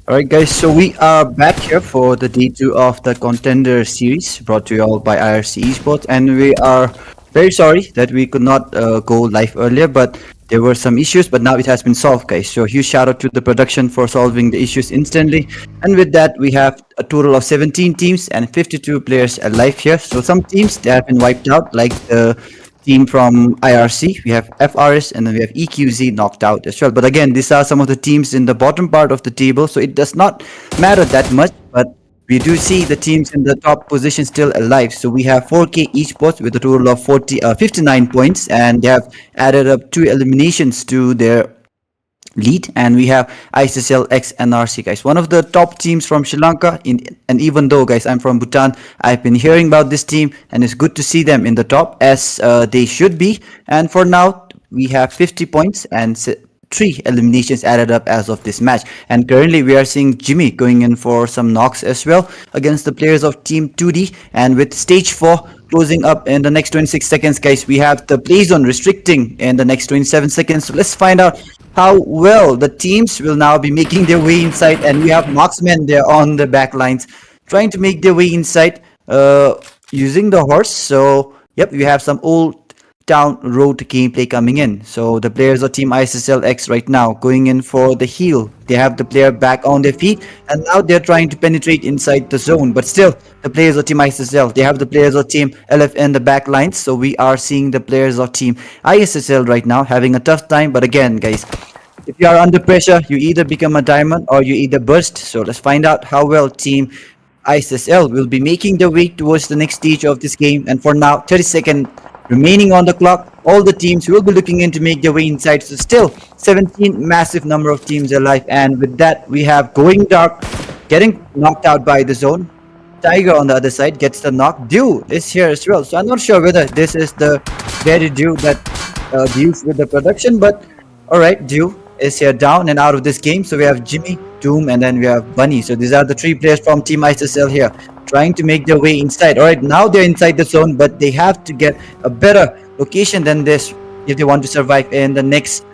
Alright guys, so we are back here for the day 2 of the Contender series brought to you all by IRC Esports, and we are very sorry that we could not go live earlier, but there were some issues, but now it has been solved guys. So huge shout out to the production for solving the issues instantly, and with that we have a total of 17 teams and 52 players alive here. So some teams they have been wiped out, like the team from IRC, we have FRS, and then we have EQZ knocked out as well. But again, these are some of the teams in the bottom part of the table, so it does not matter that much. But we do see the teams in the top position still alive. So we have 4K Esports with a total of 59 points, and they have added up 2 eliminations to their lead, and we have ISSLxNRC guys, one of the top teams from Sri Lanka. And even though guys I'm from Bhutan, I've been hearing about this team, and it's good to see them in the top as they should be. And for now we have 50 points and 3 eliminations added up as of this match, and currently we are seeing Jimmy going in for some knocks as well against the players of team 2D. And with stage 4 closing up in the next 26 seconds guys, we have the play zone restricting in the next 27 seconds. So let's find out how well the teams will now be making their way inside, and we have marksmen there on the back lines trying to make their way inside using the horse. So yep, we have some old town road gameplay coming in. So the players of team ISSLX right now going in for the heal. They have the player back on their feet, and now they're trying to penetrate inside the zone. But still, the players of team ISSL, they have the players of team LF in the back lines. So we are seeing the players of team ISSL right now having a tough time. But again guys, if you are under pressure, you either become a diamond or you either burst. So let's find out how well team ISSL will be making their way towards the next stage of this game. And for now, 30 seconds remaining on the clock. All the teams will be looking in to make their way inside. So still 17 massive number of teams alive, and with that we have Going Dark getting knocked out by the zone. Tiger on the other side gets the knock. Dew is here as well, so I'm not sure whether this is the very Dew that deals with the production, but alright, Dew is here down and out of this game. So we have Jimmy, Doom, and then we have Bunny. So these are the 3 players from team ISSL here trying to make their way inside. Alright, now they're inside the zone, but they have to get a better location than this if they want to survive in the next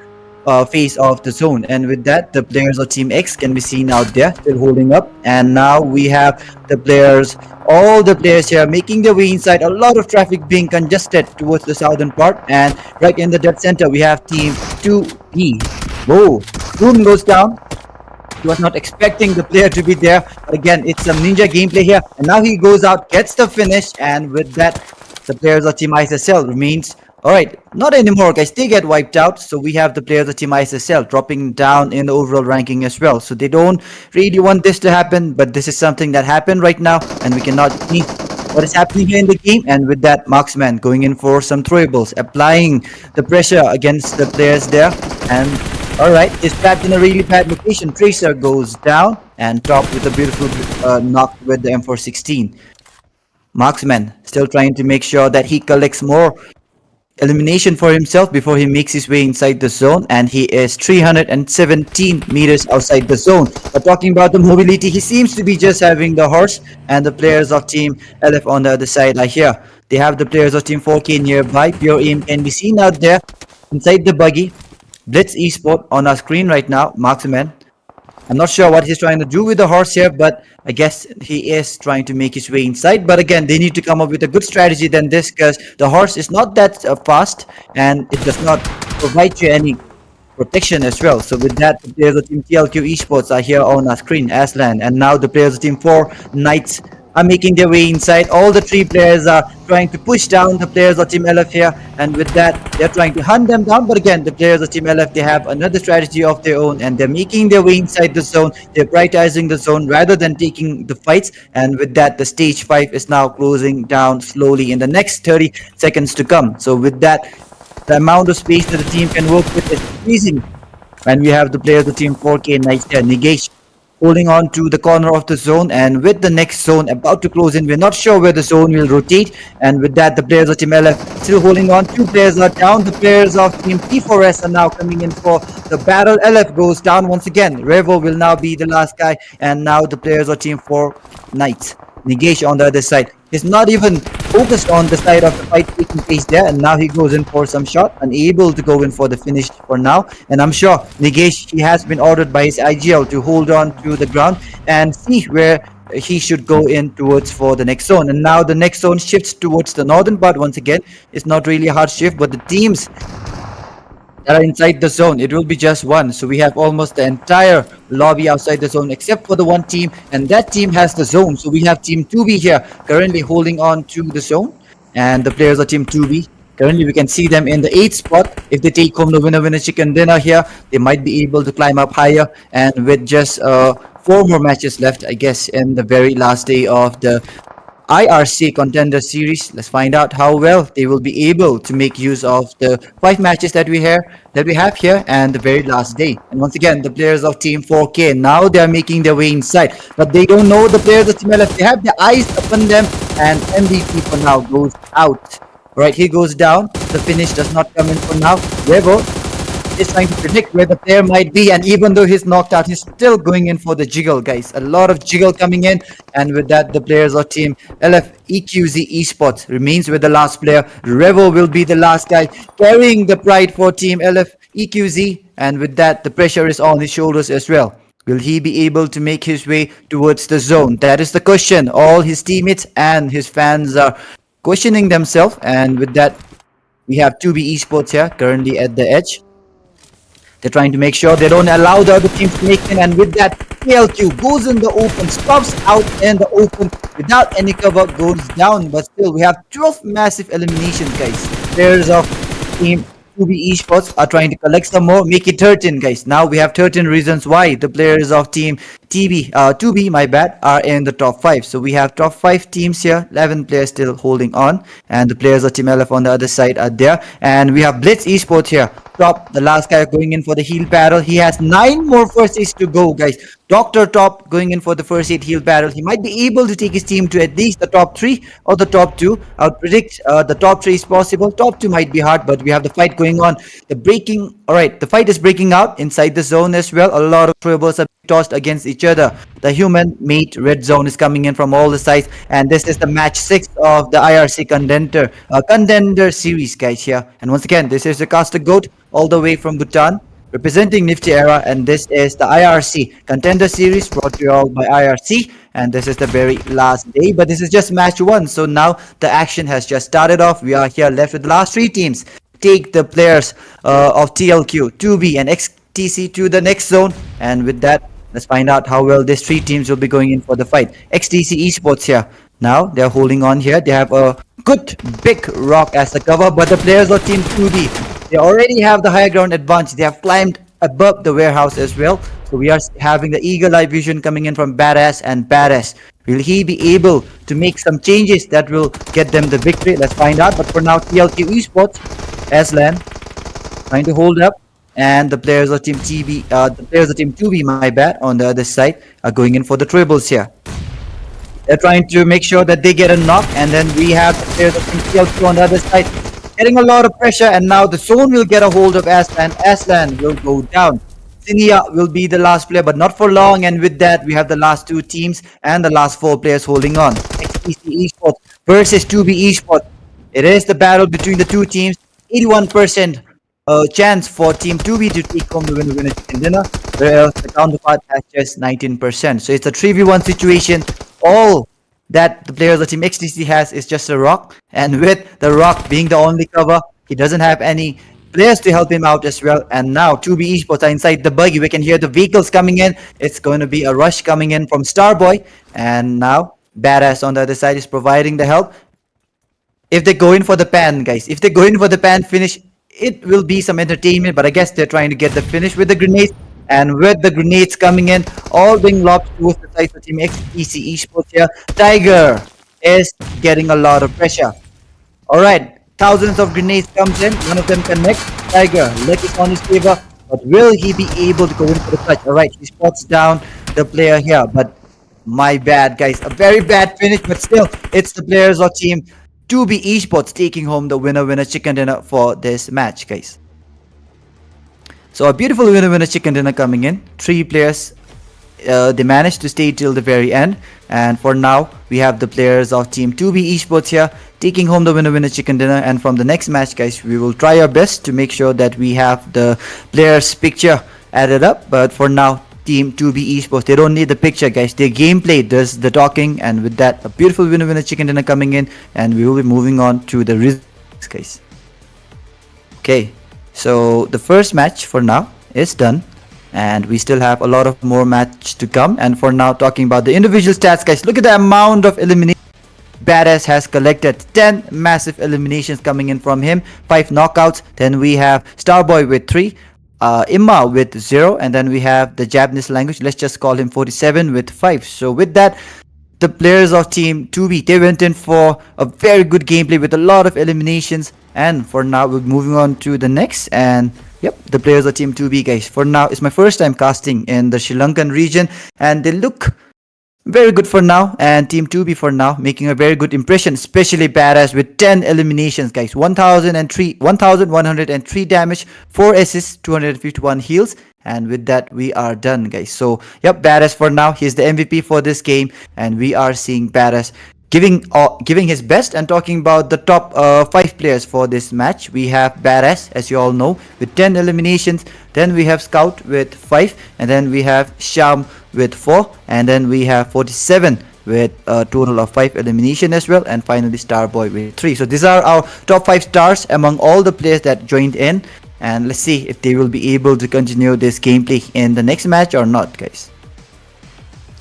phase of the zone. And with that, the players of team X can be seen out there still holding up, and now we have the players, all the players here making their way inside. A lot of traffic being congested towards the southern part, and right in the dead center we have team 2D. Whoa, Doom goes down. He was not expecting the player to be there, but again it's some ninja gameplay here, and now he goes out, gets the finish, and with that the players of team ISSL remains. Alright, not anymore guys, they get wiped out. So we have the players of team ISSL dropping down in the overall ranking as well. So they don't really want this to happen, but this is something that happened right now, and we cannot see what is happening here in the game. And with that, marksman going in for some throwables, applying the pressure against the players there. And alright, is trapped in a really bad location. Tracer goes down and top with a beautiful knock with the M416. Marksman still trying to make sure that he collects more elimination for himself before he makes his way inside the zone, and he is 317 meters outside the zone. But talking about the mobility, he seems to be just having the horse, and the players of team LF on the other side are here. They have the players of team 4K nearby. Pure aim can be seen out there inside the buggy. BLITZZ Esports on our screen right now. Marksman, I'm not sure what he's trying to do with the horse here, but I guess he is trying to make his way inside. But again, they need to come up with a good strategy than this, because the horse is not that fast, and it does not provide you any protection as well. So with that, the players of team TLQ Esports are here on our screen, Aslan, and now the players of team 4 Knights are making their way inside. All the 3 players are trying to push down the players of team LF here, and with that they're trying to hunt them down. But again, the players of team LF, they have another strategy of their own, and they're making their way inside the zone. They're prioritizing the zone rather than taking the fights, and with that the stage 5 is now closing down slowly in the next 30 seconds to come. So with that, the amount of space that the team can work with is increasing, and we have the players of team 4K Knights here, Negation, holding on to the corner of the zone, and with the next zone about to close in, we're not sure where the zone will rotate. And with that, the players of team LF still holding on. 2 players are down. The players of team T4S are now coming in for the battle. LF goes down once again. Revo will now be the last guy, and now the players of team 4 Knights. Negation on the other side is not even focused on the side of the fight taking place there, and now he goes in for some shot, unable to go in for the finish for now. And I'm sure Nigesh, he has been ordered by his IGL to hold on to the ground and see where he should go in towards for the next zone. And now the next zone shifts towards the northern part once again. It's not really a hard shift, but the teams that are inside the zone, it will be just one. So we have almost the entire lobby outside the zone except for the one team, and that team has the zone. So we have team 2B here currently holding on to the zone, and the players of team 2B, currently we can see them in the 8th spot. If they take home the winner chicken dinner here, they might be able to climb up higher, and with just 4 more matches left, I guess, in the very last day of the IRC Contender series. Let's find out how well they will be able to make use of the 5 matches that we have here and the very last day. And once again, the players of Team 4K, now they are making their way inside, but they don't know the players of Team LF. They have their eyes upon them, and MVP for now goes out. Right, he goes down. The finish does not come in for now. Revo is trying to predict where the player might be, and even though he's knocked out, he's still going in for the jiggle, guys. A lot of jiggle coming in, and with that, the players of team LF Esports remains with the last player. Revo will be the last guy carrying the pride for team LF and with that, the pressure is on his shoulders as well. Will he be able to make his way towards the zone? That is the question. All his teammates and his fans are questioning themselves, and with that, we have 2B Esports here currently at the edge. They're trying to make sure they don't allow the other teams to make in, and with that, TLQ goes in the open, stops out in the open without any cover, goes down. But still, we have 12 massive eliminations, guys. Players of team 2B Esports are trying to collect some more, make it 13, guys. Now we have 13 reasons why the players of team 2B, my bad, are in the top 5. So we have top 5 teams here, 11 players still holding on, and the players of team LF on the other side are there. And we have BLITZZ Esports here, top, the last guy going in for the heal battle. He has 9 more first aids to go, guys. Dr. Top going in for the first aid heal battle. He might be able to take his team to at least the top 3 or the top 2. I would predict the top 3 is possible. Top 2 might be hard, but we have the fight going on. The fight is breaking out inside the zone as well. A lot of throwables are tossed against each other. The human mate red zone is coming in from all the sides, and this is the match 6 of the IRC Contender series, guys, here. And once again, this is the caster goat all the way from Bhutan, representing Nifty Era, and this is the IRC Contender series brought to you all by IRC, and this is the very last day, but this is just match 1, so now the action has just started off. We are here left with the last 3 teams. Take the players of TLQ, 2B and XTC to the next zone, and with that, let's find out how well these 3 teams will be going in for the fight. XTC Esports here. Now they're holding on here. They have a good big rock as the cover, but the players of team 2B, they already have the higher ground advantage. They have climbed above the warehouse as well. So we are having the eagle eye vision coming in from Badass and Badass. Will he be able to make some changes that will get them the victory? Let's find out. But for now, TLQ Esports, Aslan, trying to hold up. And the players of team 2B, my bad, on the other side are going in for the triples here. They're trying to make sure that they get a knock, and then we have the players of team TLQ on the other side getting a lot of pressure, and now the zone will get a hold of Aslan. Aslan will go down. Sinia will be the last player, but not for long, and with that, we have the last 2 teams and the last 4 players holding on. XTC Esports versus 2B Esports. It is the battle between the 2 teams. 81% chance for team 2B to take home the winner chicken dinner, whereas the counterpart has just 19%. So it's a 3v1 situation. All that the players of team XTC has is just a rock, and with the rock being the only cover, he doesn't have any players to help him out as well. And now 2B Esports are inside the buggy. We can hear the vehicles coming in. It's going to be a rush coming in from Starboy, and now Badass on the other side is providing the help. If they go in for the pan, guys, if they go in for the pan finish, it will be some entertainment, but I guess they're trying to get the finish with the grenades. And with the grenades coming in, all being lobbed towards the side of team XTC Esports here, Tiger is getting a lot of pressure. Alright, thousands of grenades comes in, none of them connect. Tiger, leg is on his favor, but will he be able to go in for the clutch? Alright, he spots down the player here, but my bad, guys, a very bad finish, but still, it's the players of team 2B Esports taking home the winner chicken dinner for this match, guys. So a beautiful winner chicken dinner coming in. 3 players they managed to stay till the very end. And for now, we have the players of Team 2B Esports here taking home the winner chicken dinner. And from the next match, guys, we will try our best to make sure that we have the players' picture added up. But for now, Team 2B Esports, they don't need the picture, guys. Their gameplay does the talking. And with that, a beautiful winner chicken dinner coming in, and we will be moving on to the results, guys. Okay, so the first match for now is done, and we still have a lot of more match to come. And for now, talking about the individual stats, guys, look at the amount of elimination. BLITZZ has collected 10 massive eliminations coming in from him, 5 knockouts. Then we have Starboy with 3, Imma with 0, and then we have the Japanese language, let's just call him 47 with 5. So with that, the players of Team 2B, they went in for a very good gameplay with a lot of eliminations. And for now, we're moving on to the next. And yep, the players of Team 2B, guys. For now, it's my first time casting in the Sri Lankan region, and they look very good for now. And Team 2B for now making a very good impression, especially BLITZZ with 10 eliminations, guys. 1103 damage, 4 assists, 251 heals. And with that, we are done, guys. So yep, BLITZZ for now, he's the MVP for this game, and we are seeing BLITZZ giving his best. And talking about the top 5 players for this match, we have BLITZZ, as you all know, with 10 eliminations. Then we have Scout with 5, and then we have Sham with 4, and then we have 47 with a total of 5 elimination as well, and finally Starboy with 3. So these are our top 5 stars among all the players that joined in, and let's see if they will be able to continue this gameplay in the next match or not, guys.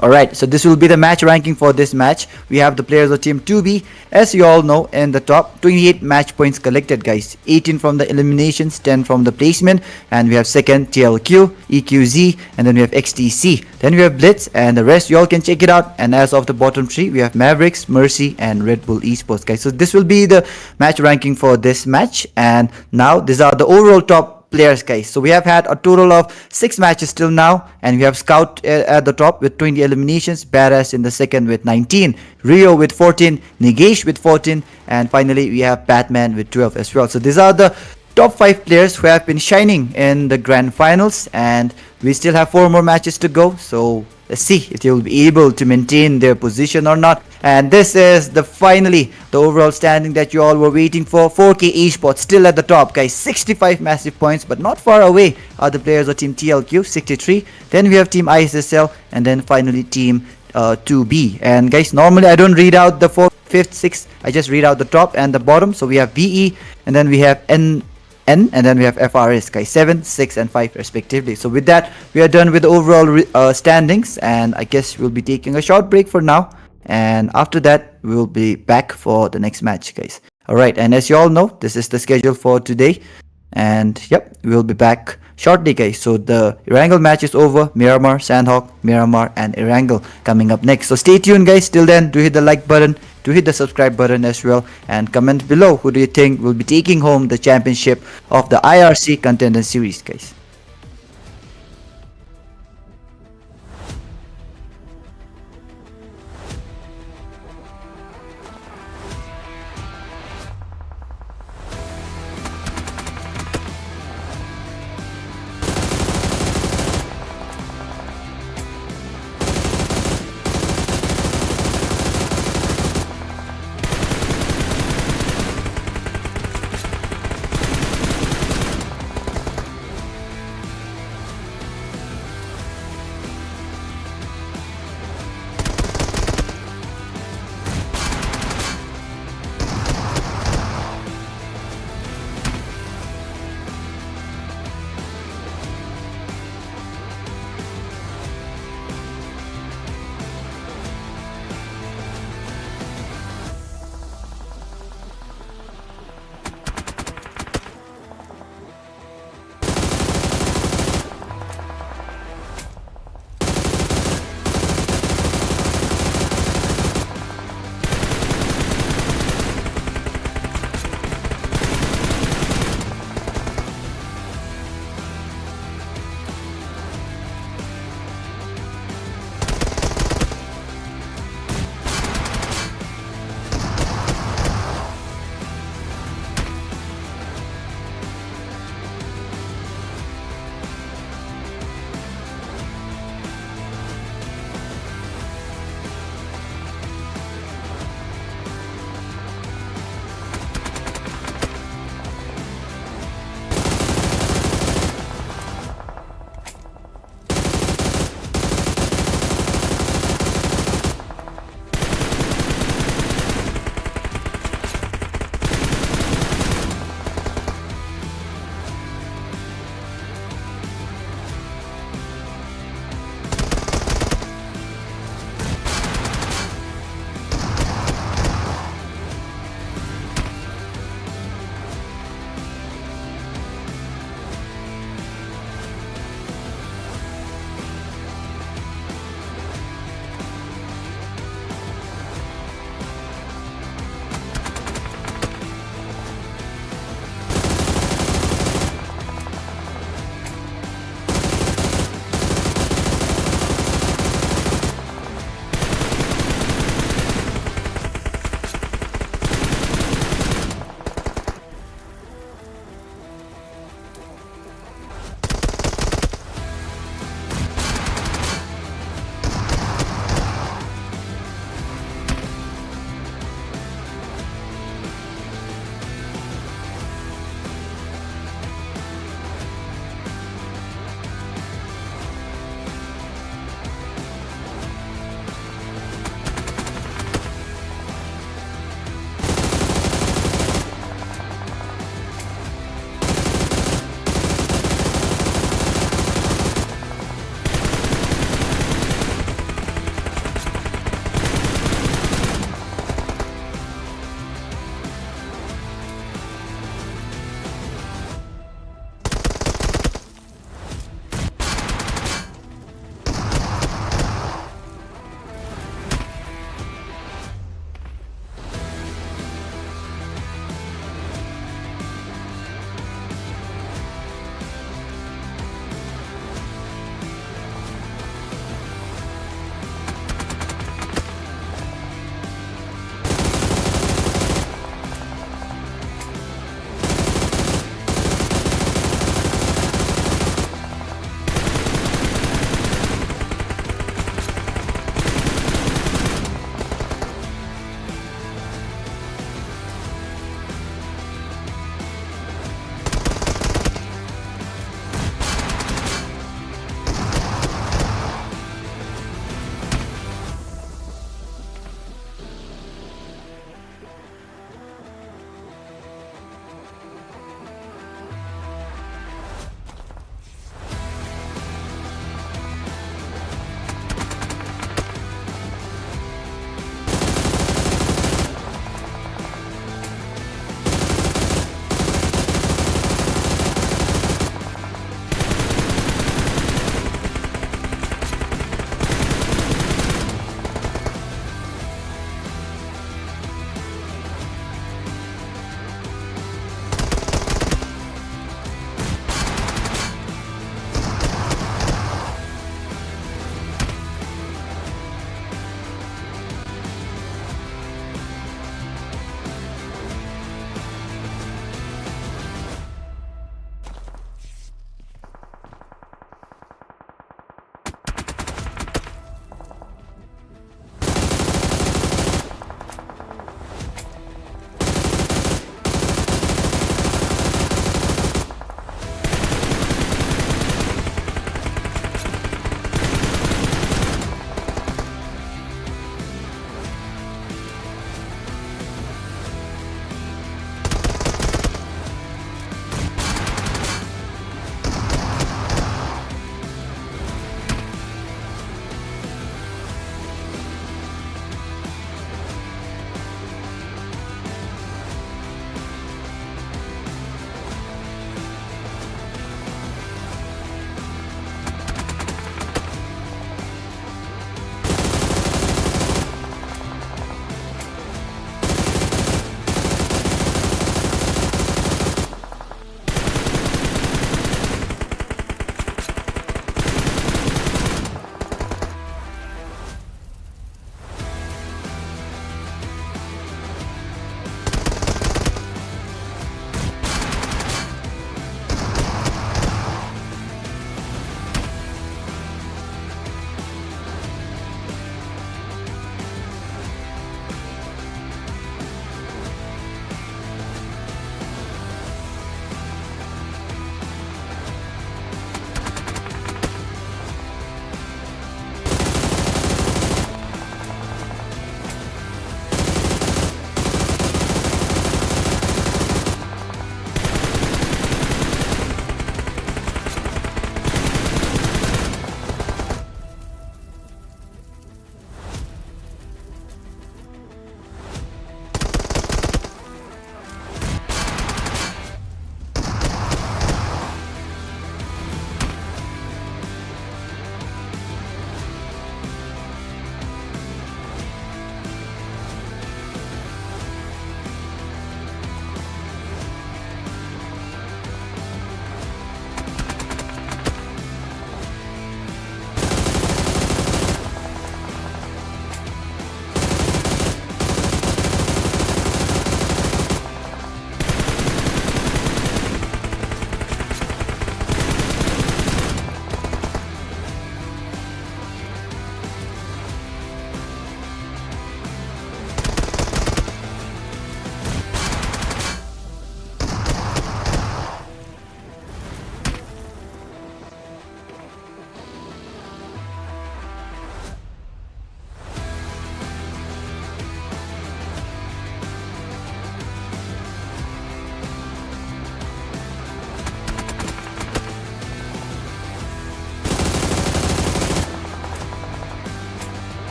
Alright, so this will be the match ranking for this match. We have the players of Team 2B, as you all know, in the top. 28 match points collected, guys. 18 from the eliminations, 10 from the placement. And we have second TLQ, EQZ, and then we have XTC. Then we have BLITZZ, and the rest you all can check it out. And as of the bottom 3, we have MAVERICKS, Mercy, and REDBULL Esports, guys. So this will be the match ranking for this match. And now these are the overall top players, guys. So we have had a total of 6 matches till now, and we have Scout at the top with 20 eliminations, BLITZZ in the second with 19, Rio with 14, Nigesh with 14, and finally we have Batman with 12 as well. So these are the top 5 players who have been shining in the grand finals, and we still have 4 more matches to go. So let's see if they will be able to maintain their position or not. And this is finally the overall standing that you all were waiting for. 4K Esports still at the top, guys. 65 massive points, but not far away are the players of Team TLQ, 63. Then we have Team ISSL, and then finally Team 2B. And guys, normally I don't read out the 4th, 5th, 6th. I just read out the top and the bottom. So we have VE, and then we have N, and then we have FRS, guys, 7, 6, and 5 respectively. So with that, we are done with the overall standings, and I guess we'll be taking a short break for now, and after that we'll be back for the next match, guys. Alright, and as you all know, this is the schedule for today, and yep, we'll be back shortly, guys. So the Erangel match is over. Miramar, Sandhawk, Miramar, and Erangel coming up next. So stay tuned, guys. Till then, do hit the like button, do hit the subscribe button as well, and comment below who do you think will be taking home the championship of the IRC Contender series, guys.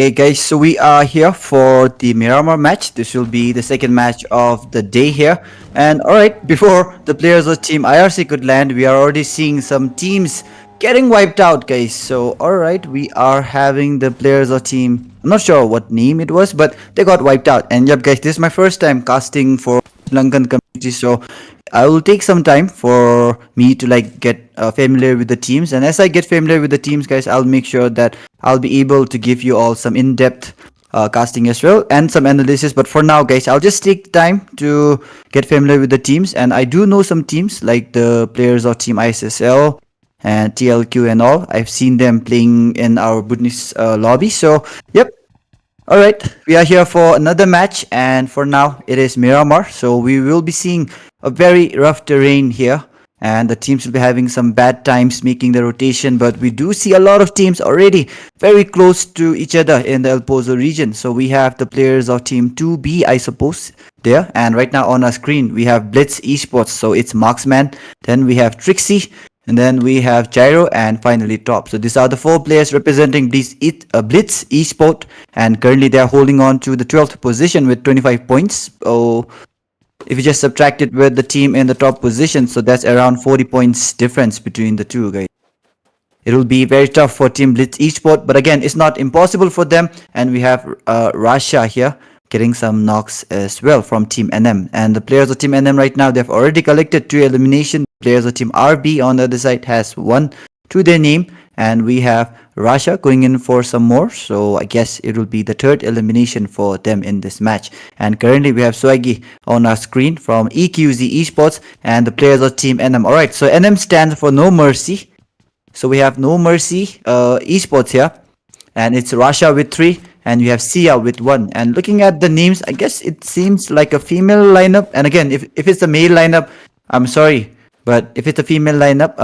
Okay, guys, so we are here for the Miramar match. This will be the second match of the day here. And alright, before the players of Team IRC could land, we are already seeing some teams getting wiped out, guys. So, alright, we are having the players of Team, I'm not sure what name it was, but they got wiped out. And yep, guys, this is my first time casting for Lankan community, so I will take some time for me to like get familiar with the teams, and as I get familiar with the teams, guys, I'll make sure that I'll be able to give you all some in-depth casting as well and some analysis. But for now, guys, I'll just take time to get familiar with the teams, and I do know some teams like the players of Team ISSL and TLQ and all. I've seen them playing in our Budnis lobby. So yep. Alright, we are here for another match, and for now it is Miramar, so we will be seeing a very rough terrain here, and the teams will be having some bad times making the rotation, but we do see a lot of teams already very close to each other in the El Pozo region. So we have the players of Team 2B, I suppose, there, and right now on our screen we have BLITZZ Esports, so it's Marksman, then we have Trixie, and then we have Gyro, and finally Top. So these are the 4 players representing BLITZZ Esport, and currently they are holding on to the 12th position with 25 points. So if you just subtract it with the team in the top position, so that's around 40 points difference between the two, guys. It will be very tough for Team BLITZZ Esport, but again, it's not impossible for them. And we have Rasha here getting some knocks as well from Team NM. And the players of Team NM right now, they've already collected 2 eliminations. Players of Team RB on the other side has 1 to their name, and we have Rasha going in for some more, so I guess it will be the 3rd elimination for them in this match. And currently we have Swaggy on our screen from EQZ Esports and the players of Team NM. Alright, so NM stands for No Mercy, so we have No Mercy Esports here, and it's Rasha with 3 and we have Sia with 1. And looking at the names, I guess it seems like a female lineup, and again, if it's a male lineup, I'm sorry, but if it's a female lineup,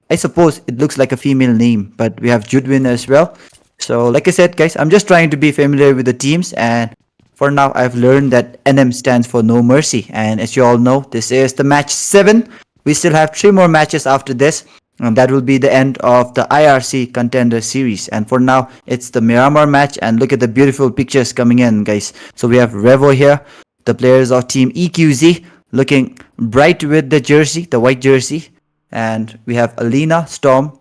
I suppose it looks like a female name. But we have Judwin as well. So like I said, guys, I'm just trying to be familiar with the teams, and for now I've learned that NM stands for No Mercy. And as you all know, this is the match 7. We still have 3 more matches after this, and that will be the end of the IRC Contender series. And for now, it's the Miramar match, and look at the beautiful pictures coming in, guys. So we have Revo here, the players of Team EQZ, looking bright with the jersey, the white jersey, and we have Alina, Storm,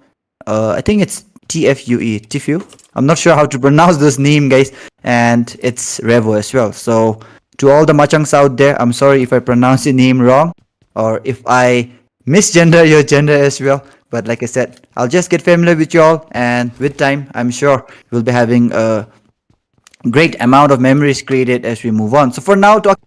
I think it's TFUE, Tifu, I'm not sure how to pronounce this name, guys, and it's Revo as well. So to all the Machangs out there, I'm sorry if I pronounce your name wrong, or if I misgender your gender as well, but like I said, I'll just get familiar with you all, and with time, I'm sure we'll be having a great amount of memories created as we move on. So for now, talking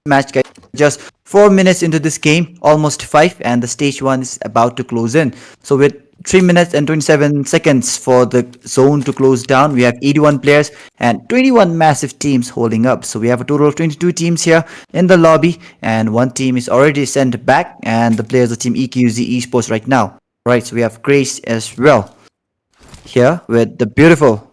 match, guys, just 4 minutes into this game, almost 5, and the stage 1 is about to close in. So with 3 minutes and 27 seconds for the zone to close down, we have 81 players and 21 massive teams holding up. So we have a total of 22 teams here in the lobby, and 1 team is already sent back, and the players of Team EQZ Esports right now. Right, so we have Grace as well here with the beautiful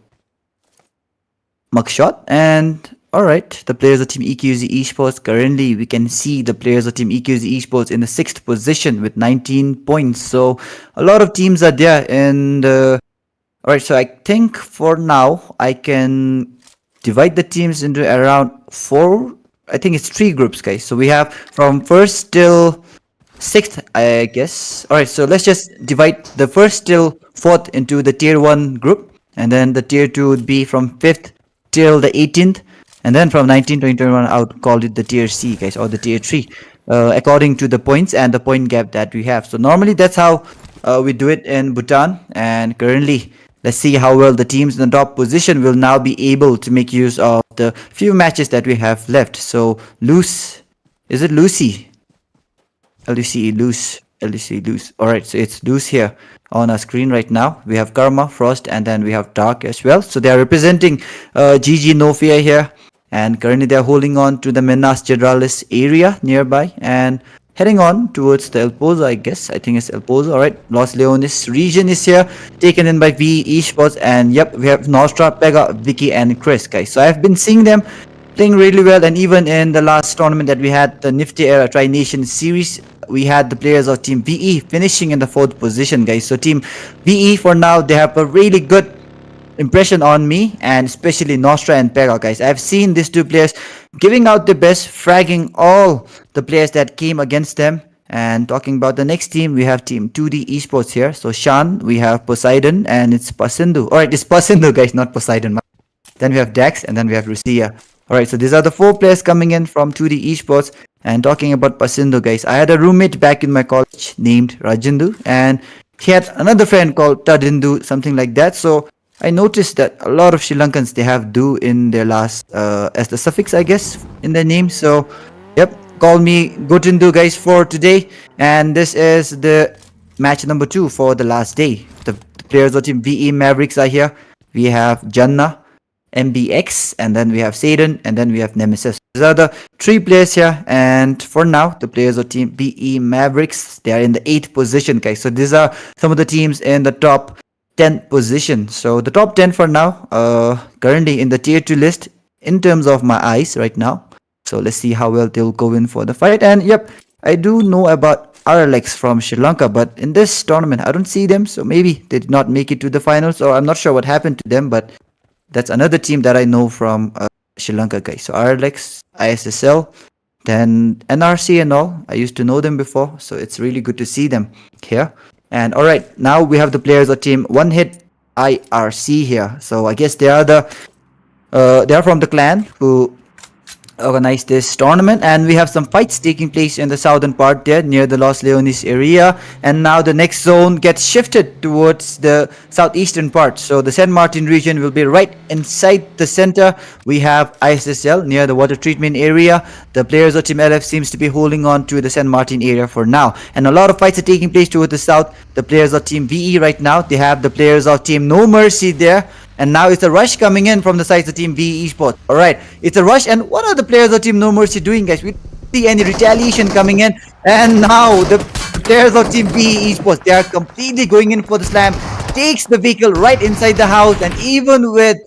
mugshot. And alright, the players of Team EQZ Esports, currently we can see the players of Team EQZ Esports in the 6th position with 19 points. So a lot of teams are there in the... Alright, so I think for now I can divide the teams into around 4, I think it's 3 groups, guys. So we have from 1st till 6th, I guess. Alright, so let's just divide the 1st till 4th into the tier 1 group, and then the tier 2 would be from 5th till the 18th. And then from 19 to 21, I would call it the tier C, guys, or the tier 3, according to the points and the point gap that we have. So normally that's how we do it in Bhutan. And currently, let's see how well the teams in the top position will now be able to make use of the few matches that we have left. So Luce, is it Lucy? Lucy, Luce. Alright, so it's Luce here on our screen right now. We have Karma, Frost, and then we have Dark as well. So they are representing GG No Fear here. And currently they are holding on to the Minas Generalis area nearby and heading on towards the El Pozo, I guess. I think it's El Pozo. Alright, Los Leones region is here, taken in by VE Esports. And yep, we have Nostra, Pega, Vicky, and Chris, guys. So I've been seeing them playing really well, and even in the last tournament that we had, the Nifty Era Tri-Nation Series, we had the players of Team VE finishing in the 4th position, guys. So Team VE for now, they have a really good impression on me, and especially Nostra and Pega, guys. I've seen these two players giving out the best, fragging all the players that came against them. And talking about the next team, we have team 2D Esports here. So Shan, we have Poseidon, and it's Pasindu. Alright, it's Pasindu, guys, not Poseidon. Then we have Dex, and then we have Rusia. Alright, so these are the 4 players coming in from 2D Esports. And talking about Pasindu, guys, I had a roommate back in my college named Rajindu, and he had another friend called Tadindu, something like that. So I noticed that a lot of Sri Lankans, they have Du in their last, as the suffix, I guess, in their name. So, yep, call me Gotindu, guys, for today. And this is the match number 2 for the last day. The players of team VE Mavericks are here. We have Janna, MBX, and then we have Satan, and then we have Nemesis. These are the 3 players here, and for now the players of team VE Mavericks, they are in the 8th position, guys. So these are some of the teams in the top 10 position. So the top 10 for now, currently in the tier 2 list in terms of my eyes right now. So let's see how well they'll go in for the fight. And yep, I do know about RLX from Sri Lanka, but in this tournament I don't see them, so maybe they did not make it to the finals, or I'm not sure what happened to them, but that's another team that I know from Sri Lanka, guys. So RLX, ISSL, then NRC and all. I used to know them before, so it's really good to see them here. And alright, now we have the players of team One Hit IRC here. So I guess they are from the clan who organized this tournament, and we have some fights taking place in the southern part there near the Los Leones area, and now the next zone gets shifted towards the southeastern part. So the San Martin region will be right inside the center. We have ISSL near the water treatment area. The players of team LF seems to be holding on to the San Martin area for now, and a lot of fights are taking place towards the south. The players of team VE right now, they have the players of team No Mercy there. And now it's a rush coming in from the sides of Team VE Esports. Alright, it's a rush. And what are the players of Team No Mercy doing, guys? We don't see any retaliation coming in. And now the players of Team VE Esports, they are completely going in for the slam. Takes the vehicle right inside the house. And even with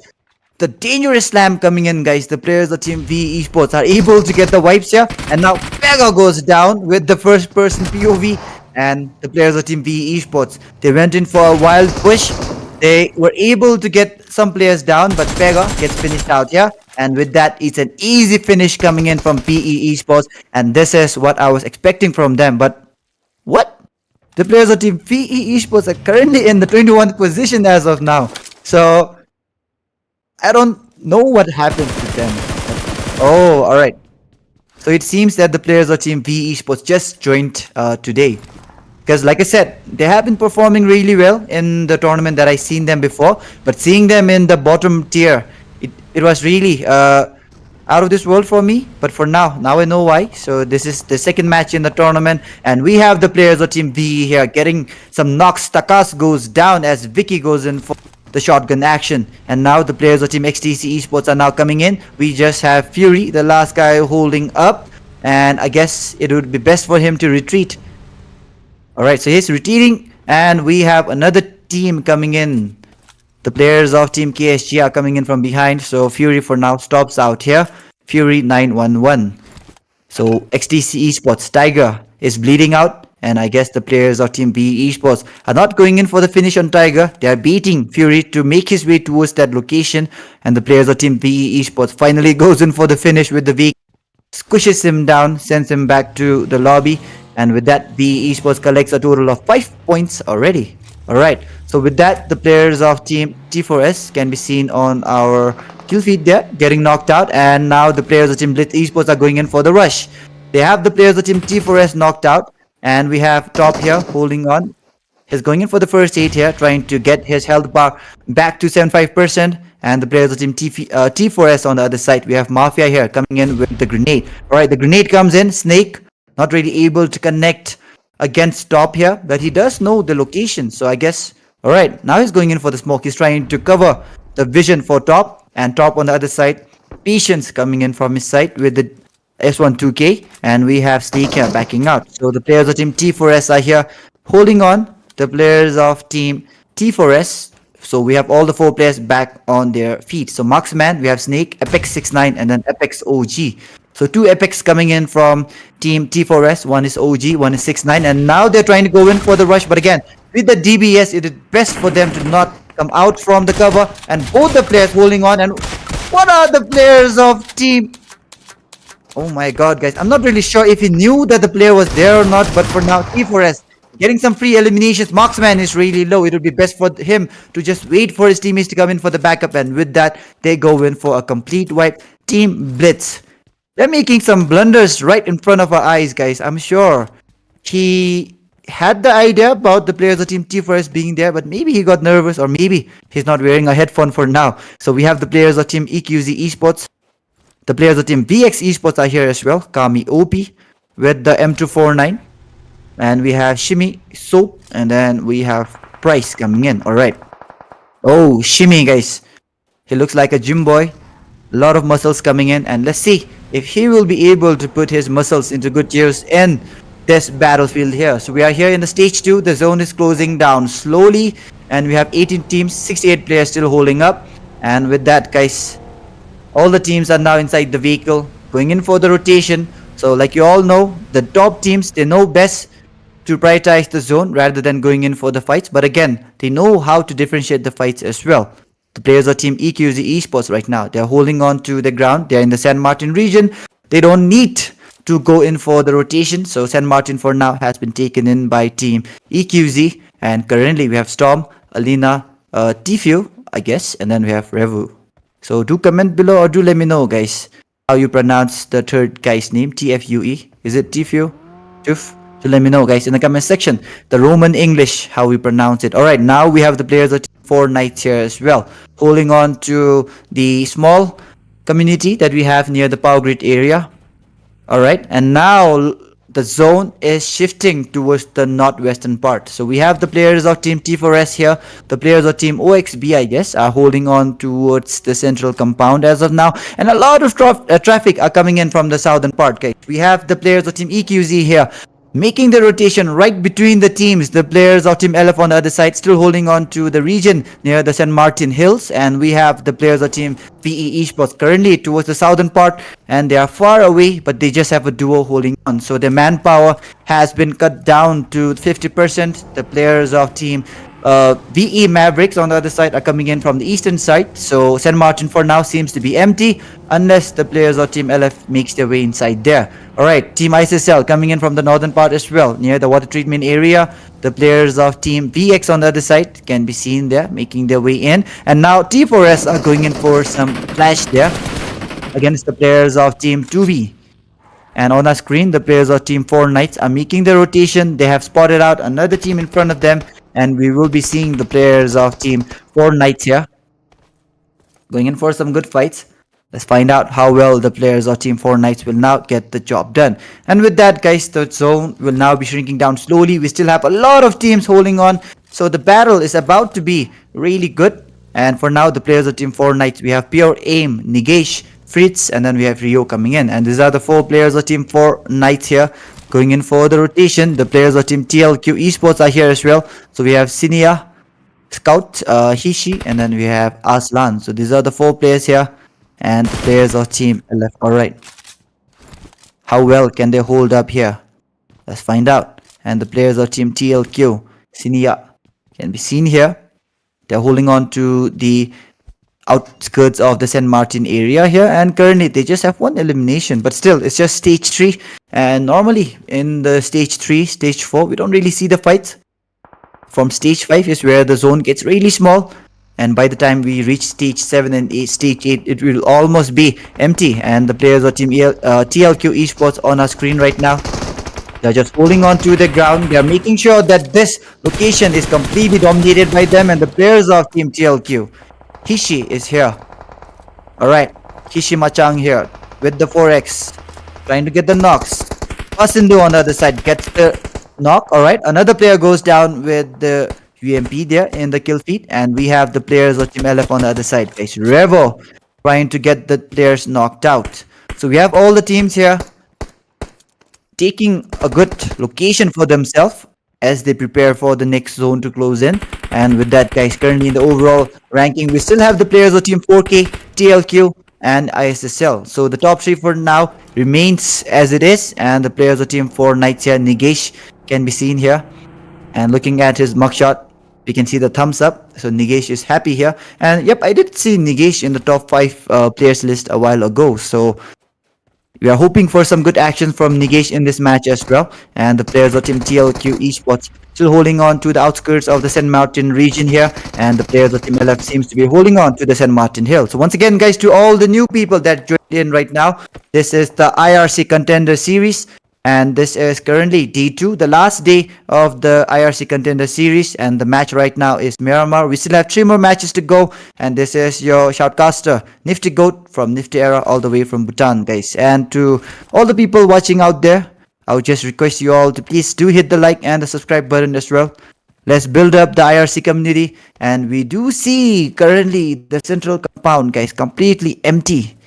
the dangerous slam coming in, guys, the players of Team VE Esports are able to get the wipes here. And now Pega goes down with the first person POV. And the players of Team VE Esports, they went in for a wild push. They were able to get some players down, but Pega gets finished out here. And with that, it's an easy finish coming in from VE Esports. And this is what I was expecting from them. But what? The players of Team VE Esports are currently in the 21st position as of now. So, I don't know what happened to them. Oh, alright. So it seems that the players of Team VE Esports just joined today. Because like I said, they have been performing really well in the tournament that I seen them before. But seeing them in the bottom tier, it was really out of this world for me. But for now I know why. So this is the second match in the tournament. And we have the players of Team VE here getting some knocks. Takas goes down as Vicky goes in for the shotgun action. And now the players of Team XTC Esports are now coming in. We just have Fury, the last guy holding up. And I guess it would be best for him to retreat. Alright, so he's retreating, and we have another team coming in. The players of Team KSG are coming in from behind, so Fury for now stops out here. Fury 911. So XTC Esports, Tiger is bleeding out, and I guess the players of Team VE Esports are not going in for the finish on Tiger. They are beating Fury to make his way towards that location, and the players of Team VE Esports finally goes in for the finish with the vehicle. Squishes him down, sends him back to the lobby. And with that, VE Esports collects a total of 5 points already. Alright, so with that, the players of Team T4S can be seen on our kill feed there, getting knocked out. And now the players of Team BLITZZ Esports are going in for the rush. They have the players of Team T4S knocked out. And we have Top here holding on. He's going in for the first aid here, trying to get his health bar back to 75%. And the players of Team T4S on the other side, we have Mafia here coming in with the grenade. Alright, the grenade comes in, Snake. Not really able to connect against Top here, but he does know the location. So I guess, alright, now he's going in for the smoke. He's trying to cover the vision for Top, and Top on the other side. Patience coming in from his side with the S12K, and we have Snake here backing out. So the players of Team T4S are here holding on. The players of Team T4S, so we have all the 4 players back on their feet. So Marksman, we have Snake, Apex69, and then Apex OG. So 2 Apex coming in from Team T4S. One is OG, one is 6-9. And now they're trying to go in for the rush. But again, with the DBS, it is best for them to not come out from the cover, and both the players holding on. And what are the players of team? Oh my god, guys. I'm not really sure if he knew that the player was there or not, but for now, T4S getting some free eliminations. Marksman is really low. It would be best for him to just wait for his teammates to come in for the backup, and with that, they go in for a complete wipe. Team Blitz. They're making some blunders right in front of our eyes, guys. I'm sure he had the idea about the players of Team T4S being there, but maybe he got nervous, or maybe he's not wearing a headphone for now. So we have the players of Team EQZ Esports. The players of Team VX Esports are here as well. Kami OP with the M249. And we have Shimmy, Soap, and then we have Price coming in. Alright. Oh, Shimmy, guys. He looks like a gym boy. A lot of muscles coming in. And let's see if he will be able to put his muscles into good use in this battlefield here. So we are here in the stage 2. The zone is closing down slowly. And we have 18 teams, 68 players still holding up. And with that, guys, all the teams are now inside the vehicle, going in for the rotation. So like you all know, the top teams, they know best to prioritize the zone rather than going in for the fights. But again, they know how to differentiate the fights as well. The players of Team EQZ Esports right now, they're holding on to the ground. They're in the San Martin region. They don't need to go in for the rotation. So San Martin for now has been taken in by Team EQZ. And currently we have Storm, Alina, Tfue, I guess. And then we have Revu. So do comment below or do let me know, guys, how you pronounce the third guy's name. TFUE. Is it Tfue? Tuf? So let me know, guys, in the comment section. The Roman English, how we pronounce it. Alright, now we have the players of 4 Knights here as well, holding on to the small community that we have near the power grid area. Alright, and now the zone is shifting towards the northwestern part. So we have the players of Team T4S here. The players of Team OXB, I guess, are holding on towards the central compound as of now. And a lot of traffic are coming in from the southern part, guys. We have the players of Team EQZ here, making the rotation right between the teams. The players of Team LF on the other side still holding on to the region near the San Martin Hills. And we have the players of Team VE Esports currently towards the southern part. And they are far away, but they just have a duo holding on. So their manpower has been cut down to 50%. The players of Team VE Mavericks on the other side are coming in from the eastern side. So San Martin for now seems to be empty unless the players of Team LF makes their way inside there. Alright, Team ISSL coming in from the northern part as well, near the water treatment area. The players of Team VX on the other side can be seen there, making their way in. And now T4S are going in for some clash there against the players of Team 2B. And on our screen, the players of Team 4 Knights are making the rotation. They have spotted out another team in front of them. And we will be seeing the players of Team 4 Knights here going in for some good fights. Let's find out how well the players of Team 4 Knights will now get the job done. And with that, guys, the zone will now be shrinking down slowly. We still have a lot of teams holding on. So the battle is about to be really good. And for now, the players of Team 4 Knights, we have Pure Aim, Nigesh, Fritz, and then we have Rio coming in. And these are the 4 players of Team 4 Knights here going in for the rotation. The players of Team TLQ Esports are here as well. So we have Sinia, Scout, Hishi, and then we have Aslan. So these are the 4 players here. And players of Team LF. Alright. How well can they hold up here? Let's find out. And the players of Team TLQ, Sinia, can be seen here. They're holding on to the outskirts of the San Martin area here. And currently they just have 1 elimination. But still, it's just stage 3. And normally in the stage 3, stage 4, we don't really see the fights. From stage 5 is where the zone gets really small. And by the time we reach stage 7 and stage 8, it will almost be empty. And the players of Team TLQ Esports on our screen right now, they're just holding on to the ground. They're making sure that this location is completely dominated by them. And the players of Team TLQ, Hishi is here. Alright, Hishi Machang here with the 4X, trying to get the knocks. Pasindu on the other side gets the knock. Alright, another player goes down with the UMP there in the kill feed. And we have the players of Team LF on the other side, guys. Revo trying to get the players knocked out. So we have all the teams here taking a good location for themselves as they prepare for the next zone to close in. And with that, guys, currently in the overall ranking, we still have the players of Team 4K, TLQ, and ISSL. So the top 3 for now remains as it is. And the players of Team 4 Knights here, Nigesh, can be seen here. And looking at his mugshot, We can see the thumbs up. So Nigesh is happy here. And yep, I did see Nigesh in the top 5 players list a while ago. So we are hoping for some good action from Nigesh in this match as well. And the players of Team TLQ Esports still holding on to the outskirts of the St. Martin region here. And the players of Team LF seems to be holding on to the St. Martin Hill. So once again, guys, to all the new people that joined in right now, this is the IRC Contender Series. And this is currently D2, the last day of the IRC Contender Series. And the match right now is Miramar. We still have 3 more matches to go. And this is your shoutcaster, Nifty Goat from Nifty Era, all the way from Bhutan, guys. And to all the people watching out there, I would just request you all to please do hit the like and the subscribe button as well. Let's build up the IRC community. And we do see currently the central compound, guys, completely empty.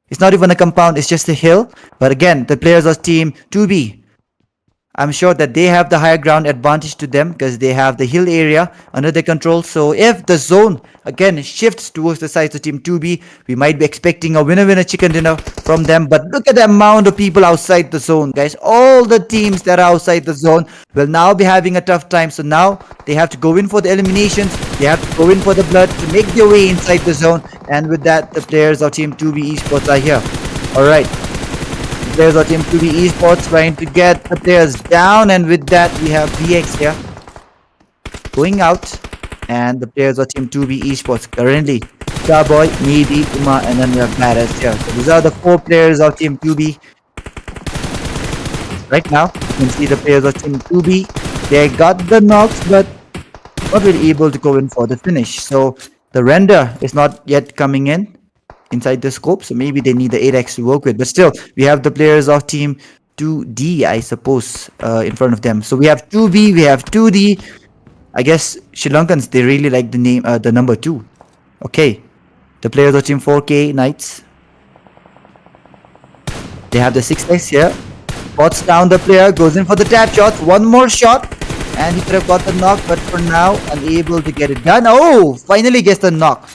It's not even a compound, it's just a hill. But again, the players of Team 2B, I'm sure that they have the higher ground advantage to them because they have the hill area under their control. So if the zone again shifts towards the sides of Team 2B, we might be expecting a winner-winner chicken dinner from them. But look at the amount of people outside the zone, guys. All the teams that are outside the zone will now be having a tough time. So now they have to go in for the eliminations. They have to go in for the blood to make their way inside the zone. And with that, the players of Team 2B Esports are here. Alright. Players of Team 2B Esports trying to get the players down, and with that we have VX here going out, and the players of Team 2B Esports currently Starboy, Maybe, Uma, and then we have Badass here. So these are the 4 players of Team 2B. Right now you can see the players of Team 2B, they got the knocks but not really able to go in for the finish. So the render is not yet coming in inside the scope, so maybe they need the 8x to work with, but still we have the players of Team 2D, I suppose, in front of them. So we have 2B, we have 2D. I guess Sri Lankans, they really like the name, the number 2. Okay, the players of Team 4K Knights, they have the 6x here. Spots down the player, goes in for the tap shot, one more shot, and he could have got the knock, but for now unable to get it done. Oh, finally gets the knock.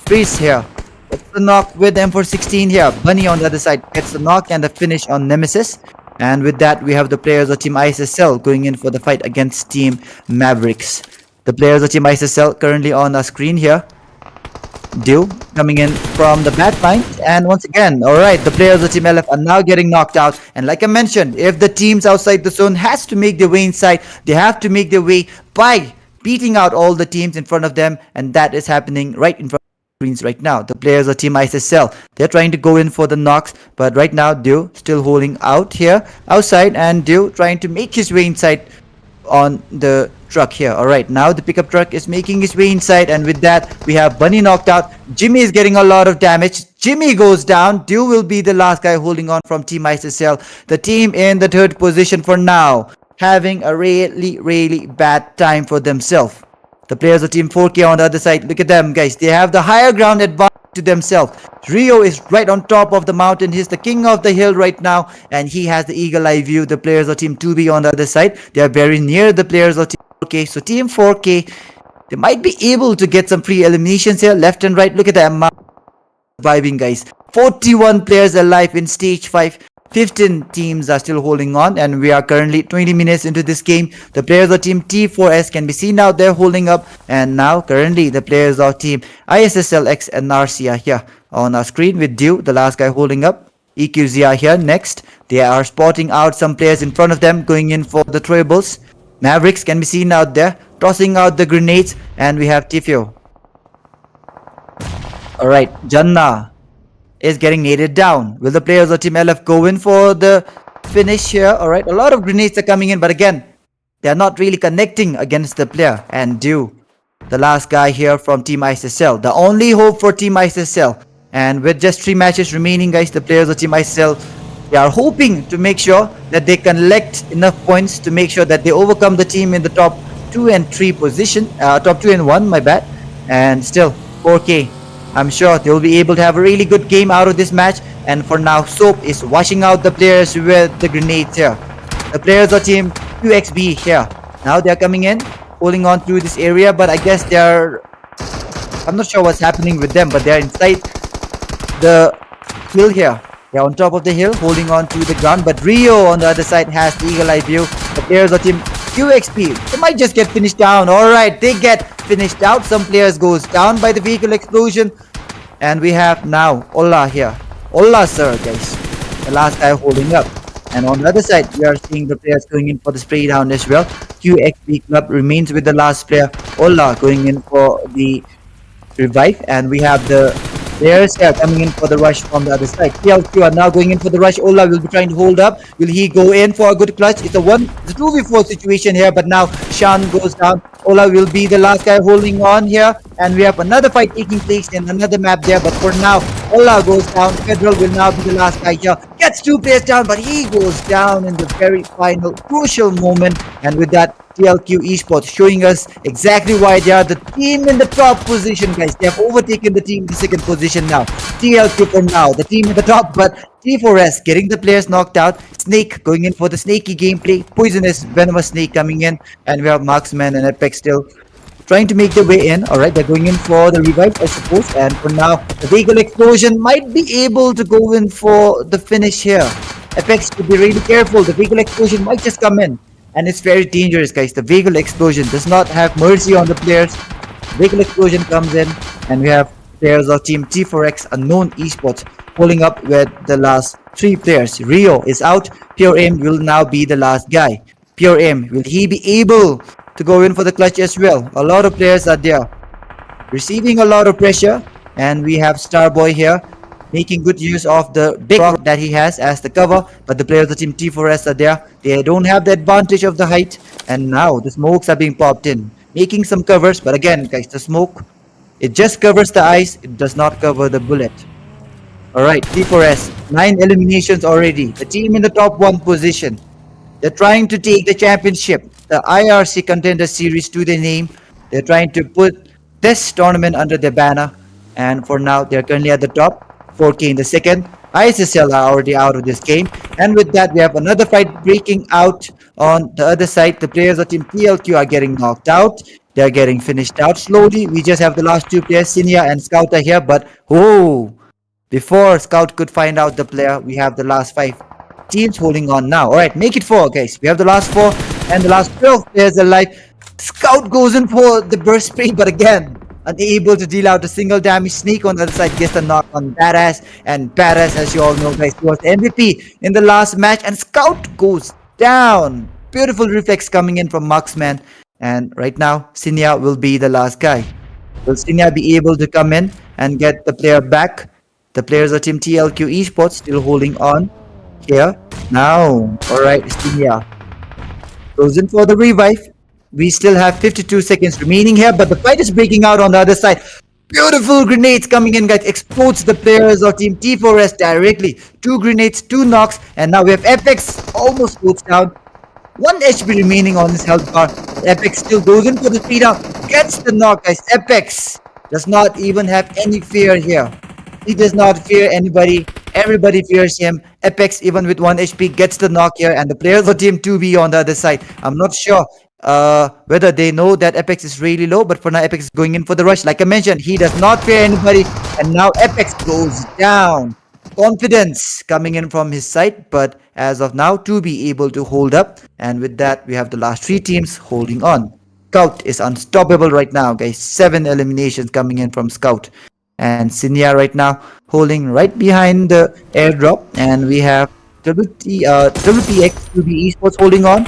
Freeze here. That's the knock with M416 here. Bunny on the other side gets the knock and the finish on Nemesis. And with that, we have the players of Team ISSL going in for the fight against Team Mavericks. The players of Team ISSL currently on our screen here. Dew coming in from the bat line. And once again, alright, the players of Team LF are now getting knocked out. And like I mentioned, if the teams outside the zone has to make their way inside, they have to make their way by beating out all the teams in front of them. And that is happening right in front screens right now. The players of Team ISSL, they're trying to go in for the knocks, but right now Dew still holding out here outside, and Dew trying to make his way inside on the truck here. Alright, now the pickup truck is making his way inside, and with that we have Bunny knocked out. Jimmy is getting a lot of damage. Jimmy goes down. Dew will be the last guy holding on from Team ISSL. The team in the 3rd position for now, having a really bad time for themselves. The players of Team 4K on the other side, look at them, guys. They have the higher ground advantage to themselves. Rio is right on top of the mountain. He's the king of the hill right now, and he has the eagle eye view. The players of Team 2B on the other side, they are very near the players of Team 4K. So Team 4K, they might be able to get some pre-eliminations here, left and right. Look at that amount of surviving, guys. 41 players alive in stage 5. 15 teams are still holding on, and we are currently 20 minutes into this game. The players of Team T4S can be seen out there holding up, and now currently the players of Team ISSLxNRC are here on our screen with Dew, the last guy holding up. EQZ are here next. They are spotting out some players in front of them going in for the throwables. Mavericks can be seen out there tossing out the grenades, and we have Tifio. Alright, Jannah is getting naded down. Will the players of Team LF go in for the finish here? Alright, a lot of grenades are coming in, but again, they are not really connecting against the player. And Dew, the last guy here from Team ISSL, the only hope for Team ISSL. And with just 3 matches remaining, guys, the players of Team ISSL, they are hoping to make sure that they collect enough points to make sure that they overcome the team in the top 2 and 3 position, top 2 and 1, my bad. And still 4K, I'm sure they will be able to have a really good game out of this match. And for now, Soap is washing out the players with the grenades here. The players of Team QXB here, now they are coming in, holding on through this area, but I guess they are, I'm not sure what's happening with them, but they are inside the hill here. They are on top of the hill, holding on to the ground, but Rio on the other side has the eagle eye view. The players of Team QXP, they might just get finished down. Alright, they get finished out. Some players goes down by the vehicle explosion. And we have now Ola here. Ola sir, guys. The last guy holding up. And on the other side, we are seeing the players going in for the spray down as well. QXB Club remains with the last player. Ola going in for the revive. And we have the players here coming in for the rush from the other side. TLQ are now going in for the rush. Ola will be trying to hold up. Will he go in for a good clutch? It's a 2v4 situation here, but now Shan goes down. Ola will be the last guy holding on here. And we have another fight taking place in another map there. But for now, Ola goes down. Federal will now be the last guy here. Gets 2 players down, but he goes down in the very final crucial moment. And with that, TLQ Esports showing us exactly why they are the team in the top position, guys. They have overtaken the team in the second position now. TLQ for now, the team in the top, but T4S getting the players knocked out. Snake going in for the snaky gameplay. Poisonous, venomous snake coming in. And we have Marksman and Apex still trying to make their way in. Alright, they're going in for the revive, I suppose. And for now, the vehicle explosion might be able to go in for the finish here. Apex should be really careful. The vehicle explosion might just come in. And it's very dangerous, guys. The vehicle explosion does not have mercy on the players. Vehicle explosion comes in. And we have players of team T4SxUNKNOWN Esports pulling up with the last 3 players. Rio is out. Pure Aim will now be the last guy. Pure Aim, will he be able to go in for the clutch as well? A lot of players are there, receiving a lot of pressure. And we have Starboy here, making good use of the big rock that he has as the cover. But the players of the team T4S are there. They don't have the advantage of the height. And now the smokes are being popped in, making some covers. But again, guys, the smoke, it just covers the ice. It does not cover the bullet. Alright, T4S, 9 eliminations already. The team in the top 1 position. They're trying to take the championship, the IRC Contender Series, to their name. They're trying to put this tournament under their banner. And for now, they're currently at the top. 4K in the second. ISSL are already out of this game. And with that, we have another fight breaking out on the other side. The players of team TLQ are getting knocked out. They're getting finished out slowly. We just have the last 2 players, Sinia and Scout are here. But, before Scout could find out the player, we have the last 5 teams holding on now. Alright, make it 4, guys. We have the last 4 and the last 12 players alive. Scout goes in for the burst spray, but again, unable to deal out a single damage. Snake on the other side gets the knock on Badass. And Badass, as you all know, guys, was the MVP in the last match. And Scout goes down. Beautiful reflex coming in from Marksman. And right now, Sinia will be the last guy. Will Sinia be able to come in and get the player back? The players of team TLQ Esports still holding on here. Now, alright, Sinia goes in for the revive. We still have 52 seconds remaining here, but the fight is breaking out on the other side. Beautiful grenades coming in, guys. Explodes the players of team T4S directly. 2 grenades, 2 knocks, and now we have Apex almost goes down. 1 HP remaining on his health bar. Apex still goes in for the speed up. Gets the knock, guys. Apex does not even have any fear here. He does not fear anybody. Everybody fears him. Apex, even with 1 HP, gets the knock here. And the players of team 2B on the other side. I'm not sure whether they know that Apex is really low, but for now Apex is going in for the rush. Like I mentioned, he does not fear anybody, and now Apex goes down. Confidence coming in from his side, but as of now, to be able to hold up. And with that, we have the last 3 teams holding on. Scout is unstoppable right now, guys. 7 eliminations coming in from Scout. And Sinia right now holding right behind the airdrop. And we have WPX2B Esports holding on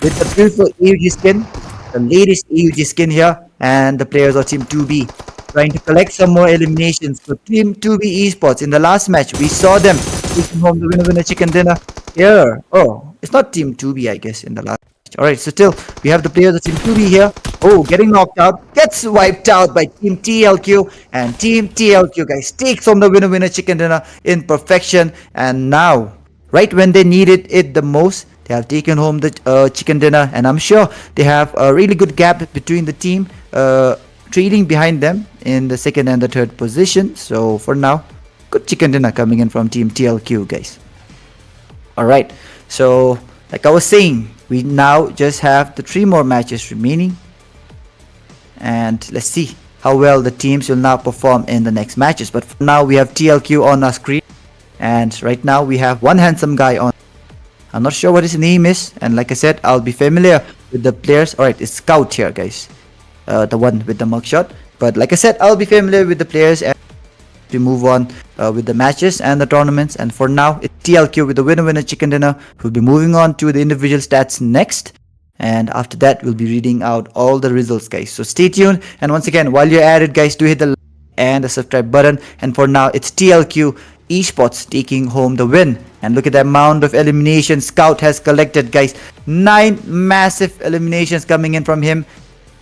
with the beautiful AUG skin, the latest AUG skin here. And the players of team 2B trying to collect some more eliminations for team 2B Esports. In the last match, we saw them taking home the winner chicken dinner here. Oh, it's not team 2B, I guess, in the last match. Alright, so still, we have the players of team 2B here. Oh, getting knocked out, gets wiped out by team TLQ. And team TLQ, guys, takes home the winner chicken dinner in perfection. And now, right when they needed it the most, they have taken home the chicken dinner. And I'm sure they have a really good gap between the team trailing behind them in the second and the third position. So for now, good chicken dinner coming in from team TLQ, guys. Alright, so like I was saying, we now just have the 3 more matches remaining. And let's see how well the teams will now perform in the next matches. But for now, we have TLQ on our screen. And right now, we have one handsome guy on. I'm not sure what his name is. And like I said, I'll be familiar with the players. Alright, it's Scout here, guys. the one with the mugshot. But like I said, I'll be familiar with the players and we move on with the matches and the tournaments. And for now, it's TLQ with the winner chicken dinner. We'll be moving on to the individual stats next. And after that, we'll be reading out all the results, guys. So stay tuned. And once again, while you're at it, guys, do hit the like and the subscribe button. And for now, it's TLQ Esports taking home the win. And look at the amount of eliminations Scout has collected, guys. 9 massive eliminations coming in from him.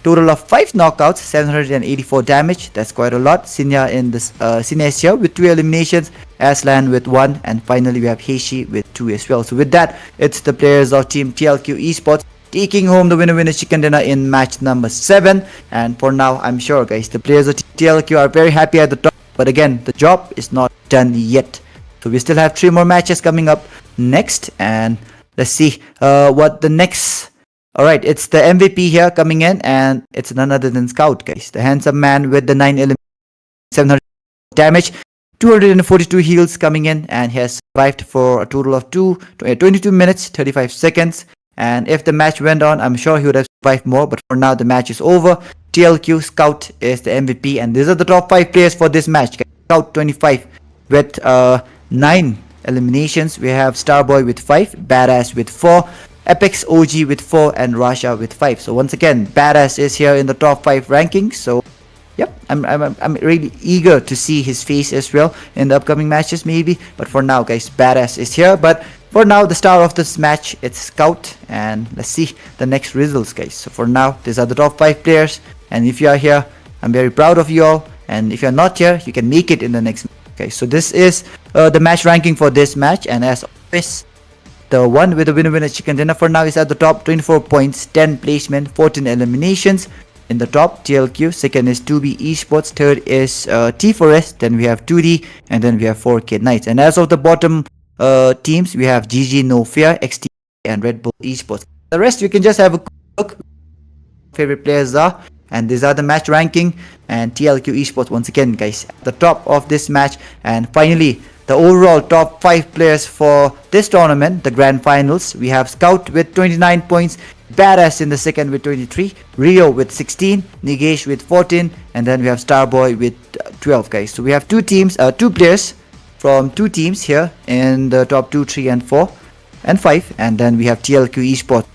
Total of 5 knockouts, 784 damage. That's quite a lot. Sinya in this Sinesia with 2 eliminations, Aslan with 1, and finally we have Heishi with 2 as well. So with that, it's the players of Team TLQ Esports taking home the winner chicken dinner in match number 7. And for now, I'm sure, guys, the players of TLQ are very happy at the top. But again, the job is not done yet. So we still have 3 more matches coming up next, and let's see what the next. Alright, it's the MVP here coming in, and it's none other than Scout, guys. The handsome man with the 9 elements, 700 damage, 242 heals coming in, and he has survived for a total of 22 minutes, 35 seconds. And if the match went on, I'm sure he would have survived more, but for now the match is over. TLQ Scout is the MVP, and these are the top 5 players for this match, guys. Scout 25 with 9 eliminations. We have Starboy with 5, Badass with 4, Apex OG with 4, and Rasha with 5. So once again, Badass is here in the top 5 rankings. So yep, I'm really eager to see his face as well in the upcoming matches maybe. But for now, guys, Badass is here. But for now, the star of this match, it's Scout. And let's see the next results, guys. So for now, these are the top 5 players. And if you are here, I'm very proud of you all. And if you're not here, you can make it in the next match. Okay, so this is the match ranking for this match. And as always, the one with the winner chicken dinner for now is at the top, 24 points, 10 placement, 14 eliminations. In the top, TLQ. Second is 2B Esports. Third is T4S. Then we have 2D, and then we have 4K Knights. And as of the bottom teams, we have GG No Fear, XT, and REDBULL Esports. The rest you can just have a look. Favorite players are, and these are the match ranking. And TLQ Esports once again, guys, at the top of this match. And finally, the overall top 5 players for this tournament, the grand finals. We have Scout with 29 points, Badass in the second with 23, Rio with 16, Nigesh with 14, and then we have Starboy with 12, guys. So we have 2 players from 2 teams here in the top 2, 3, and 4, and 5. And then we have TLQ Esports,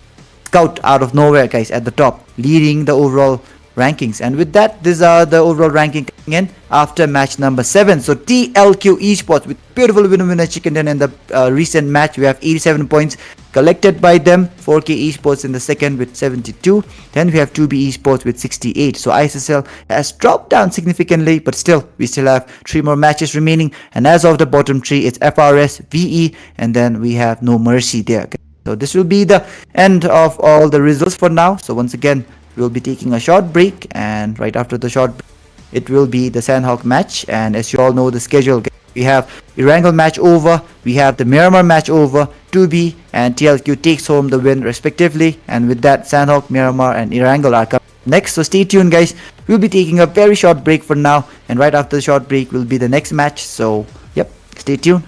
Scout out of nowhere, guys, at the top, leading the overall rankings. And with that, these are the overall ranking coming in after match number 7. So TLQ Esports with beautiful winner chicken dinner in the recent match. We have 87 points collected by them. 4K Esports in the second with 72. Then we have 2B Esports with 68. So ISSL has dropped down significantly, but still we still have 3 more matches remaining. And as of the bottom 3, it's FRS, VE, and then we have No Mercy there. So this will be the end of all the results for now. So once again, we'll be taking a short break, and right after the short break, it will be the Sandhawk match. And as you all know the schedule, we have Erangel match over, we have the Miramar match over, 2B and TLQ takes home the win respectively. And with that, Sandhawk, Miramar, and Erangel are coming next. So stay tuned, guys. We'll be taking a very short break for now, and right after the short break will be the next match. So yep, stay tuned.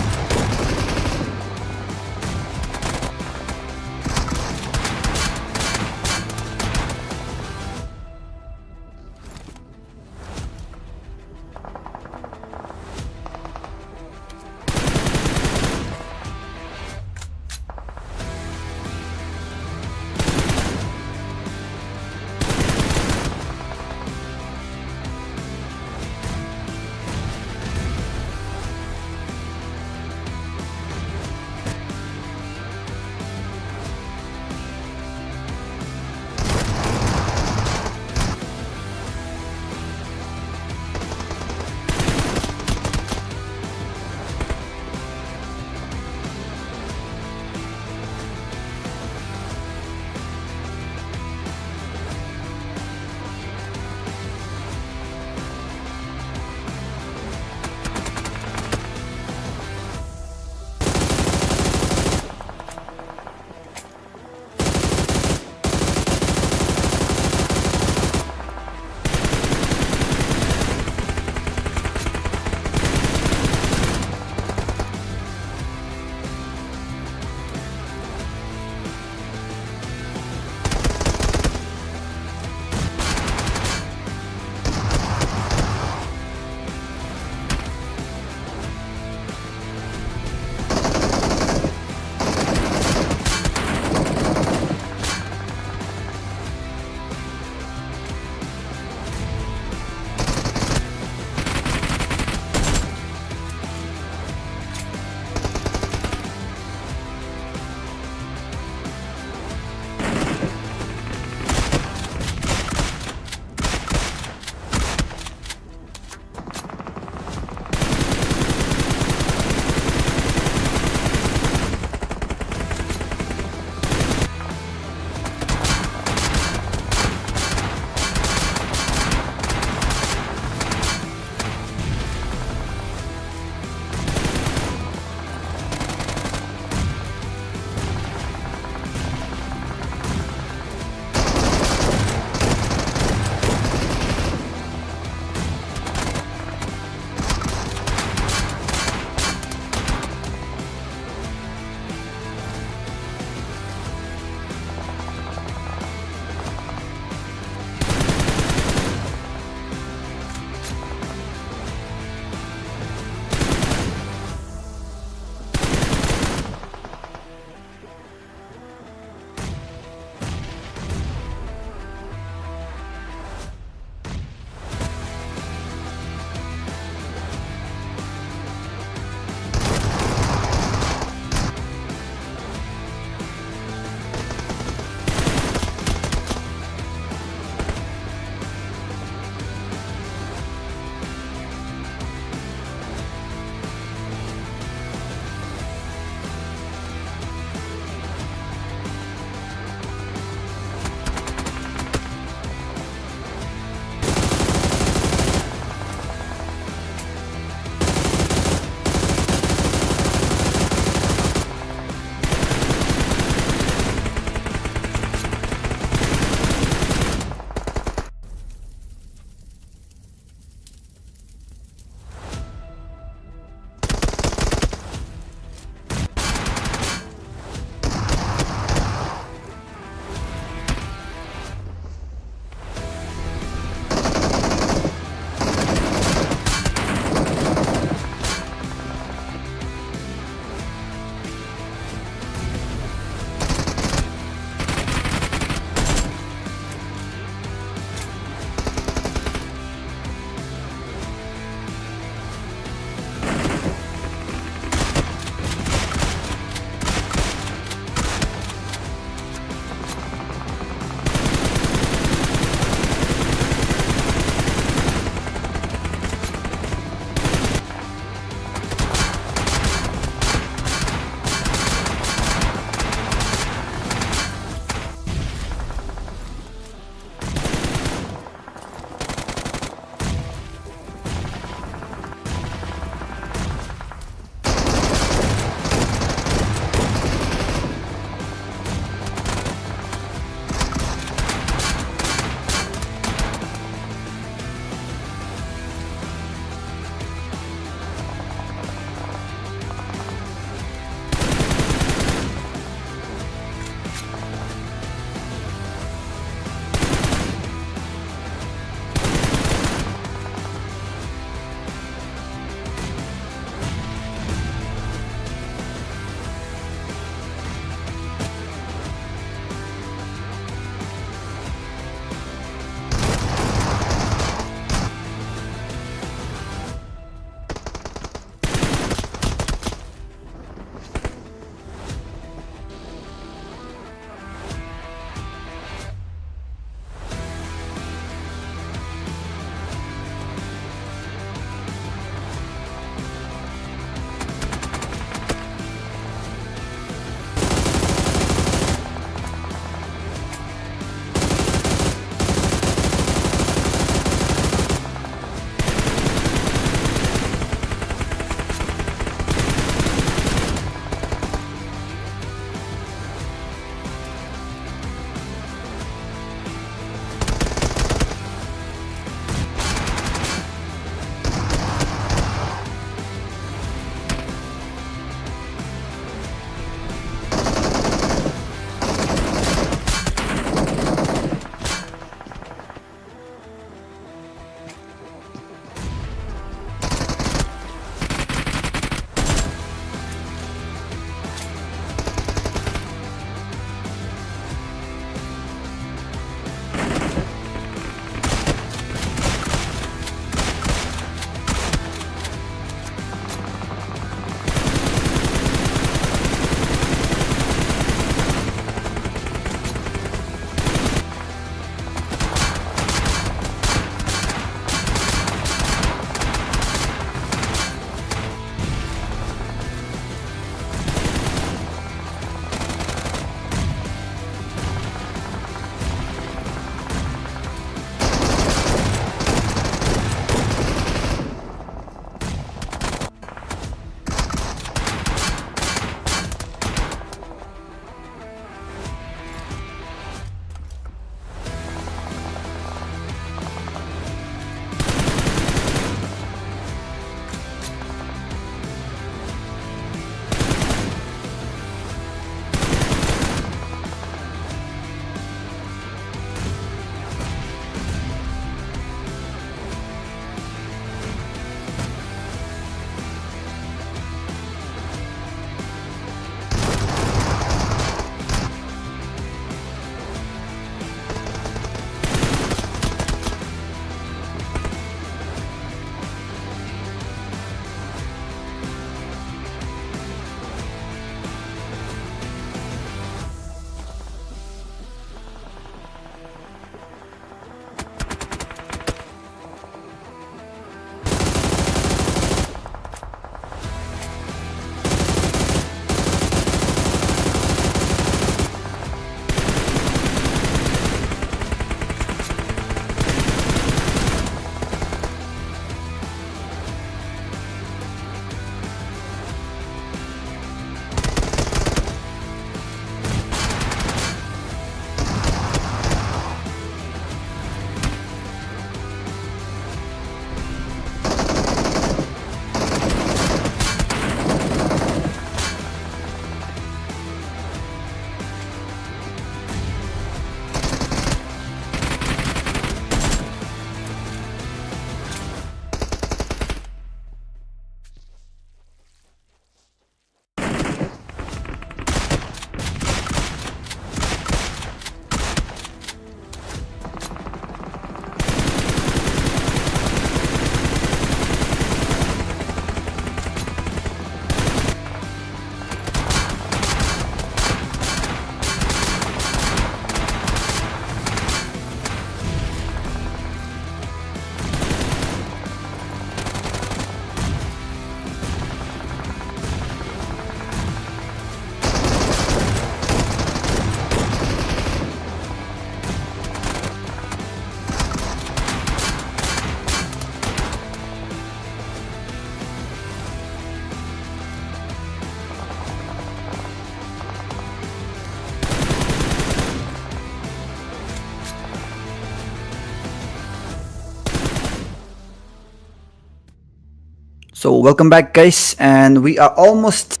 So welcome back guys, and we are almost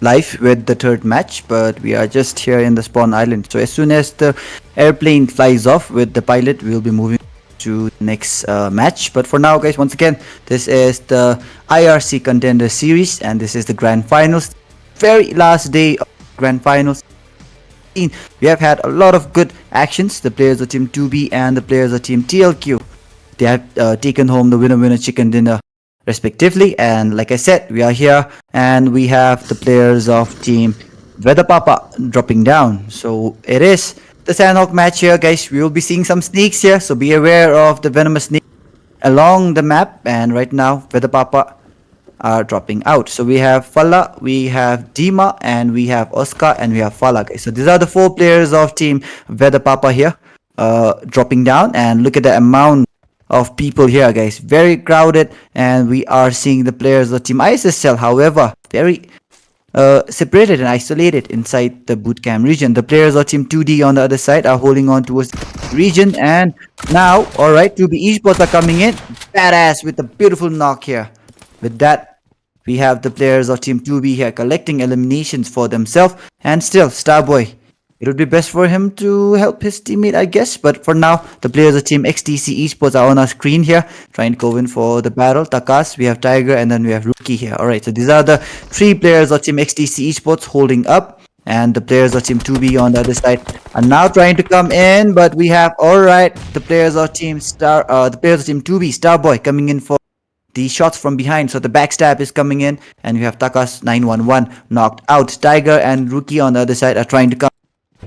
live with the third match, but we are just here in the spawn island. So as soon as the airplane flies off with the pilot, we'll be moving to the next match. But for now guys, once again, this is the IRC Contender series, and this is the grand finals, very last day of grand finals. We have had a lot of good actions. The players of team 2B and the players of team TLQ, they have taken home the winner chicken dinner respectively. And like I said, we are here and we have the players of team PAPPA dropping down. So it is the Sandhawk match here guys. We will be seeing some sneaks here, so be aware of the venomous snake along the map. And right now PAPPA are dropping out. So we have Falla, we have Dima, and we have Oscar, and we have Falla guys. So these are the four players of team PAPPA here dropping down. And look at the amount of people here guys, very crowded. And we are seeing the players of team ISSL, however, very separated and isolated inside the bootcamp region. The players of team 2D on the other side are holding on towards the region. And now, alright, 2B esports are coming in, badass with a beautiful knock here. With that, we have the players of team 2B here collecting eliminations for themselves. And still, Starboy, it would be best for him to help his teammate, I guess. But for now, the players of team XTC Esports are on our screen here, trying to go in for the battle. Takas, we have Tiger, and then we have Rookie here. Alright, so these are the three players of team XTC Esports holding up. And the players of team 2B on the other side are now trying to come in. But we have, alright, the players of team 2B, Starboy, coming in for the shots from behind. So the backstab is coming in, and we have Takas 911 knocked out. Tiger and Rookie on the other side are trying to come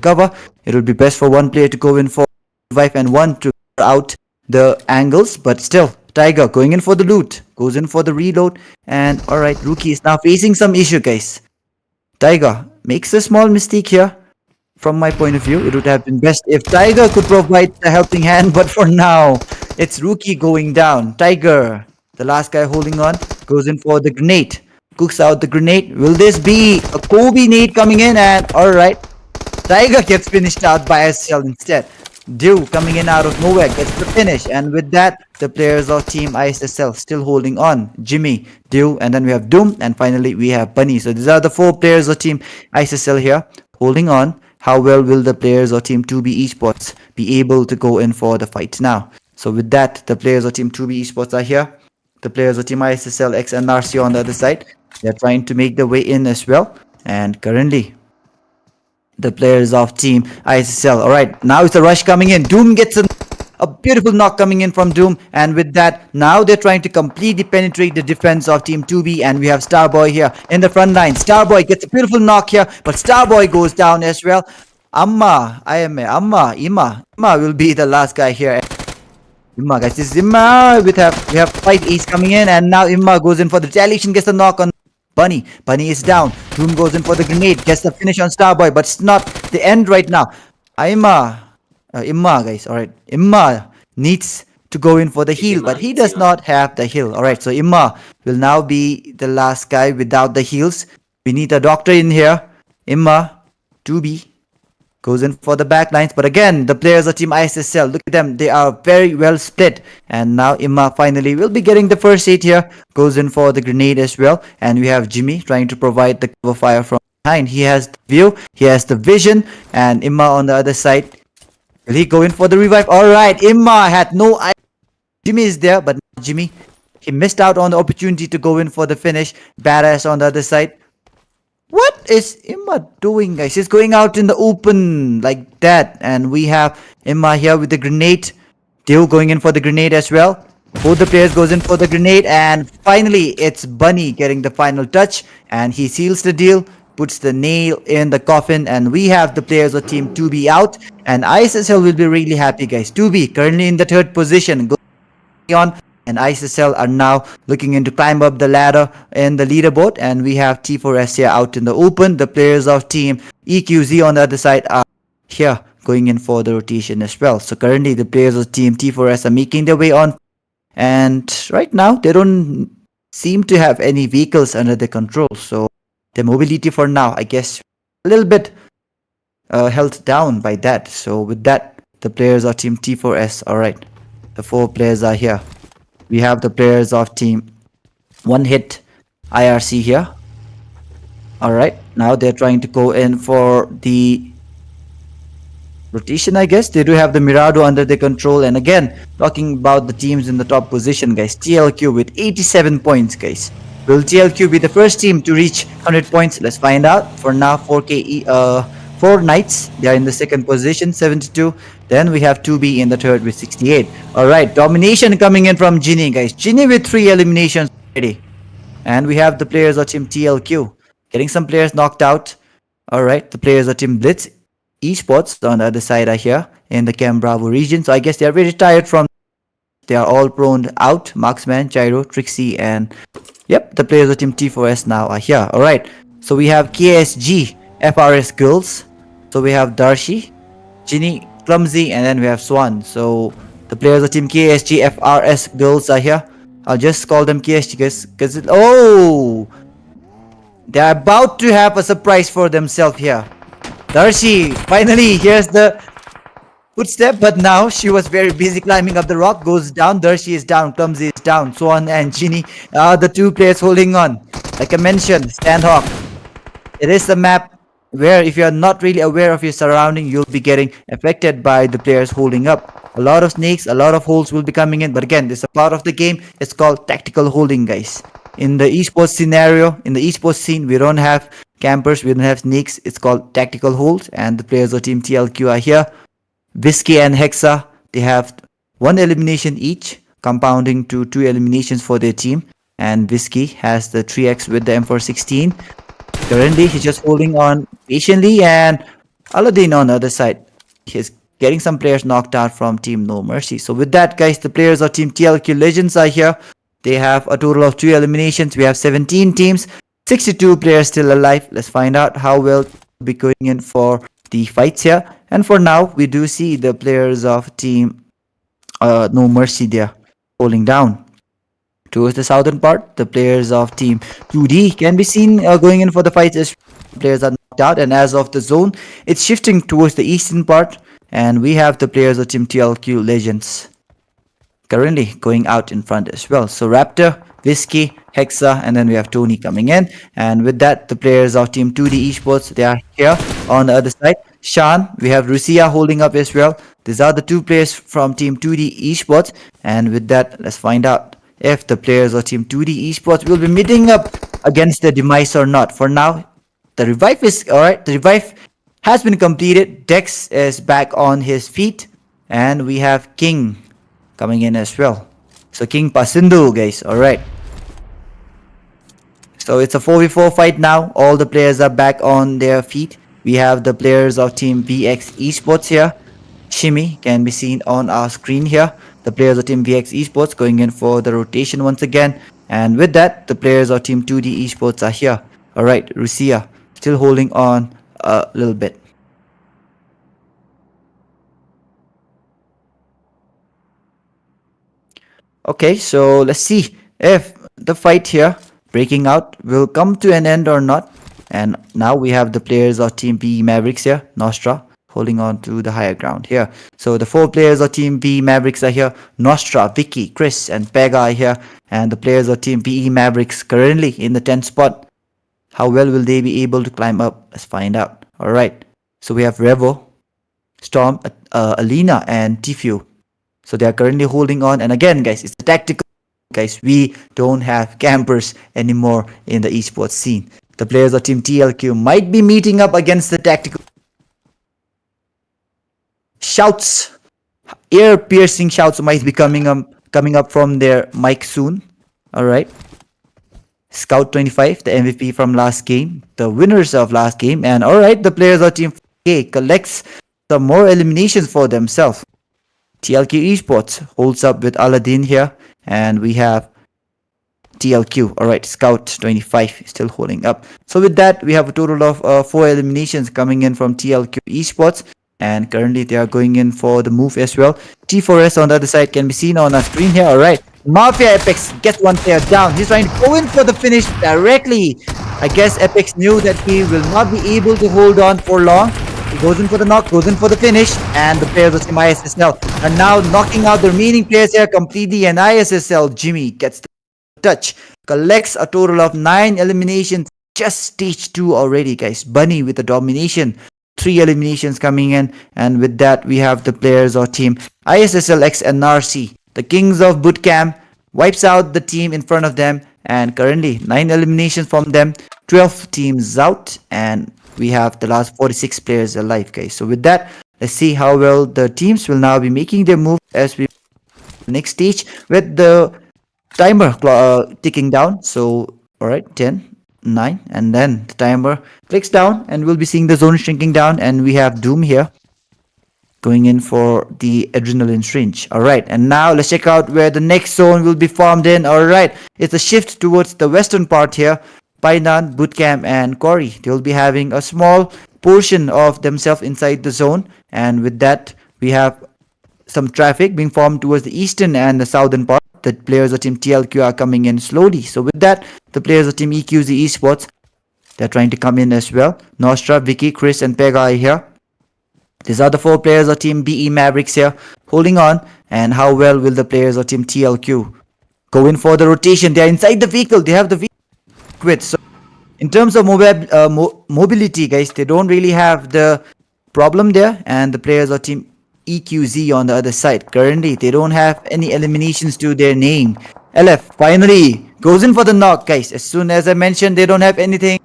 cover. It will be best for one player to go in for revive and one to out the angles, but still Tiger going in for the loot, goes in for the reload. And alright, Rookie is now facing some issue guys. Tiger makes a small mistake here. From my point of view, it would have been best if Tiger could provide a helping hand, but for now it's Rookie going down. Tiger, the last guy holding on, goes in for the grenade, cooks out the grenade. Will this be a Kobe nade coming in? And alright, Tiger gets finished out by SL instead. Dew coming in out of nowhere gets the finish. And with that, the players of team ISSL still holding on. Jimmy, Dew, and then we have Doom, and finally we have Bunny. So these are the four players of team ISSL here holding on. How well will the players of team 2B Esports be able to go in for the fight now? So with that, the players of team 2B Esports are here. The players of team ISSLXNRC on the other side, they're trying to make their way in as well. And currently, the players of team ISSL, alright, now it's a rush coming in. Doom gets a beautiful knock coming in from Doom. And with that, now they're trying to completely penetrate the defense of team 2B. And we have Starboy here in the front line. Starboy gets a beautiful knock here, but Starboy goes down as well. Ima will be the last guy here. Imma guys, this is Imma. We have 5 Ace coming in, and now Imma goes in for the retaliation, gets the knock on Bunny. Bunny is down. Doom goes in for the grenade, gets the finish on Starboy, but it's not the end right now. Imma guys, alright. Imma needs to go in for the heal, but he does not have the heal. Alright, so Imma will now be the last guy without the heals. We need a doctor in here. Imma, 2B. Goes in for the back lines, but again, the players of team ISSL, look at them, they are very well split. And now Imma finally will be getting the first aid here, goes in for the grenade as well. And we have Jimmy trying to provide the cover fire from behind. He has the view, he has the vision, and Imma on the other side, will he go in for the revive? Alright, Imma had no idea Jimmy is there, but Jimmy, he missed out on the opportunity to go in for the finish. Badass on the other side. What is Imma doing guys? He's going out in the open like that. And we have Imma here with the grenade. Dew going in for the grenade as well. Both the players goes in for the grenade. And finally it's Bunny getting the final touch. And he seals the deal, puts the nail in the coffin. And we have the players of team 2B out. And ISSL will be really happy guys. 2B currently in the 3rd position. Going on. And ISSL are now looking in to climb up the ladder in the leaderboard. And we have T4S here out in the open. The players of team EQZ on the other side are here going in for the rotation as well. So currently the players of team T4S are making their way on. And right now they don't seem to have any vehicles under their control. So their mobility for now, I guess, a little bit held down by that. So with that, the players of team T4S, alright, the 4 players are here. We have the players of team One hit IRC here. Alright, now they're trying to go in for the rotation, I guess. They do have the Mirado under their control. And again, talking about the teams in the top position, guys. TLQ with 87 points, guys. Will TLQ be the first team to reach 100 points? Let's find out. For now, 4 Knights. They are in the second position, 72. Then we have 2B in the third with 68. Alright, domination coming in from Ginny, guys. Ginny with 3 eliminations already. And we have the players of Team TLQ. Getting some players knocked out. Alright, the players of Team BLITZZ Esports on the other side are here in the Cam Bravo region. So I guess they are very tired from. They are all prone out. Marksman, Gyro, Trixie, and yep, the players of Team T4S now are here. Alright, so we have KSG FRS Girls. So we have Darshi, Ginny, Clumsy, and then we have Swan. So the players of Team KSG FRS Girls are here. I'll just call them KSG because oh, they're about to have a surprise for themselves here. Darshi, finally, here's the footstep, but now she was very busy climbing up the rock, goes down. Darshi is down, Clumsy is down, Swan and Ginny are the two players holding on. Like I mentioned, Standhawk. It is a map where if you are not really aware of your surrounding, you'll be getting affected by the players holding up. A lot of snakes, a lot of holes will be coming in, but again, this is a part of the game. It's called tactical holding, guys. In the esports scenario, in the esports scene, we don't have campers, we don't have snakes. It's called tactical hold, and the players of Team TLQ are here. Whiskey and Hexa, they have 1 elimination each, compounding to 2 eliminations for their team. And Whiskey has the 3x with the M416. Currently, he's just holding on patiently, and Aladdin on the other side, he's getting some players knocked out from Team No Mercy. So with that, guys, the players of Team TLQ Legends are here. They have a total of 2 eliminations. We have 17 teams, 62 players still alive. Let's find out how well we'll be going in for the fights here. And for now, we do see the players of Team No Mercy there holding down. Towards the southern part, the players of Team 2D can be seen going in for the fights as players are knocked out. And as of the zone, it's shifting towards the eastern part. And we have the players of Team TLQ Legends currently going out in front as well. So Raptor, Whiskey, Hexa, and then we have Tony coming in. And with that, the players of Team 2D Esports, they are here on the other side. Shan, we have Rusia holding up as well. These are the 2 players from Team 2D Esports. And with that, let's find out if the players of Team 2D Esports will be meeting up against the Demise or not. For now, the revive is alright. The revive has been completed. Dex is back on his feet. And we have King coming in as well. So King Pasindu, guys. Alright. So it's a 4v4 fight now. All the players are back on their feet. We have the players of Team VX Esports here. Shimmy can be seen on our screen here. The players of Team VX Esports going in for the rotation once again. And with that, the players of Team 2D Esports are here. Alright, Rusia still holding on a little bit. Okay, so let's see if the fight here breaking out will come to an end or not. And now we have the players of Team VE Mavericks here, Nostra, holding on to the higher ground here. So the 4 players of Team VE Mavericks are here. Nostra, Vicky, Chris, and Pega are here. And the players of Team VE Mavericks currently in the 10th spot. How well will they be able to climb up? Let's find out. Alright, so we have Revo, Storm, Alina, and Tfue. So they are currently holding on. And again, guys, it's a tactical. Guys, we don't have campers anymore in the esports scene. The players of Team TLQ might be meeting up against the tactical. Shouts, ear-piercing shouts might be coming up from their mic soon. Alright. Scout 25, the MVP from last game, the winners of last game. And alright, the players of Team K collects some more eliminations for themselves. TLQ Esports holds up with Aladdin here, and we have TLQ. Alright, Scout 25 still holding up. So with that, we have a total of 4 eliminations coming in from TLQ Esports, and currently they are going in for the move as well. T4S on the other side can be seen on our screen here. Alright, Mafia Apex gets one player down. He's trying to go in for the finish directly. I guess Apex knew that he will not be able to hold on for long. He goes in for the knock, goes in for the finish, and the players of Team ISSL are now knocking out the remaining players here completely, and ISSL Jimmy gets the touch collects a total of 9 eliminations. Just stage 2 already, guys. Bunny with the domination. 3 eliminations coming in, and with that we have the players of team ISSLxNRC, the kings of bootcamp, wipes out the team in front of them, and currently 9 eliminations from them, 12 teams out, and we have the last 46 players alive, guys. So with that, let's see how well the teams will now be making their move as we next stage with the timer ticking down. So all right, 10, 9, and then the timer clicks down, and we'll be seeing the zone shrinking down, and we have Doom here going in for the adrenaline syringe. All right, and now let's check out where the next zone will be formed in. All right, it's a shift towards the western part here. Painan, Bootcamp, and Cory, they will be having a small portion of themselves inside the zone, and with that we have some traffic being formed towards the eastern and the southern part. The players of team TLQ are coming in slowly. So with that, the players of team EQZ Esports, they're trying to come in as well. Nostra, Vicky, Chris, and Pega are here. These are the 4 players of team BE Mavericks here, holding on. And how well will the players of team TLQ go in for the rotation? They are inside the vehicle. They have the vehicle quit. So in terms of mobility, guys, they don't really have the problem there. And the players of team EQZ on the other side, currently they don't have any eliminations to their name. LF finally goes in for the knock, guys. As soon as I mentioned they don't have anything,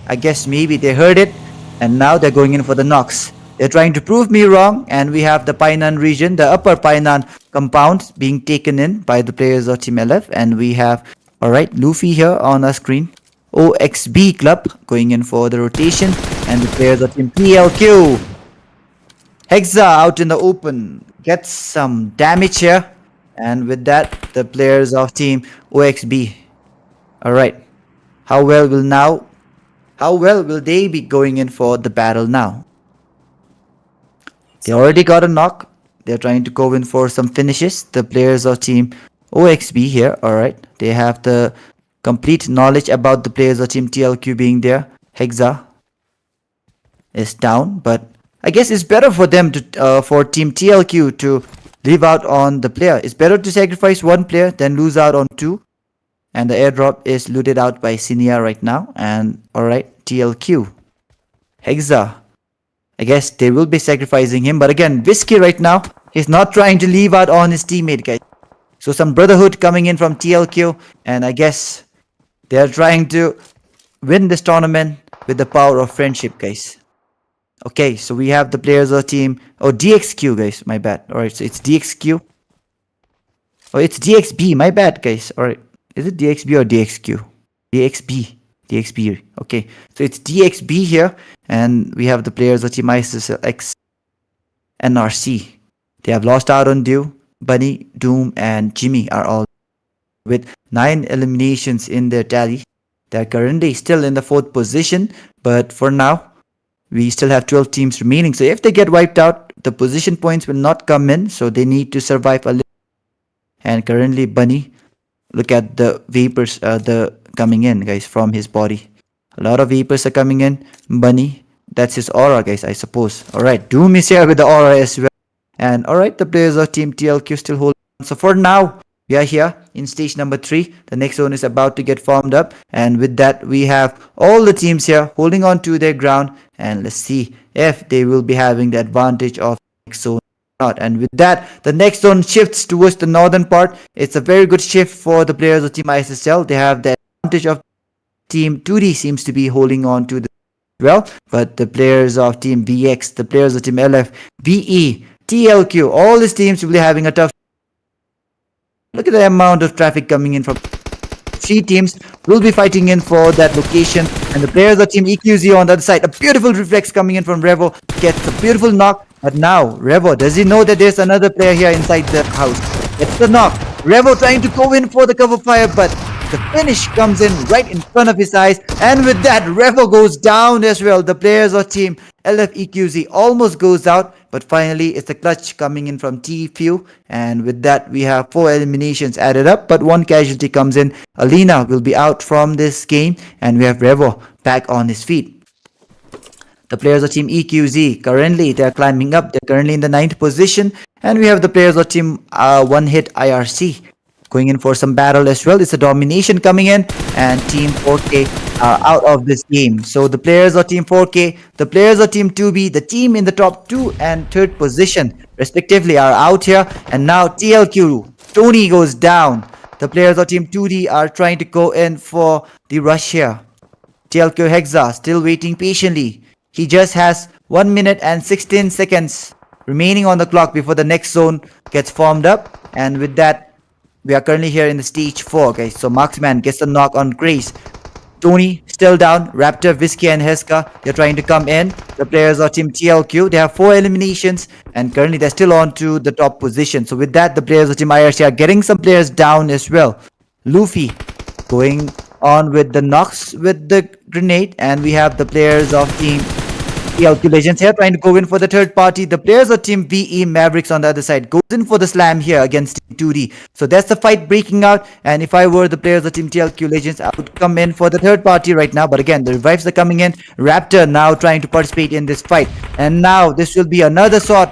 I guess maybe they heard it, and now they're going in for the knocks. They're trying to prove me wrong, and we have the Painan region, the upper Painan compound being taken in by the players of team LF, and we have, alright, Luffy here on our screen. OXB club going in for the rotation, and the players of team PLQ. Hexa out in the open gets some damage here, and with that the players of team OXB. Alright, how well will they be going in for the battle now? They already got a knock. They're trying to go in for some finishes. The players of team OXB here, alright, they have the complete knowledge about the players of team TLQ being there. Hexa is down, but I guess it's better for them to for team TLQ to leave out on the player. It's better to sacrifice 1 player than lose out on 2. And the airdrop is looted out by Sinia right now. And alright, TLQ. Hexa. I guess they will be sacrificing him. But again, Whiskey right now, he's not trying to leave out on his teammate, guys. So some brotherhood coming in from TLQ. And I guess they're trying to win this tournament with the power of friendship, guys. Okay, so we have the players of team... Oh, DXQ, guys. My bad. Alright, so it's DXQ. Oh, it's DXB. My bad, guys. Alright. Is it DXB or DXQ? DXB. DXB. Okay, so it's DXB here. And we have the players of team ISSLxNRC. They have lost out on Dew. Bunny, Doom, and Jimmy are all with 9 eliminations in their tally. They're currently still in the 4th position. But for now, we still have 12 teams remaining. So if they get wiped out, the position points will not come in. So they need to survive a little. And currently Bunny, look at the vapors coming in, guys, from his body. A lot of vapors are coming in. Bunny, that's his aura, guys, I suppose. Alright, Doom is here with the aura as well. And alright, the players of team TLQ still hold on. So for now, we are here in stage number 3. The next zone is about to get formed up. And with that, we have all the teams here holding on to their ground. And let's see if they will be having the advantage of the next zone or not. And with that, the next zone shifts towards the northern part. It's a very good shift for the players of team ISSL. They have the advantage of team 2D seems to be holding on to the well. But the players of team VX, the players of team LF, VE, TLQ, all these teams will be having a tough. Look at the amount of traffic coming in from 3 teams will be fighting in for that location. And the players of team EQZ on the other side. A beautiful reflex coming in from Revo. Gets a beautiful knock. But now, Revo, does he know that there's another player here inside the house? Gets the knock. Revo trying to go in for the cover fire, but the finish comes in right in front of his eyes. And with that, Revo goes down as well. The players of team LFEQZ almost goes out. But finally, it's a clutch coming in from TFU. And with that, we have 4 eliminations added up. But 1 casualty comes in. Alina will be out from this game. And we have Revo back on his feet. The players of team EQZ, currently they're climbing up. They're currently in the 9th position. And we have the players of team One Hit IRC going in for some battle as well. It's a domination coming in, and Team 4K are out of this game. So the players of Team 4K, the players of Team 2B, the team in the top 2 and 3rd position respectively are out here. And now TLQ, Tony goes down. The players of Team 2D are trying to go in for the rush here. TLQ Hexa still waiting patiently. He just has 1 minute and 16 seconds remaining on the clock before the next zone gets formed up. And with that, we are currently here in the stage 4, guys. So Marksman gets a knock on Grace. Tony still down. Raptor, Whiskey and Heska, they're trying to come in. The players of Team TLQ, they have 4 eliminations and currently they're still on to the top position. So with that, the players of Team IRC are getting some players down as well. Luffy going on with the knocks with the grenade, and we have the players of Team TLQ Legends here trying to go in for the third party. The players of Team VE Mavericks on the other side goes in for the slam here against Team 2D. So that's the fight breaking out, and if I were the players of Team TLQ Legends, I would come in for the third party right now. But again, the revives are coming in. Raptor now trying to participate in this fight, and now this will be another sword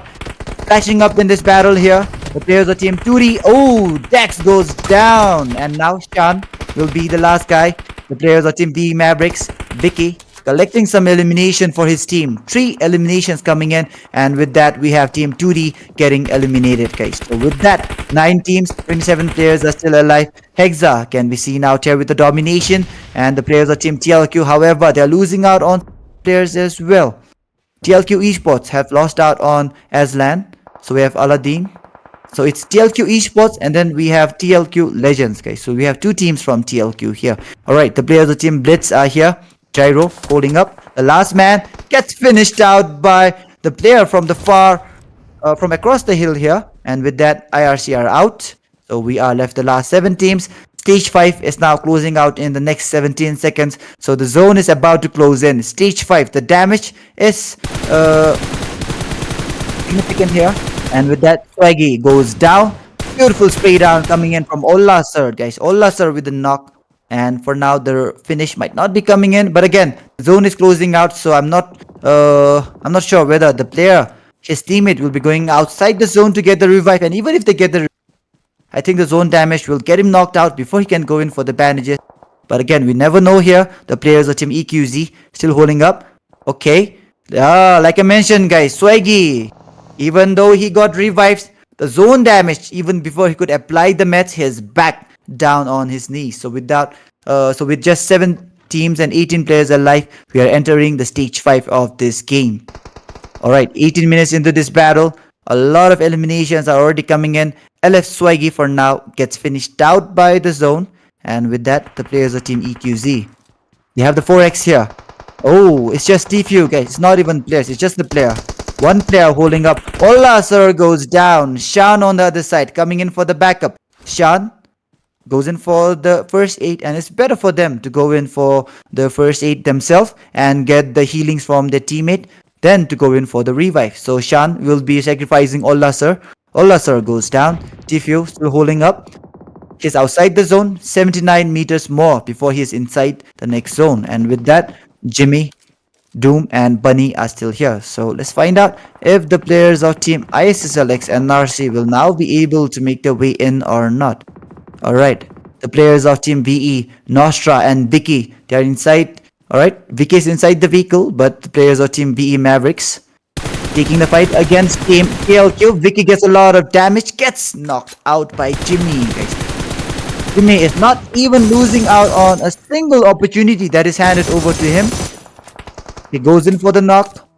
flashing up in this battle here. The players of Team 2D, oh, Dex goes down, and now Shan will be the last guy. The players of Team VE Mavericks, Vicky collecting some elimination for his team. 3 eliminations coming in, and with that we have Team 2D getting eliminated, guys. So with that, 9 teams, 27 players are still alive. Hexa can be seen out here with the domination, and the players of Team TLQ, however, they are losing out on players as well. TLQ Esports have lost out on Aslan, so we have Aladdin. So it's TLQ Esports, and then we have TLQ Legends, guys. So we have 2 teams from TLQ here. Alright, the players of Team BLITZZ are here. Gyro holding up. The last man gets finished out by the player from the from across the hill here. And with that, IRC are out. So we are left the last 7 teams. Stage 5 is now closing out in the next 17 seconds. So the zone is about to close in. Stage 5, the damage is significant here. And with that, Swaggy goes down. Beautiful spray down coming in from Olla Sir, guys. Olla Sir with the knock. And for now, the finish might not be coming in. But again, the zone is closing out. So I'm not sure whether the player, his teammate, will be going outside the zone to get the revive. And even if they get the revive, I think the zone damage will get him knocked out before he can go in for the bandages. But again, we never know here. The players of Team EQZ still holding up. Okay. Like I mentioned, guys, Swaggy, even though he got revived, the zone damage, even before he could apply the meds, he's back down on his knees. So with that, so with just 7 teams and 18 players alive, we are entering the stage 5 of this game. Alright, 18 minutes into this battle, a lot of eliminations are already coming in. LF Swaggy for now gets finished out by the zone, and with that, the players of Team EQZ, they have the 4x here. Oh, it's just Tfue, guys. It's not even players, it's just the player. 1 player holding up. Olla Sir goes down. Shan on the other side coming in for the backup. Shan goes in for the first aid, and it's better for them to go in for the first aid themselves and get the healings from their teammate than to go in for the revive. So Shan will be sacrificing Olla Sir. Olla Sir goes down. Tfue still holding up. He's outside the zone, 79 meters more before he is inside the next zone. And with that, Jimmy, Doom and Bunny are still here. So let's find out if the players of Team ISSLxNRC will now be able to make their way in or not. Alright, the players of Team VE, Nostra and Vicky, they are inside. Alright, Vicky is inside the vehicle, but the players of Team VE Mavericks taking the fight against Team TLQ. Vicky gets a lot of damage, gets knocked out by Jimmy, guys. Jimmy is not even losing out on a single opportunity that is handed over to him. He goes in for the knock.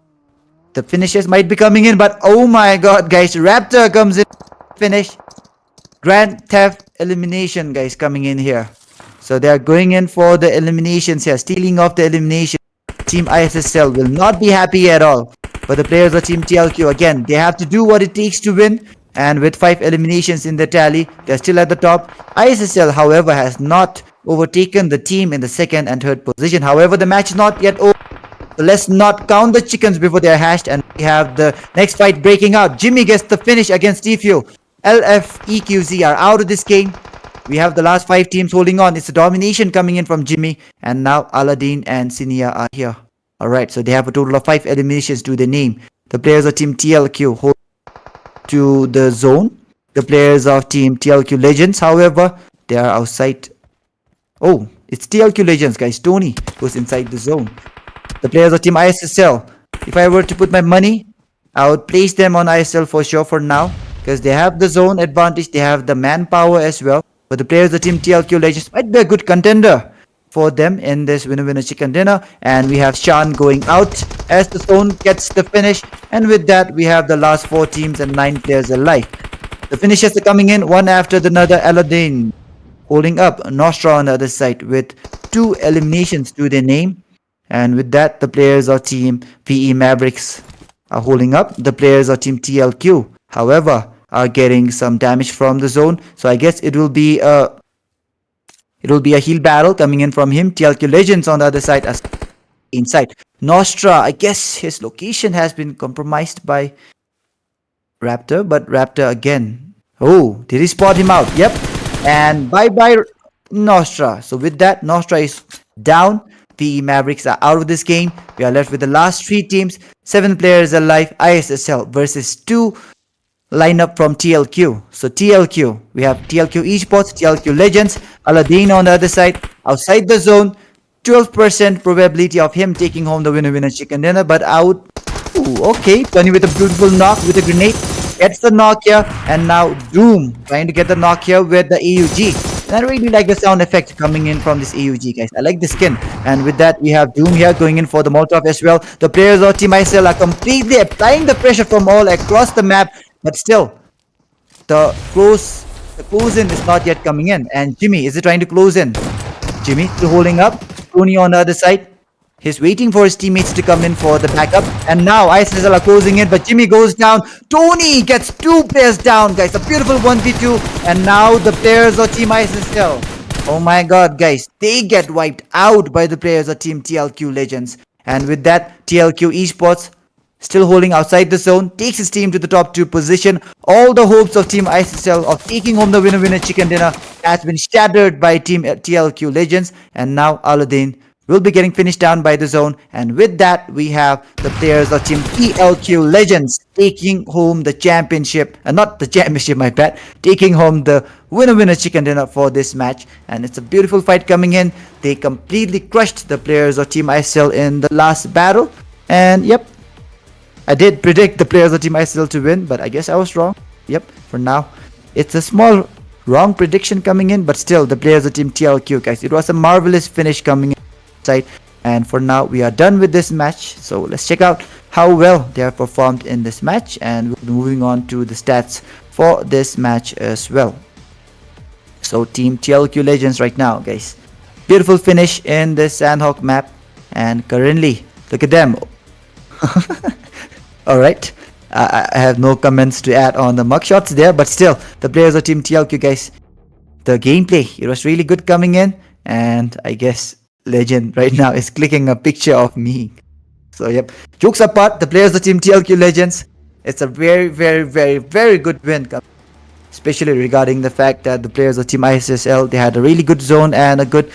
The finishes might be coming in, but oh my god, guys, Raptor comes in, finish. Grand Theft elimination, guys, coming in here. So they are going in for the eliminations here, stealing off the elimination. Team ISSL will not be happy at all. But the players of Team TLQ, again, they have to do what it takes to win. And with 5 eliminations in the tally, they're still at the top. ISSL, however, has not overtaken the team in the 2nd and 3rd position. However, the match is not yet over. So let's not count the chickens before they are hatched. And we have the next fight breaking out. Jimmy gets the finish against Tfue. LF EQZ are out of this game. We have the last 5 teams holding on. It's a domination coming in from Jimmy. And now Aladdin and Sinia are here. Alright, so they have a total of 5 eliminations to their name. The players of Team TLQ hold to the zone. the players of Team TLQ Legends. However, they are outside. Oh, it's TLQ Legends, guys. Tony who's inside the zone. The players of Team ISSL. If I were to put my money, I would place them on ISL for sure for now, because they have the zone advantage, they have the manpower as well. But the players of Team TLQ Legends might be a good contender for them in this winner chicken dinner. And we have Sean going out as the zone gets the finish. And with that, we have the last 4 teams and 9 players alive. The finishers are coming in one after another. Aladdin holding up Nostra on the other side with 2 eliminations to their name. And with that, the players of Team VE Mavericks are holding up. The players of Team TLQ, however, are getting some damage from the zone. So I guess it will be a heal battle coming in from him. TLQ Legends on the other side as inside. Nostra, I guess his location has been compromised by Raptor, but Raptor again. Oh, did he spot him out? Yep. And bye-bye Nostra. So with that, Nostra is down. VE Mavericks are out of this game. We are left with the last 3 teams, 7 players alive. ISSL versus 2 lineup from TLQ. So TLQ, we have TLQ Esports, TLQ Legends, Aladdin on the other side, outside the zone. 12% probability of him taking home the winner chicken dinner, but out. Ooh, okay, Tony with a beautiful knock with a grenade. Gets the knock here, and now Doom trying to get the knock here with the AUG. And I really like the sound effect coming in from this AUG, guys. I like the skin. And with that, we have Doom here going in for the Molotov as well. The players of Team ISL are completely applying the pressure from all across the map. But still, the close in is not yet coming in. And Jimmy, is it trying to close in? Jimmy still holding up. Tony on the other side. He's waiting for his teammates to come in for the backup. And now ISSL are closing in, but Jimmy goes down. Tony gets 2 players down, guys. A beautiful 1v2. And now the players of Team ISSL. Oh my god, guys. They get wiped out by the players of Team TLQ Legends. And with that, TLQ Esports still holding outside the zone, takes his team to the top 2 position. All the hopes of Team ISSL of taking home the winner chicken dinner has been shattered by Team TLQ Legends. And now Aladdin will be getting finished down by the zone. And with that, we have the players of Team TLQ Legends taking home the championship. Not the championship, my bad. Taking home the winner chicken dinner for this match. And it's a beautiful fight coming in. They completely crushed the players of Team ISL in the last battle. And yep, I did predict the players of Team ISL to win, but I guess I was wrong. Yep, for now, it's a small wrong prediction coming in, but still, the players of Team TLQ, guys, it was a marvelous finish coming in. And for now, we are done with this match. So let's check out how well they have performed in this match, and we'll be moving on to the stats for this match as well. So Team TLQ Legends right now, guys, beautiful finish in this Sandhawk map, and currently, look at them. Alright, I have no comments to add on the mug shots there, but still, the players of Team TLQ, guys, the gameplay, it was really good coming in. And I guess Legend right now is clicking a picture of me. So yep, jokes apart, the players of Team TLQ Legends, it's a very good win, especially regarding the fact that the players of Team ISSL, they had a really good zone and a good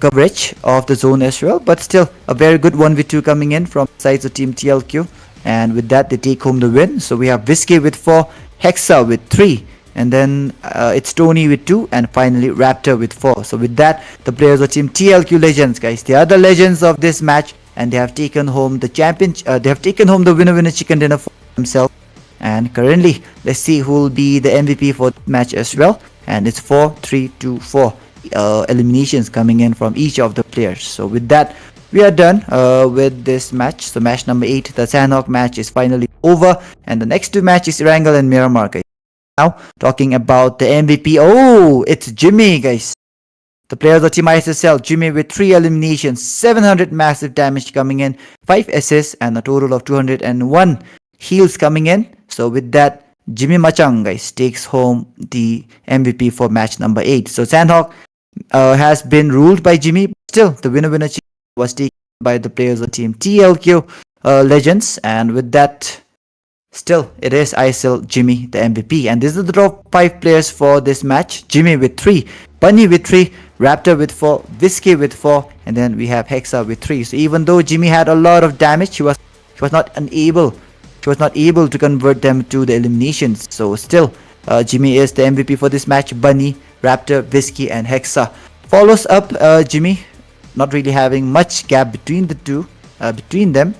coverage of the zone as well. But still, a very good 1v2 coming in from sides of Team TLQ. And with that, they take home the win. So we have Whiskey with 4, Hexa with 3. And then it's Tony with 2, and finally Raptor with 4. So with that, the players of Team TLQ Legends, guys, they are the legends of this match, and they have taken home the they have taken home the winner chicken dinner for themselves. And currently, let's see who will be the MVP for the match as well. And it's 4, 3, 2, 4 eliminations coming in from each of the players. So with that, we are done with this match. So match number 8, the Sandhawk match, is finally over, and the next 2 matches, Erangel and Miramar, guys. Now, talking about the MVP. Oh, it's Jimmy, guys. The players of Team ISSL, Jimmy with 3 eliminations, 700 massive damage coming in, 5 assists, and a total of 201 heals coming in. So with that, Jimmy Machang, guys, takes home the MVP for match number 8. So Sandhawk has been ruled by Jimmy. Still, the winner was taken by the players of Team TLQ Legends. And with that, still, it is ISL Jimmy, the MVP. And this is the top 5 players for this match. Jimmy with 3, Bunny with 3, Raptor with 4, Whiskey with 4, and then we have Hexa with 3. So even though Jimmy had a lot of damage, he was not unable he was not able to convert them to the eliminations. So still, Jimmy is the MVP for this match. Bunny, Raptor, Whiskey, and Hexa follows up Jimmy, not really having much gap between the two, between them.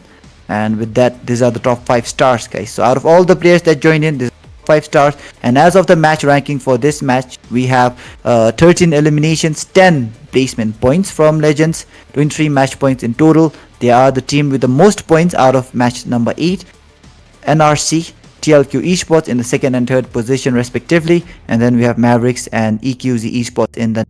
And with that, these are the top 5 stars, guys. So out of all the players that joined in, this 5 stars. And as of the match ranking for this match, we have 13 eliminations, 10 placement points from Legends, 23 match points in total. They are the team with the most points out of match number 8. NRC, TLQ Esports in the 2nd and 3rd position respectively, and then we have Mavericks and EQZ Esports in the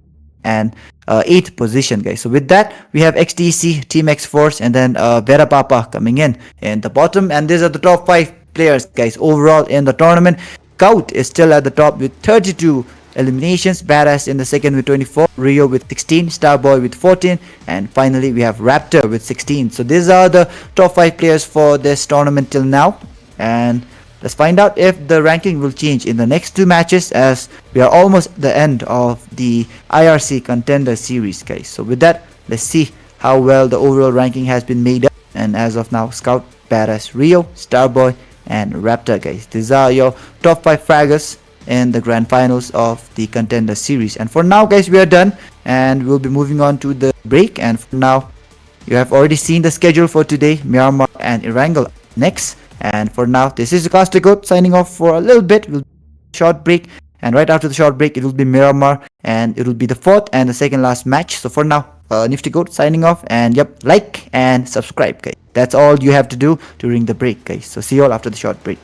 and 8th position, guys. So with that, we have XTC, Team X Force, and then WEDHA PAPPA coming in the bottom. And these are the top 5 players, guys, overall in the tournament. Scout is still at the top with 32 eliminations, Badass in the 2nd with 24, Rio with 16, Starboy with 14, and finally we have Raptor with 16. So these are the top 5 players for this tournament till now. And let's find out if the ranking will change in the next 2 matches, as we are almost at the end of the IRC Contender series, guys. So with that, let's see how well the overall ranking has been made up. And as of now, Scout, Badass, Rio, Starboy, and Raptor, guys. These are your top 5 fraggers in the grand finals of the Contender series. And for now, guys, we are done, and we'll be moving on to the break. And for now, you have already seen the schedule for today. Myanmar and Erangel next. And for now, this is Castigoat signing off for a little bit. We'll short break, and right after the short break, it will be Miramar, and it will be the 4th and the 2nd last match. So for now, Nifty Goat signing off, and yep, like and subscribe, guys. That's all you have to do during the break, guys. So see you all after the short break.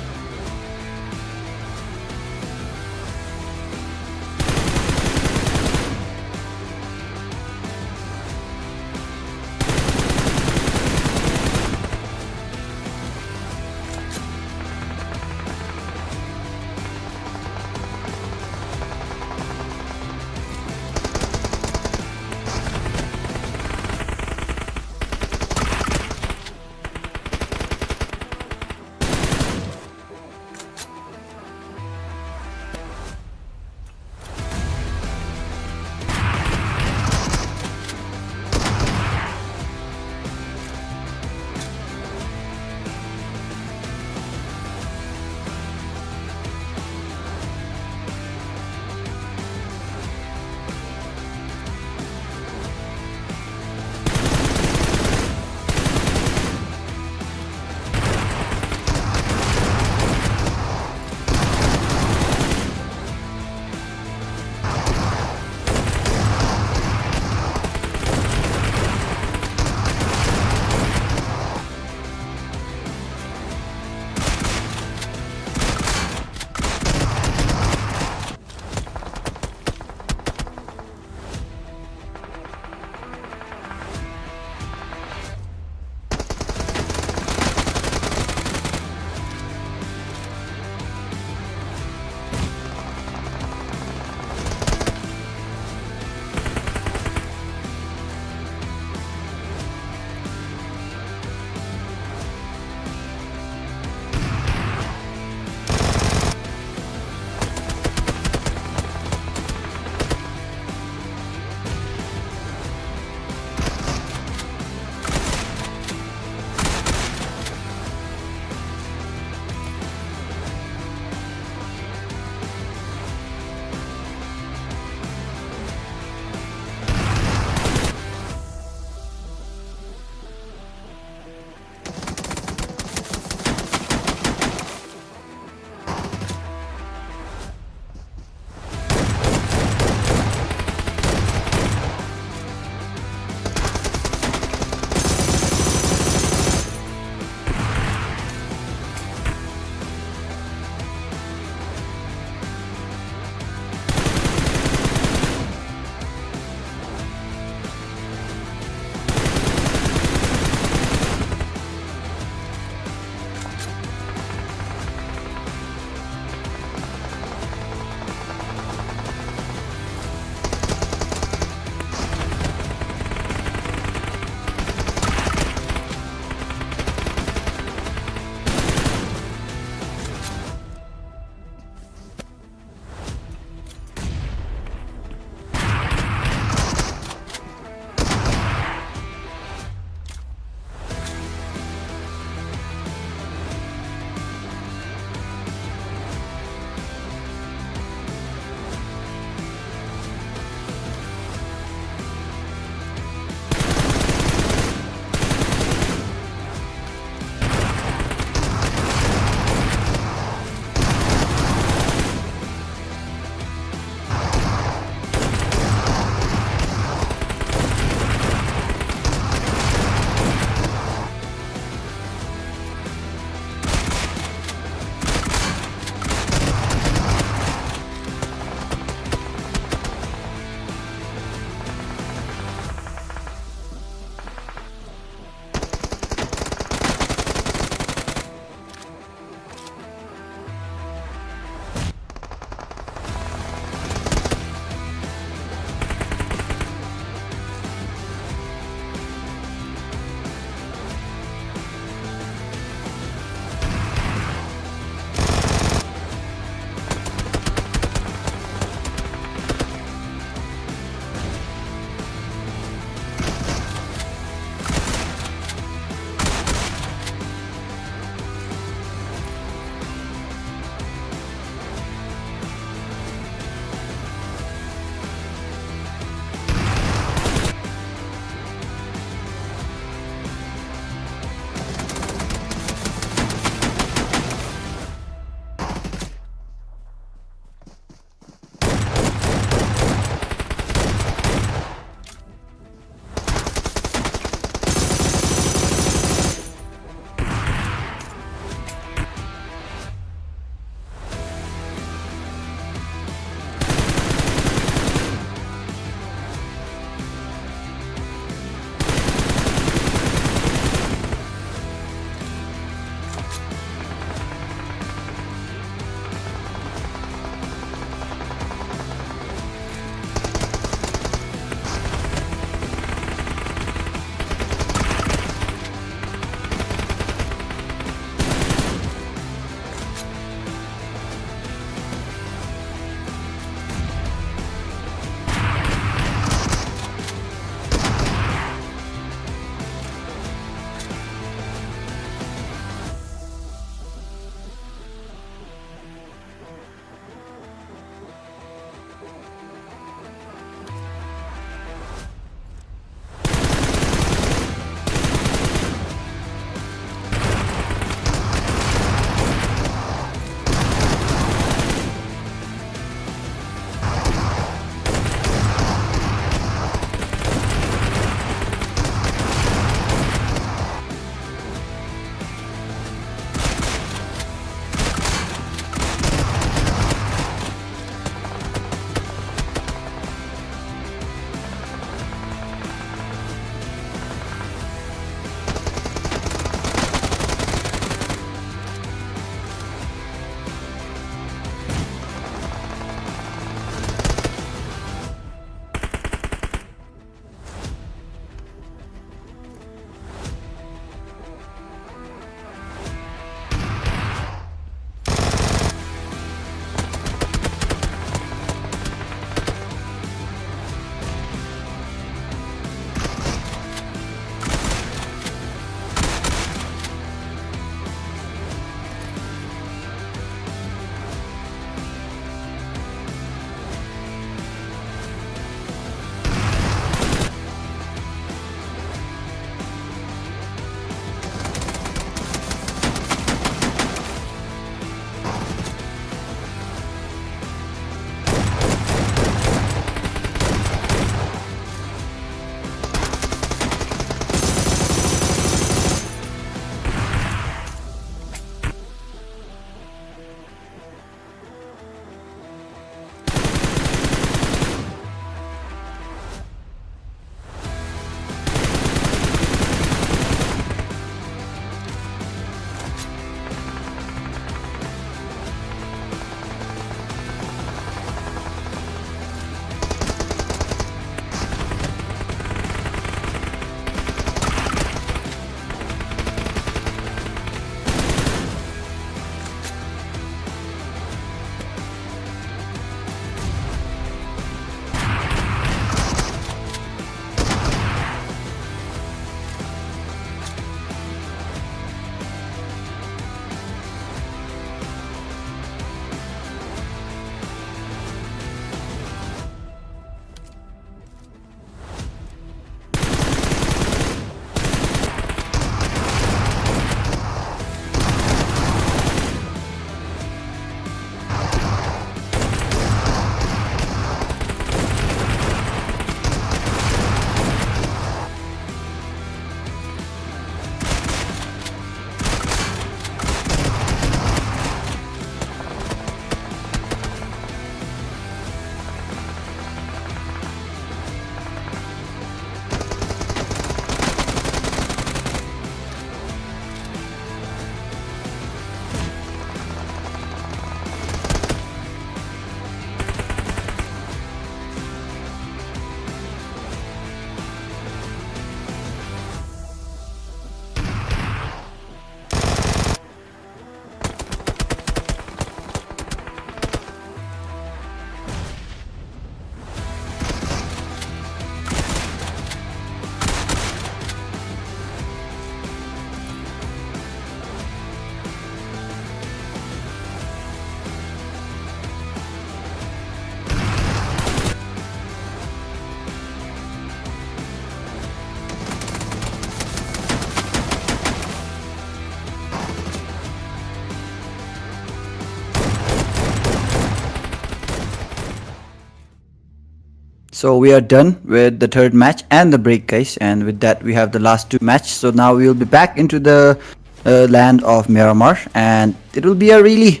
So we are done with the third match and the break, guys. And with that, we have the last two matches. So now we will be back into the land of Miramar, and it will be a really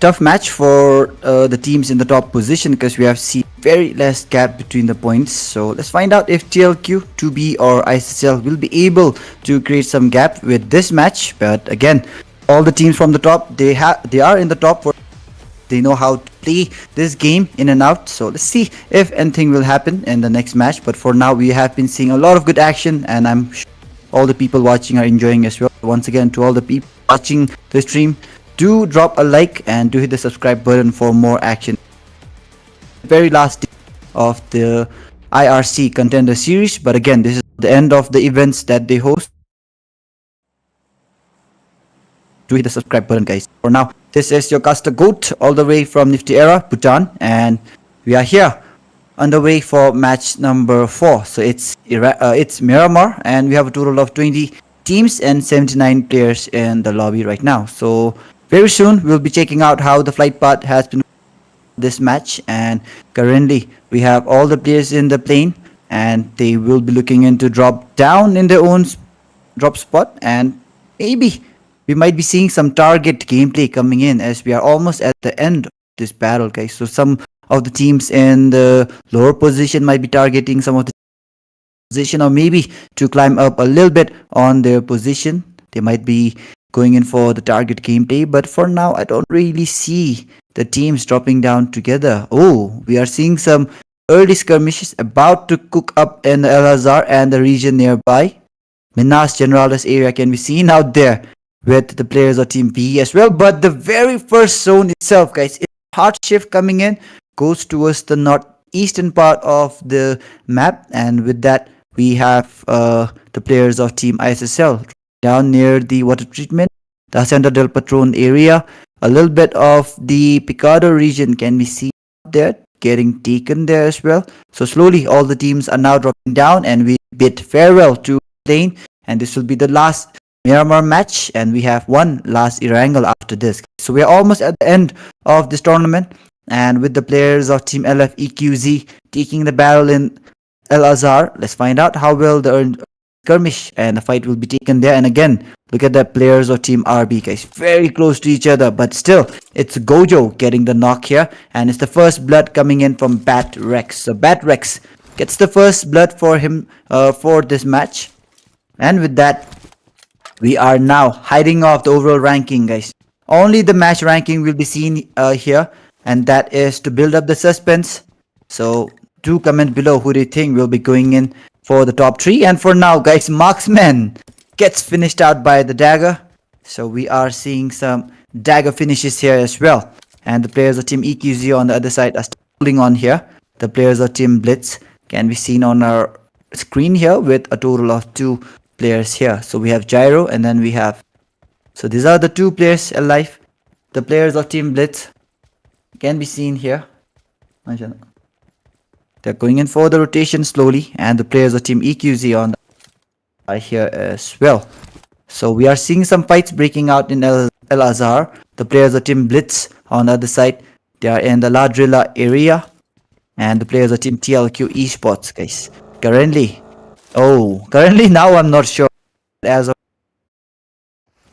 tough match for the teams in the top position because we have seen very less gap between the points. So let's find out if TLQ, 2B or ISSL will be able to create some gap with this match. But again, all the teams from the top, they are in the top for they know how to play this game in and out. So let's see if anything will happen in the next match. But for now, we have been seeing a lot of good action, and I'm sure all the people watching are enjoying as well. Once again, to all the people watching the stream, do drop a like and do hit the subscribe button for more action. Very last day of the IRC Contender series, but again, this is the end of the events that they host. Do hit the subscribe button, guys. For now, this is your caster Goat all the way from Nifty Era, Bhutan, and we are here underway for match number 4. So it's Miramar, and we have a total of 20 teams and 79 players in the lobby right now. So very soon we'll be checking out how the flight path has been this match, and currently we have all the players in the plane, and they will be looking into drop down in their own drop spot, and maybe we might be seeing some target gameplay coming in as we are almost at the end of this battle, guys. So some of the teams in the lower position might be targeting some of the position, or maybe to climb up a little bit on their position, they might be going in for the target gameplay. But for now, I don't really see the teams dropping down together. Oh, we are seeing some early skirmishes about to cook up in El Azhar and the region nearby. Minas Generalis area can be seen out there with the players of Team VE as well. But the very first zone itself, guys, it's hard shift coming in, goes towards the northeastern part of the map, and with that we have the players of Team ISSL down near the water treatment, the Hacienda del Patron area. A little bit of the Picado region can be seen there, getting taken there as well. So slowly all the teams are now dropping down, and we bid farewell to lane, and this will be the last Miramar match, and we have one last Erangel after this. So we are almost at the end of this tournament, and with the players of Team LF EQZ taking the battle in El Azhar, let's find out how well the skirmish and the fight will be taken there. And again, look at the players of Team RB, guys, very close to each other, but still it's Gojo getting the knock here, and it's the first blood coming in from BATREX. So BATREX gets the first blood for him for this match, and with that we are now hiding off the overall ranking, guys. Only the match ranking will be seen here, and that is to build up the suspense. So do comment below who do you think will be going in for the top 3. And for now, guys, Marksman gets finished out by the dagger. So we are seeing some dagger finishes here as well. And the players of Team EQZ on the other side are still holding on here. The players of Team BLITZZ can be seen on our screen here with a total of 2 players here. So we have Gyro, and then we have, so these are the 2 players alive. The players of Team BLITZZ can be seen here. They're going in for the rotation slowly, and the players of Team EQZ on are here as well. So we are seeing some fights breaking out in El Azhar. The players of Team BLITZZ on the other side, they are in the La Drilla area, and the players of Team TLQ Esports, guys. Currently now I'm not sure. As of,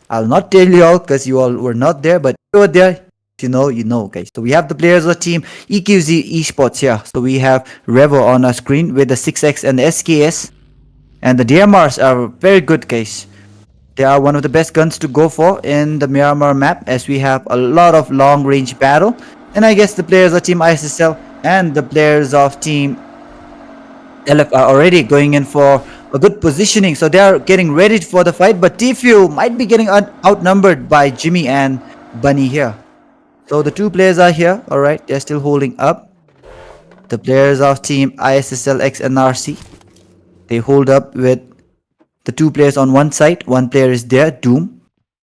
I'll not tell you all because you all were not there, but you were there. You know, guys. So we have the players of Team EQZ Esports here. So we have Revo on our screen with the 6X and the SKS, and the DMRs are very good, guys. They are one of the best guns to go for in the Miramar map, as we have a lot of long range battle. And I guess the players of Team ISSL and the players of Team LF are already going in for a good positioning, so they are getting ready for the fight. But Tfue might be getting outnumbered by Jimmy and Bunny here. So the 2 players are here. Alright, they're still holding up. The players of Team ISSLxNRC, they hold up with the 2 players on one side. One player is there, Doom,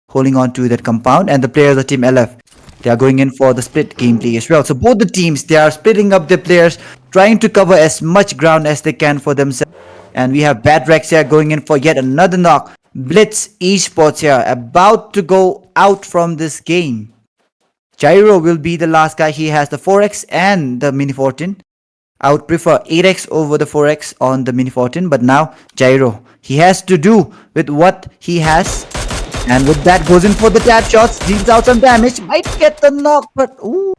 holding on to that compound. And the players of Team LF, they are going in for the split gameplay as well. So both the teams, they are splitting up their players, trying to cover as much ground as they can for themselves. And we have BATREX here going in for yet another knock. BLITZZ Esports here, about to go out from this game. Gyro will be the last guy. He has the 4X and the Mini 14. I would prefer 8x over the 4x on the Mini 14, but now Gyro. He has to do with what he has. And with that, goes in for the tap shots, deals out some damage, might get the knock, but oh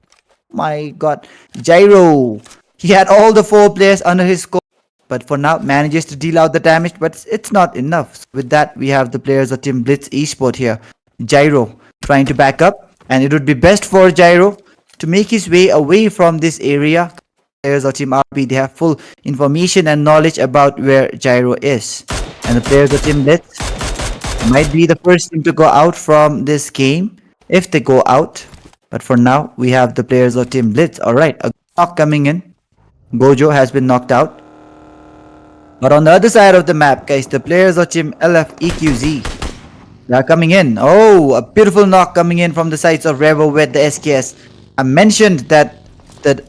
my god. Gyro. He had all the 4 players under his scope, but for now manages to deal out the damage, but it's not enough. So with that, we have the players of Team BLITZZ Esports here. Gyro trying to back up, and it would be best for Gyro to make his way away from this area. Players of Team RB, they have full information and knowledge about where Gyro is. And the players of Team BLITZZ might be the first team to go out from this game, if they go out. But for now, we have the players of Team BLITZZ. Alright, a knock coming in. Gojo has been knocked out. But on the other side of the map, guys, the players of Team LFEQZ, they are coming in. Oh, a beautiful knock coming in from the sides of REDBULL with the SKS. I mentioned that the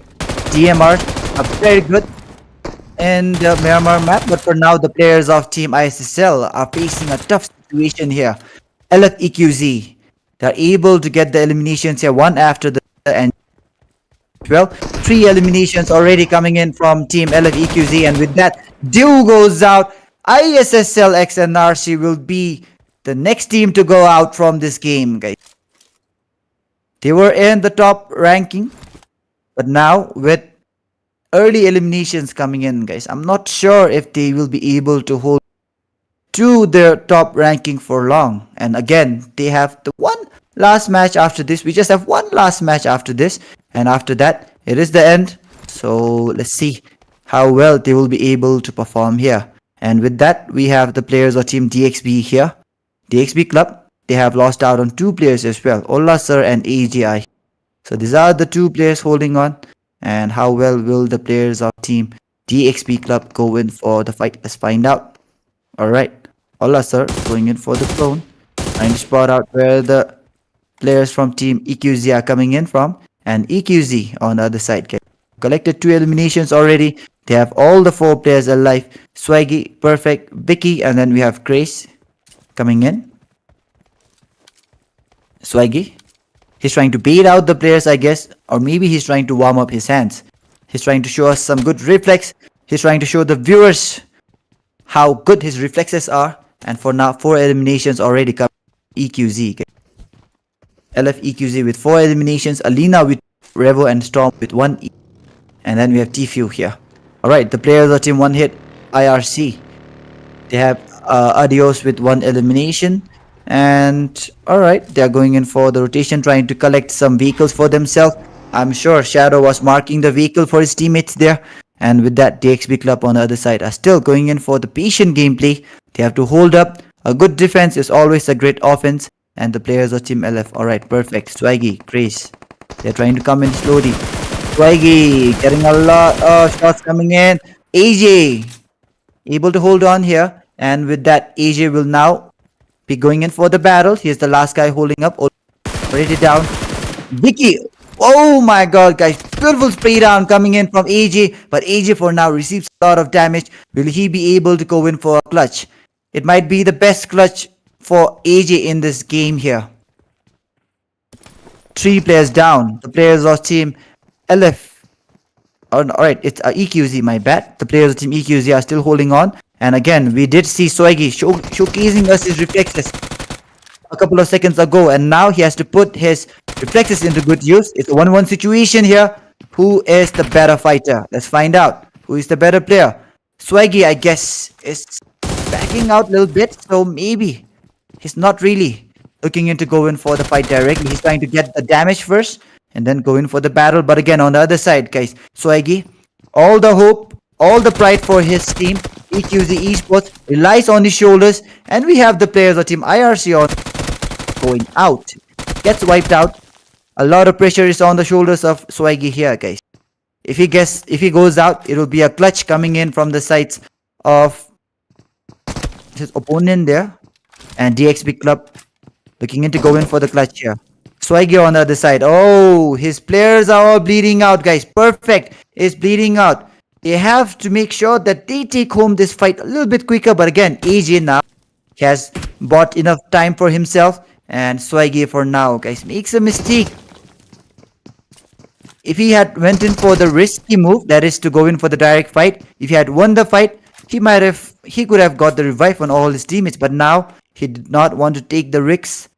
DMRs are very good in the Myanmar map, but for now the players of Team ISSL are facing a tough situation here. LFEQZ, they are able to get the eliminations here one after the other, and well, 3 eliminations already coming in from Team LFEQZ, and with that, Dew goes out. ISSLXNRC will be the next team to go out from this game, guys. They were in the top ranking, but now with early eliminations coming in, guys, I'm not sure if they will be able to hold to their top ranking for long. And again, they have the one last match after this. We just have one last match after this, and after that, it is the end. So let's see how well they will be able to perform here. And with that, we have the players of Team DXB here. DXB Club, they have lost out on 2 players as well, Ola Sir and AGI. So these are the 2 players holding on. And how well will the players of Team DXB Club go in for the fight? Let's find out. Alright, Ola Sir going in for the clone, trying to spot out where the players from Team EQZ are coming in from. And EQZ on the other side, okay, collected 2 eliminations already. They have all the 4 players alive. Swaggy, Perfect, Vicky, and then we have Grace coming in. Swaggy, he's trying to bait out the players, I guess, or maybe he's trying to warm up his hands. He's trying to show us some good reflex. He's trying to show the viewers how good his reflexes are. And for now, 4 eliminations already come. EQZ, okay. LFEQZ with 4 eliminations, Alina with Revo and Storm with 1 E. And then we have Tfue here. Alright, the players of Team 1 Hit IRC, they have Adios with 1 elimination. And alright, they are going in for the rotation, trying to collect some vehicles for themselves. I'm sure Shadow was marking the vehicle for his teammates there. And with that, DXB Club on the other side are still going in for the patient gameplay. They have to hold up. A good defense is always a great offense. And the players of Team LF, alright, perfect. Swaggy, Grace, they're trying to come in slowly. Swaggy getting a lot of shots coming in. AJ able to hold on here. And with that, AJ will now be going in for the battle. He's the last guy holding up. Already down. Vicky. Oh my god, guys. Beautiful spray down coming in from AJ. But AJ for now receives a lot of damage. Will he be able to go in for a clutch? It might be the best clutch for AJ in this game here. 3 players down. The players of Team LF. Alright, it's EQZ, my bad. The players of Team EQZ are still holding on. And again, we did see Swaggy showcasing us his reflexes a couple of seconds ago. And now he has to put his reflexes into good use. It's a 1-1 situation here. Who is the better fighter? Let's find out. Who is the better player? Swaggy, I guess, is backing out a little bit. So maybe he's not really looking into going for the fight directly. He's trying to get the damage first and then go in for the battle. But again, on the other side, guys, Swaggy, all the hope, all the pride for his team, EQZ Esports, relies on his shoulders. And we have the players of Team IRC on going out. Gets wiped out. A lot of pressure is on the shoulders of Swaggy here, guys. If he goes out, it will be a clutch coming in from the sides of his opponent there. And DXB Club looking into going for the clutch here. Swaggy on the other side. Oh, his players are all bleeding out, guys. Perfect is bleeding out. They have to make sure that they take home this fight a little bit quicker. But again, AJ now has bought enough time for himself. And Swaggy for now, guys, makes a mistake. If he had went in for the risky move, that is to go in for the direct fight, if he had won the fight, he could have got the revive on all his teammates. But now he did not want to take the risks.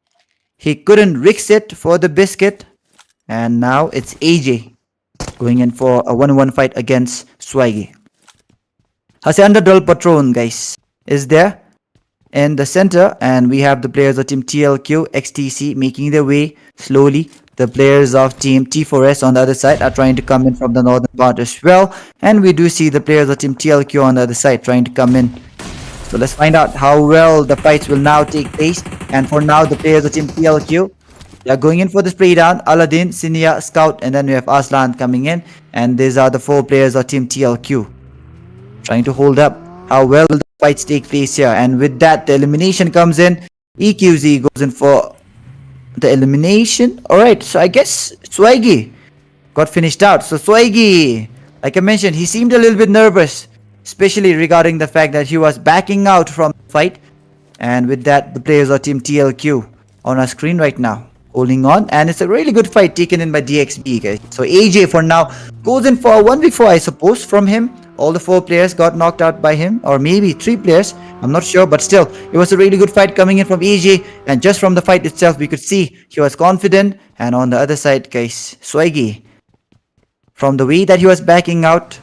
He couldn't risk it for the biscuit. And now it's AJ going in for a 1-1 fight against Swaggy. Hacienda del Patron, guys, is there in the center, and we have the players of team TLQ, XTC making their way slowly. The players of team T4S on the other side are trying to come in from the northern part as well, and we do see the players of team TLQ on the other side trying to come in. So let's find out how well the fights will now take place. And for now, the players of team TLQ, they are going in for the spray down. Aladdin, Sinia, Scout, and then we have Aslan coming in, and these are the 4 players of team TLQ trying to hold up. How well will the fights take place here? And with that, the elimination comes in. EQZ goes in for the elimination. Alright, so I guess Swaggy got finished out. So Swaggy, like I mentioned, he seemed a little bit nervous, especially regarding the fact that he was backing out from the fight. And with that, the players of team TLQ on our screen right now, holding on. And it's a really good fight taken in by DXB, guys. So AJ for now goes in for a 1v4, I suppose, from him. All the 4 players got knocked out by him, or maybe 3 players, I'm not sure, but still, it was a really good fight coming in from AJ. And just from the fight itself, we could see he was confident. And on the other side, guys, Swaggy, from the way that he was backing out,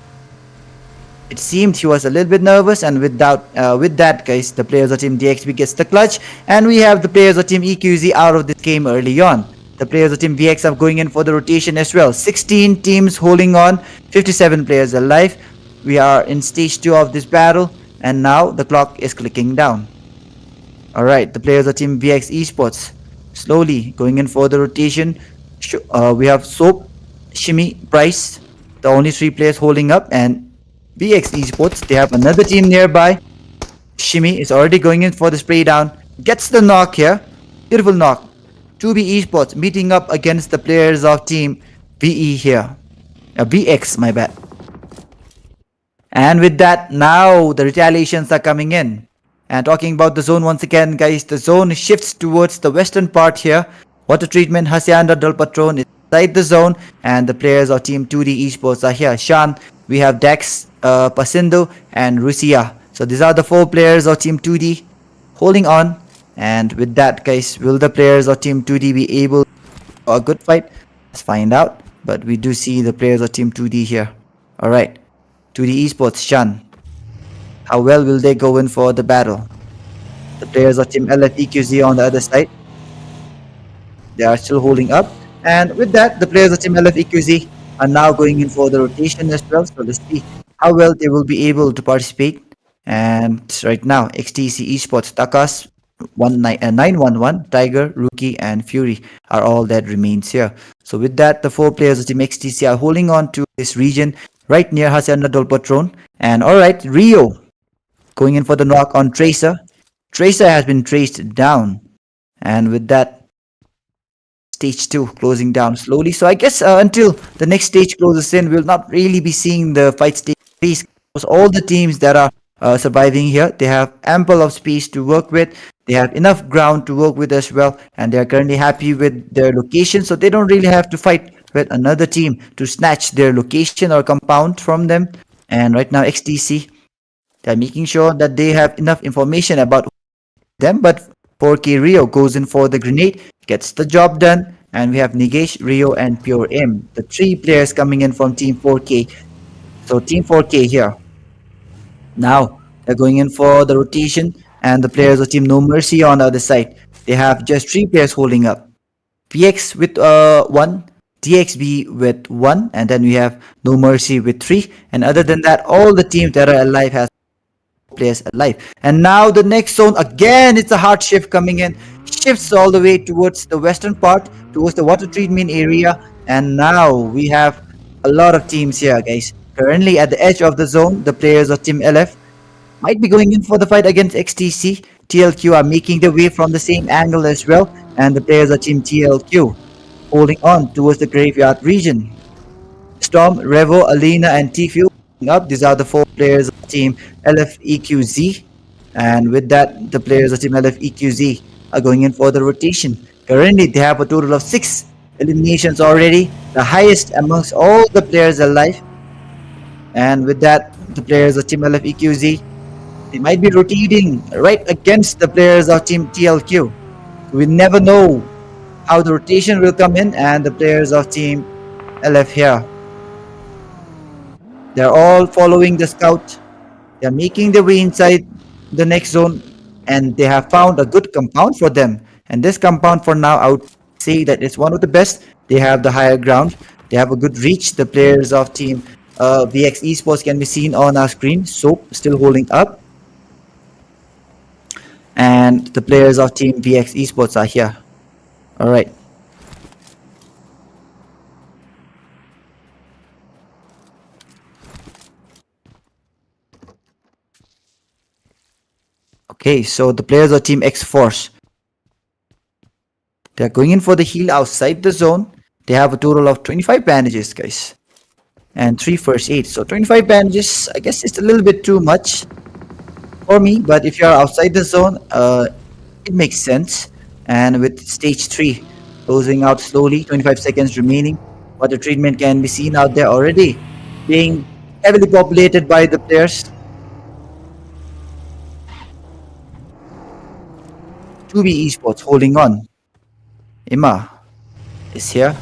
it seemed he was a little bit nervous. And with that, guys, the players of team DXB gets the clutch, and we have the players of team EQZ out of this game early on. The players of team VX are going in for the rotation as well. 16 teams holding on, 57 players alive. We are in stage 2 of this battle, and now the clock is clicking down. Alright, the players of team VX Esports slowly going in for the rotation. We have Soap, Shimmy, Bryce, the only 3 players holding up, and VX Esports, they have another team nearby. Shimmy is already going in for the spray down, gets the knock here. Beautiful knock. 2B Esports meeting up against the players of team VE here. VX, my bad. And with that, now the retaliations are coming in. And talking about the zone once again, guys, the zone shifts towards the western part here. Water treatment, Hacienda del Patron is inside the zone, and the players of team 2D Esports are here. Shan, we have Dex, Pasindo, and Rusia. So these are the 4 players of team 2D holding on. And with that, guys, will the players of team 2D be able to do a good fight? Let's find out. But we do see the players of team 2D here. Alright. 2D Esports, Shan. How well will they go in for the battle? The players of team LFEQZ on the other side, they are still holding up. And with that, the players of team LFEQZ are now going in for the rotation as well. So let's see how well they will be able to participate. And right now, XTC Esports, Takas, 911, Tiger, Rookie, and Fury are all that remains here. So with that, the 4 players of team XTC are holding on to this region right near Hacienda del Patron. And alright, Rio going in for the knock on Tracer. Tracer has been traced down. And with that, stage 2 closing down slowly. So I guess until the next stage closes in, we'll not really be seeing the fights take place, because all the teams that are surviving here, they have ample of space to work with. They have enough ground to work with as well, and they are currently happy with their location, so they don't really have to fight with another team to snatch their location or compound from them. And right now, XTC, they're making sure that they have enough information about them. But 4K Rio goes in for the grenade, gets the job done, and we have Nigesh, Rio, and Pure M, the 3 players coming in from Team 4K. So Team 4K here. Now they're going in for the rotation, and the players of Team No Mercy on the other side, they have just 3 players holding up. PX with 1, DXB with 1, and then we have No Mercy with 3. And other than that, all the teams that are alive has players alive. And now the next zone, again, it's a hard shift coming in. Shifts all the way towards the western part, towards the water treatment area. And now we have a lot of teams here, guys. Currently at the edge of the zone, the players of Team LF might be going in for the fight against XTC. TLQ are making their way from the same angle as well, and the players of Team TLQ holding on towards the graveyard region. Storm, Revo, Alina, and T-Fuel up. These are the 4 players of Team LFEQZ, and with that, the players of Team LFEQZ are going in for the rotation. Currently, they have a total of 6 eliminations already, the highest amongst all the players alive. And with that, the players of Team LFEQZ, they might be rotating right against the players of Team TLQ. We never know how the rotation will come in, and the players of Team LF here. They're all following the scout. They're making their way inside the next zone, and they have found a good compound for them. And this compound for now, I would say that it's one of the best. They have the higher ground. They have a good reach. The players of Team VX Esports can be seen on our screen. Soap still holding up. And the players of Team VX Esports are here. All right. Okay, so the players of Team X Force, they're going in for the heal outside the zone. They have a total of 25 bandages, guys, and 3 first aid. So 25 bandages, I guess it's a little bit too much for me, but if you're outside the zone, it makes sense. And with stage 3 closing out slowly, 25 seconds remaining, water treatment can be seen out there already, being heavily populated by the players. 2B Esports holding on. Ima is here.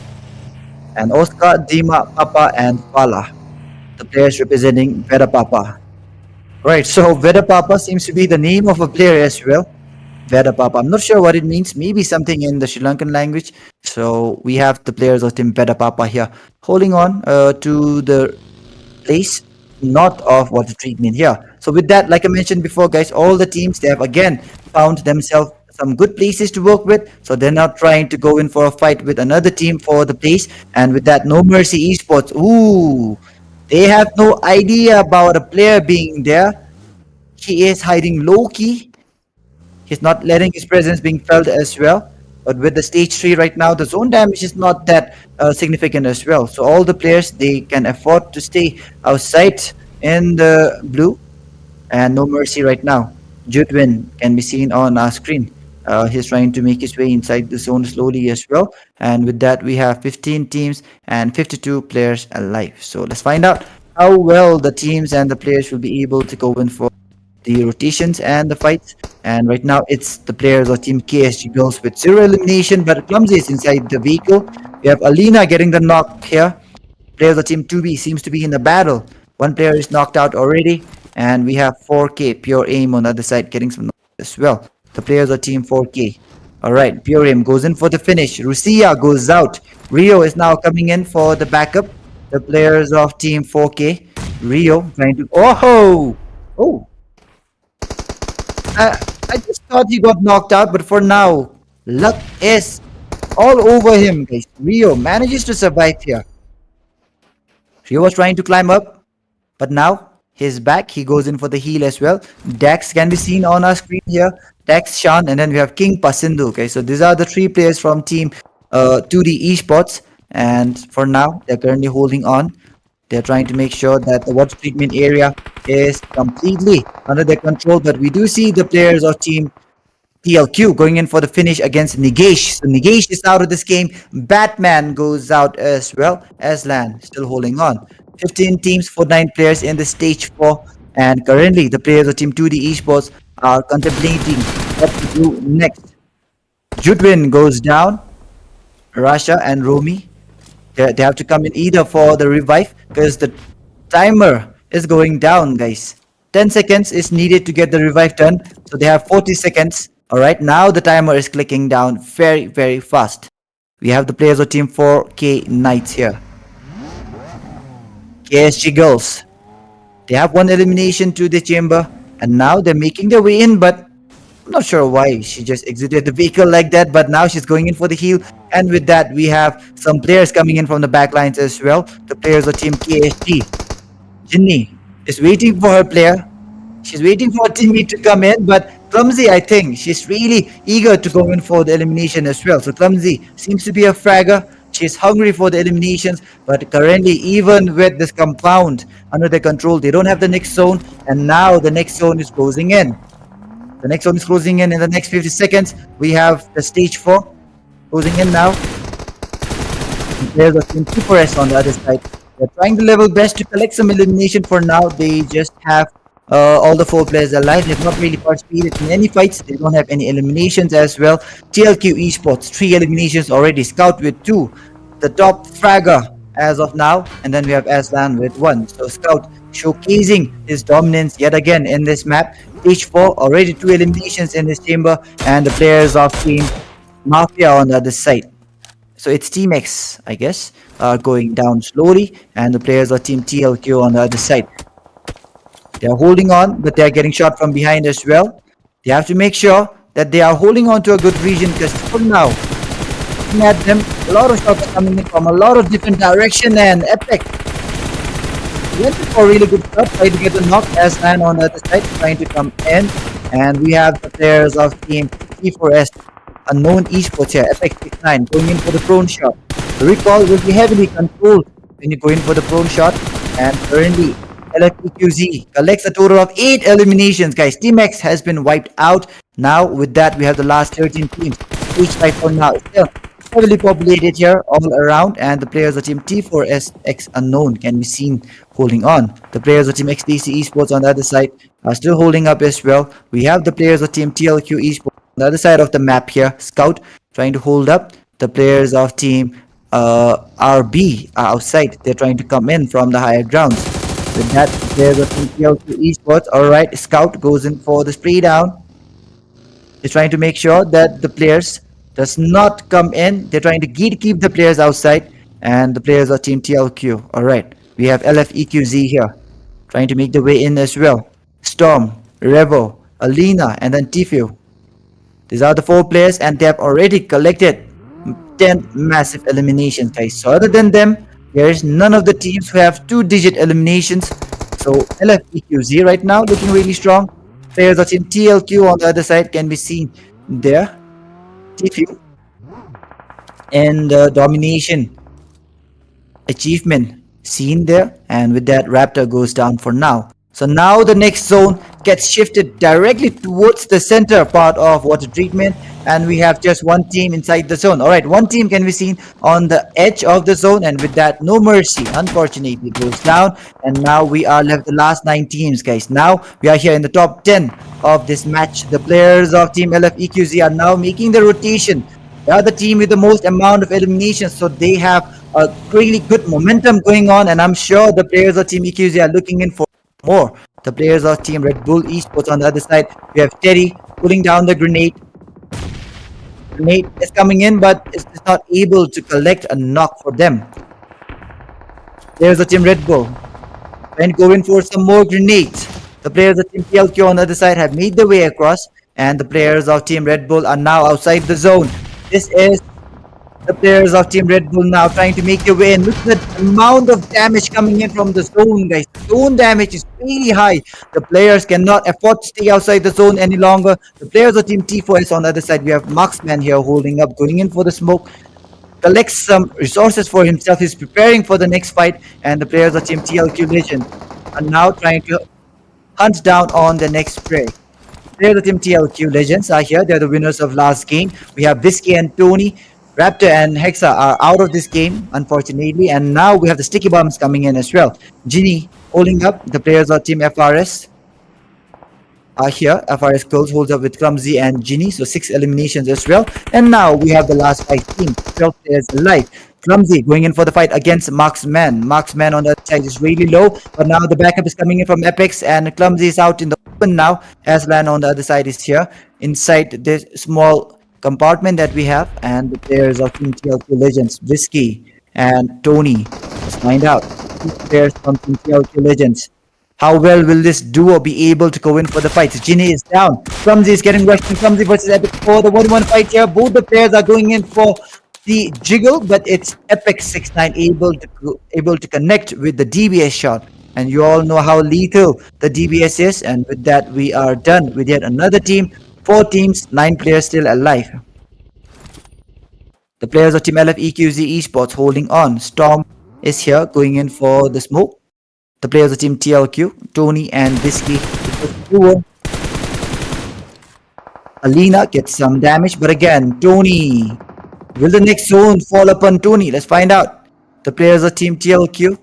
And Oscar, Dima, Papa, and Fala, the players representing VEDHA PAPPA. Right, so VEDHA PAPPA seems to be the name of a player as well. VEDHA PAPPA. I'm not sure what it means. Maybe something in the Sri Lankan language. So we have the players of Team VEDHA PAPPA here holding on to the place, not of water treatment here. So with that, like I mentioned before, guys, all the teams, they have again found themselves some good places to work with, so they're not trying to go in for a fight with another team for the place. And with that, No Mercy Esports, ooh, they have no idea about a player being there. He is hiding low-key. He's not letting his presence being felt as well. But with the stage 3 right now, the zone damage is not that significant as well. So all the players, they can afford to stay outside in the blue. And No Mercy right now. Judwin can be seen on our screen. He's trying to make his way inside the zone slowly as well. And with that, we have 15 teams and 52 players alive. So let's find out how well the teams and the players will be able to go in for the rotations and the fights. And right now, it's the players of Team KSG Girls with 0 elimination, but Clumsy is inside the vehicle. We have Alina getting the knock here. Players of Team 2B seems to be in the battle. One player is knocked out already. And we have 4K Pure Aim on the other side getting some knock as well. The players of Team 4K. Alright, Pure Aim goes in for the finish. Rusia goes out. Rio is now coming in for the backup. The players of Team 4K. Rio trying to... Oh! Oh! I just thought he got knocked out, but for now, luck is all over him, guys. Rio manages to survive here. Rio was trying to climb up, but now he's back. He goes in for the heal as well. Dax can be seen on our screen here. Dax, Shan, and then we have King Pasindu. Okay, so these are the 3 players from Team 2D Esports. And for now, they're currently holding on. They're trying to make sure that the water treatment area is completely under their control. But we do see the players of Team TLQ going in for the finish against Nigesh. So Nigesh is out of this game. Batman goes out as well. Aslan still holding on. 15 teams for 9 players in the stage 4. And currently, the players of Team 2D Esports are contemplating what to do next. Judwin goes down. Rasha and Romy, they have to come in either for the revive, because the timer is going down, guys. 10 seconds is needed to get the revive done. So they have 40 seconds. Alright, now the timer is clicking down very, very fast. We have the players of Team 4K Knights here. KSG Girls. They have 1 elimination to the chamber. And now they're making their way in, but I'm not sure why she just exited the vehicle like that. But now she's going in for the heal. And with that, we have some players coming in from the back lines as well. The players of Team KSG. Jinny is waiting for her player. She's waiting for her teammate to come in, but Clumsy, I think, she's really eager to go in for the elimination as well. So Clumsy seems to be a fragger. She's hungry for the eliminations, but currently, even with this compound under their control, they don't have the next zone, and now the next zone is closing in. The next zone is closing in the next 50 seconds. We have the stage 4 closing in now. players of Team T4S on the other side. They're trying to level best to collect some elimination for now. They just have all the 4 players alive. They've not really participated in any fights. They don't have any eliminations as well. TLQ Esports, 3 eliminations already. Scout with 2. The top fragger as of now. And then we have Aslan with 1. So Scout showcasing his dominance yet again in this map. Stage 4, already 2 eliminations in this chamber. And the players of Team Mafia on the other side. So it's Team X, I guess, going down slowly, and the players of Team TLQ on the other side. They are holding on, but they are getting shot from behind as well. They have to make sure that they are holding on to a good region, because for now, looking at them, a lot of shots are coming in from a lot of different direction, and Epic went for a really good shot, trying to get the knock as man on the other side, trying to come in. And we have the players of Team T4SxUNKNOWN Esports here, Epic69, going in for the prone shot. The recoil will be heavily controlled when you go in for the prone shot, and currently LFEQZ collects a total of 8 eliminations, guys. Team X has been wiped out. Now with that, we have the last 13 teams. Stage 5 for now. Still heavily populated here all around, and the players of Team T4SxUNKNOWN can be seen holding on. The players of Team XDC Esports on the other side are still holding up as well. We have the players of Team TLQ Esports on the other side of the map here. Scout trying to hold up. The players of Team RB are outside. They're trying to come in from the higher grounds. With that, players of Team TLQ Esports. Alright, Scout goes in for the spray down. He's trying to make sure that the players does not come in. They're trying to keep the players outside, and the players of Team TLQ. Alright, we have LFEQZ here trying to make the way in as well. Storm, Revo, Alina, and then Tfue. These are the 4 players, and they have already collected 10 massive eliminations, guys. So other than them, there is none of the teams who have 2-digit eliminations. So LFEQZ right now looking really strong. Players of Team TLQ on the other side can be seen there. Tfue and the domination achievement seen there, and with that, Raptor goes down for now. So now the next zone gets shifted directly towards the center part of water treatment, and we have just 1 team inside the zone. Alright, 1 team can be seen on the edge of the zone, and with that, No Mercy unfortunately goes down, and now we are left the last 9 teams, guys. Now we are here in the top 10 of this match. The players of Team LFEQZ are now making the rotation. They are the team with the most amount of eliminations, so they have a really good momentum going on, and I'm sure the players of Team EQZ are looking in for more. The players of Team REDBULL Esports on the other side, we have Teddy pulling down the grenade. Grenade is coming in, but it's not able to collect a knock for them. Players of Team REDBULL and go in for some more grenades. The players of Team TLQ on the other side have made their way across, and the players of Team REDBULL are now outside the zone. This is the players of Team REDBULL now trying to make their way in. Look at the amount of damage coming in from the zone, guys. Zone damage is really high. The players cannot afford to stay outside the zone any longer. The players of Team T4S on the other side, we have Marksman here holding up, going in for the smoke. Collects some resources for himself. He's preparing for the next fight, and the players of Team TLQ Legend are now trying to hunt down on the next prey. Players of Team TLQ Legends are here. They're the winners of last game. We have Whiskey and Tony. Raptor and Hexa are out of this game, unfortunately, and now we have the sticky bombs coming in as well. Ginny holding up. The players of Team FRS are here. FRS Girls holds up with Clumsy and Ginny, so 6 eliminations as well. And now we have the last 5 teams, 12 players alive. Clumsy going in for the fight against Marksman. Marksman on the other side is really low, but now the backup is coming in from Apex, and Clumsy is out in the open now. Aslan on the other side is here inside this small compartment that we have, and the players of Team TLQ Legends, Whiskey and Tony. Let's find out. 2 players from Team TLQ Legends. How well will this duo be able to go in for the fight? Ginny is down. Clumsy is getting rushed. Clumsy versus Epic for the 1-1 fight here. Both the players are going in for the jiggle, but it's Epic69 able to connect with the DBS shot. And you all know how lethal the DBS is. And with that, we are done with yet another team. 4 teams, 9 players still alive. The players of Team LFEQZ Esports holding on. Storm is here going in for the smoke. The players of Team TLQ, Tony and Whiskey. Alina gets some damage, but again, Tony. Will the next zone fall upon Tony? Let's find out. the players of Team TLQ.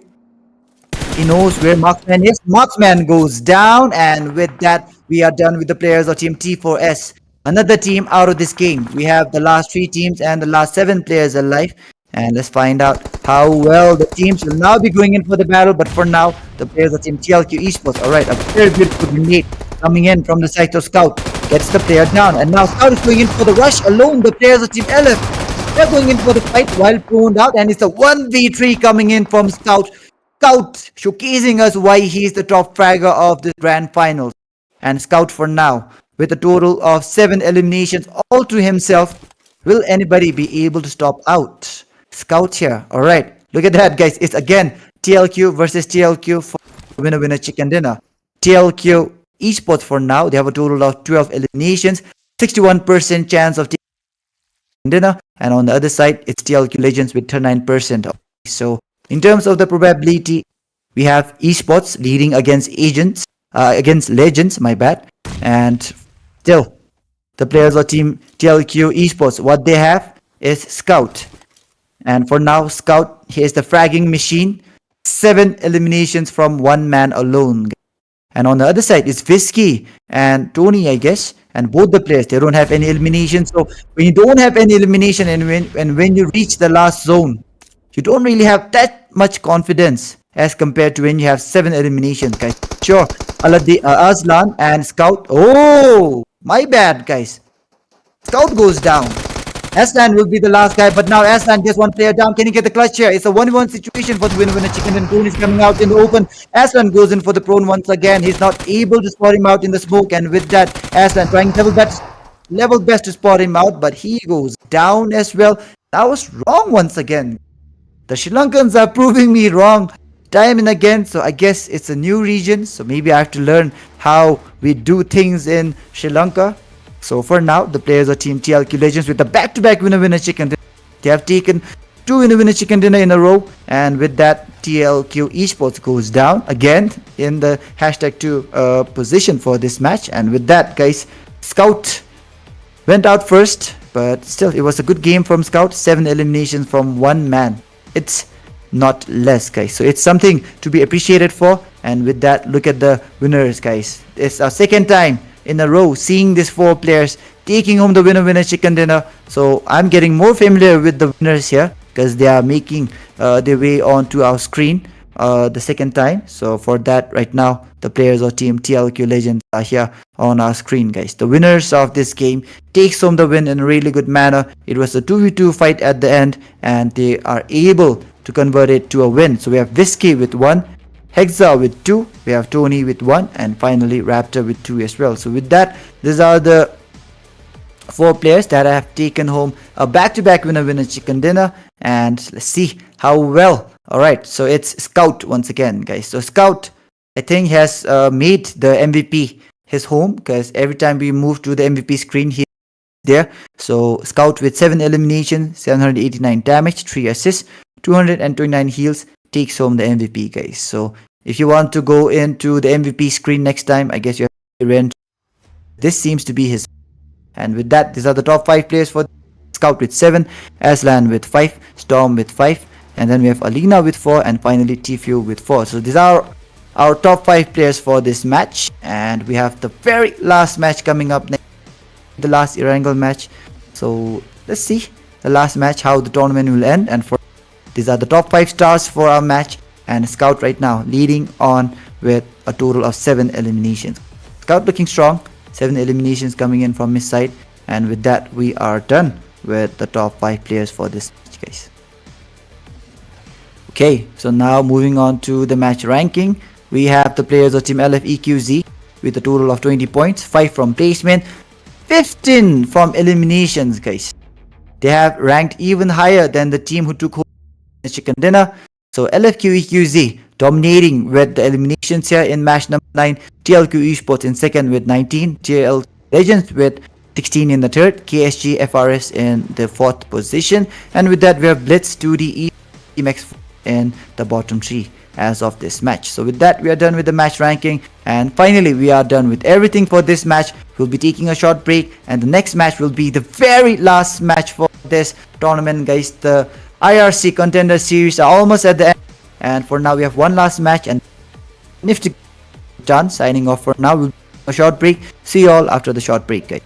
He knows where Marksman is. Marksman goes down, and with that, we are done with the players of Team T4S. Another team out of this game. We have the last 3 teams and the last 7 players alive. And let's find out how well the teams will now be going in for the battle. But for now, the players of Team TLQ Esports. Alright, a very beautiful grenade coming in from the side of Scout. Gets the player down. And now Scout is going in for the rush alone. The players of Team LF. They're going in for the fight while pruned out. And it's a 1v3 coming in from Scout. Scout showcasing us why he's the top fragger of the grand finals. And Scout for now, with a total of 7 eliminations all to himself. Will anybody be able to stop out Scout here? Alright, look at that guys. It's again TLQ versus TLQ for winner chicken dinner. TLQ Esports for now, they have a total of 12 eliminations. 61% chance of chicken dinner. And on the other side, it's TLQ Legends with 39%. So in terms of the probability, we have Esports leading against Legends, my bad. And still, the players of Team TLQ Esports, what they have is Scout. And for now, Scout, he is the fragging machine. 7 eliminations from 1 man alone. And on the other side is Visky and Tony, I guess. And both the players, they don't have any elimination. So when you don't have any elimination and when you reach the last zone, you don't really have that much confidence as compared to when you have 7 eliminations, guys. Sure, Aslan and Scout. Oh, my bad, guys. Scout goes down. Aslan will be the last guy, but now Aslan gets 1 player down. Can he get the clutch here? It's a 1v1 situation for the winner chicken, and Tony is coming out in the open. Aslan goes in for the prone once again. He's not able to spot him out in the smoke, and with that, Aslan trying level best to spot him out, but he goes down as well. I was wrong once again. The Sri Lankans are proving me wrong time and again, so I guess it's a new region, so maybe I have to learn how we do things in Sri Lanka. So for now, the players of Team TLQ Legends with the back-to-back winner chicken dinner. They have taken 2 winner chicken dinner in a row, and with that, TLQ Esports goes down again in the hashtag 2 position for this match. And with that, guys, Scout went out first, but still, it was a good game from Scout. 7 eliminations from 1 man. It's not less, guys, so it's something to be appreciated for. And with that, look at the winners, guys. It's our second time in a row seeing these 4 players taking home the winner chicken dinner. So I'm getting more familiar with the winners here because they are making their way onto our screen the second time. So for that, right now, the players of Team TLQ Legends are here on our screen, guys. The winners of this game takes home the win in a really good manner. It was a 2v2 fight at the end, and they are able to convert it to a win. So we have Visky with 1, Hexa with 2, we have Tony with 1, and finally Raptor with 2 as well. So with that, these are the 4 players that have taken home a back-to-back winner chicken dinner. And let's see how well. Alright, so it's Scout once again, guys. So Scout, I think, has made the MVP his home, because every time we move to the MVP screen, he's there. So Scout with 7 eliminations, 789 damage, 3 assists, 229 heals, takes home the MVP, guys. So if you want to go into the MVP screen next time, I guess you have to rent. This seems to be his. And with that, these are the top 5 players for Scout with 7, Aslan with 5, Storm with 5, and then we have Alina with 4, and finally Tfue with 4. So these are our top 5 players for this match, and we have the very last match coming up next, the last Erangel match. So let's see the last match, how the tournament will end. And for these are the top 5 stars for our match, and Scout right now leading on with a total of 7 eliminations. Scout looking strong, 7 eliminations coming in from his side. And with that, we are done with the top 5 players for this match, guys. Okay, so now moving on to the match ranking. We have the players of Team LFEQZ with a total of 20 points, 5 from placement, 15 from eliminations, guys. They have ranked even higher than the team who took home the chicken dinner. So LFQEQZ dominating with the eliminations here in match number 9. TLQ Esports in second with 19. TL Legends with 16 in the third. KSG FRS in the 4th position. And with that, we have BLITZZ 2D Team X in the bottom 3 as of this match. So with that, we are done with the match ranking, and finally we are done with everything for this match. We'll be taking a short break, and the next match will be the very last match for this tournament, guys. The IRC Contender series are almost at the end, and for now we have one last match and nifty done. Signing off for now. We'll a short break. See you all after the short break, guys.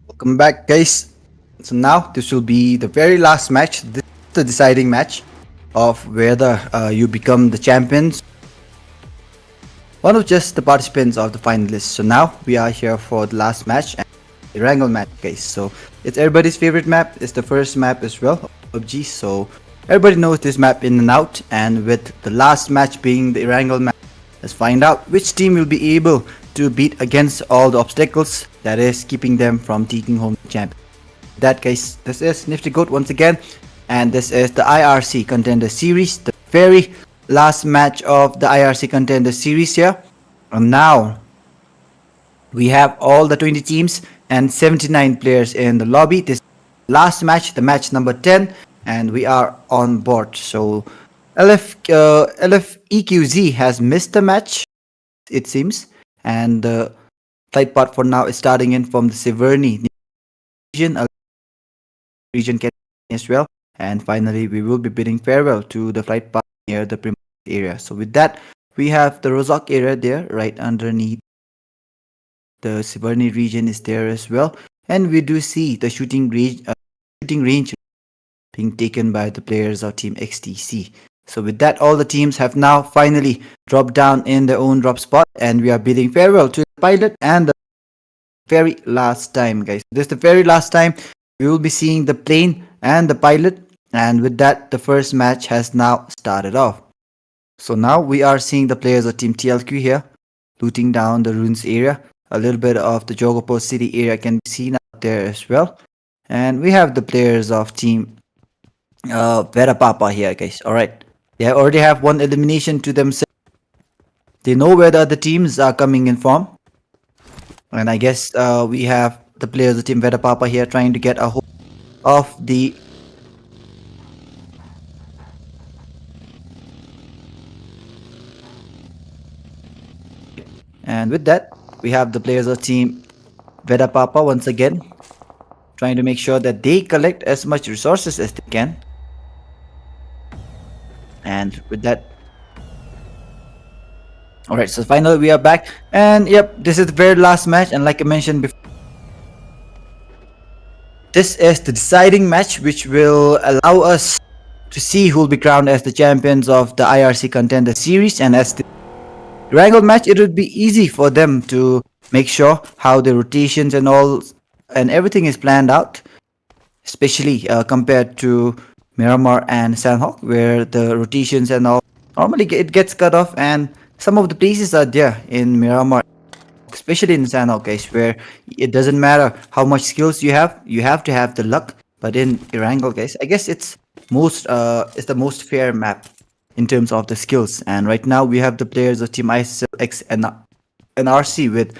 Welcome back, guys. So now this will be the very last match. This is the deciding match of whether you become the champions, one of just the participants of the finalists. So now we are here for the last match, and the Erangel match, guys. So it's everybody's favorite map. It's the first map as well of PUBG. So everybody knows this map in and out. And with the last match being the Erangel match, let's find out which team will be able to beat against all the obstacles that is keeping them from taking home the champion. That, guys, this is Nifty Goat once again, and this is the IRC Contender Series, the very last match of the IRC Contender Series here. And now we have all the 20 teams and 79 players in the lobby. This last match, the match number 10, and we are on board. So LFEQZ has missed the match, it seems, and the flight part for now is starting in from the Severny region as well. And finally, we will be bidding farewell to the flight path near the Primrose area. So with that, we have the Rozhok area there, right underneath. The Severny region is there as well, and we do see the shooting range being taken by the players of Team XTC. So with that, all the teams have now finally dropped down in their own drop spot, and we are bidding farewell to the pilot and the very last time, guys. This is the very last time we will be seeing the plane and the pilot, and with that, the first match has now started off. So now we are seeing the players of Team TLQ here looting down the ruins area. A little bit of the Jogopo city area can be seen out there as well, and we have the players of Team PAPPA here, guys. All right, they already have one elimination to themselves. They know where the other teams are coming in from, and I guess we have the players of Team PAPPA here trying to get a hold of the and with that we have the players of Team PAPPA once again trying to make sure that they collect as much resources as they can. And with that, all right, so finally we are back, and yep, this is the very last match, and like I mentioned before, this is the deciding match which will allow us to see who will be crowned as the champions of the IRC Contender Series. And as the Erangel match, it would be easy for them to make sure how the rotations and all and everything is planned out, especially compared to Miramar and Sandhawk, where the rotations and all normally it gets cut off, and some of the places are there in Miramar, especially in Sandhawk, guys, where it doesn't matter how much skills you have to have the luck. But in Erangel, guys, I guess it's the most fair map in terms of the skills. And right now we have the players of Team ISSLxNRC with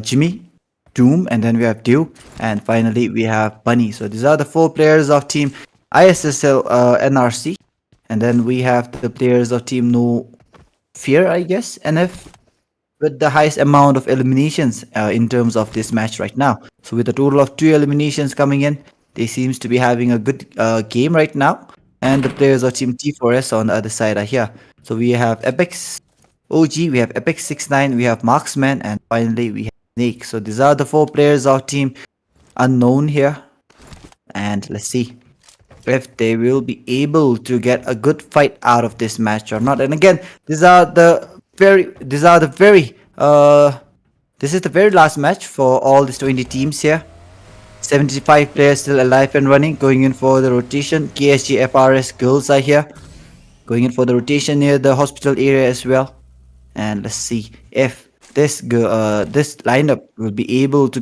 Jimmy, Doom, and then we have Dew, and finally we have Bunny. So these are the 4 players of Team ISSLNRC, and then we have the players of Team No Fear, I guess, NF, with the highest amount of eliminations in terms of this match right now. So with a total of 2 eliminations coming in, they seems to be having a good game right now. And the players of Team T4S on the other side are here. So we have Apex OG, we have Apex 69, we have Marksman, and finally we have Snake. So these are the 4 players of Team Unknown here, and let's see if they will be able to get a good fight out of this match or not. And again, this is the very last match for all these 20 teams here. 75 players still alive and running, going in for the rotation. KSG FRS girls are here, going in for the rotation near the hospital area as well. And let's see if this lineup will be able to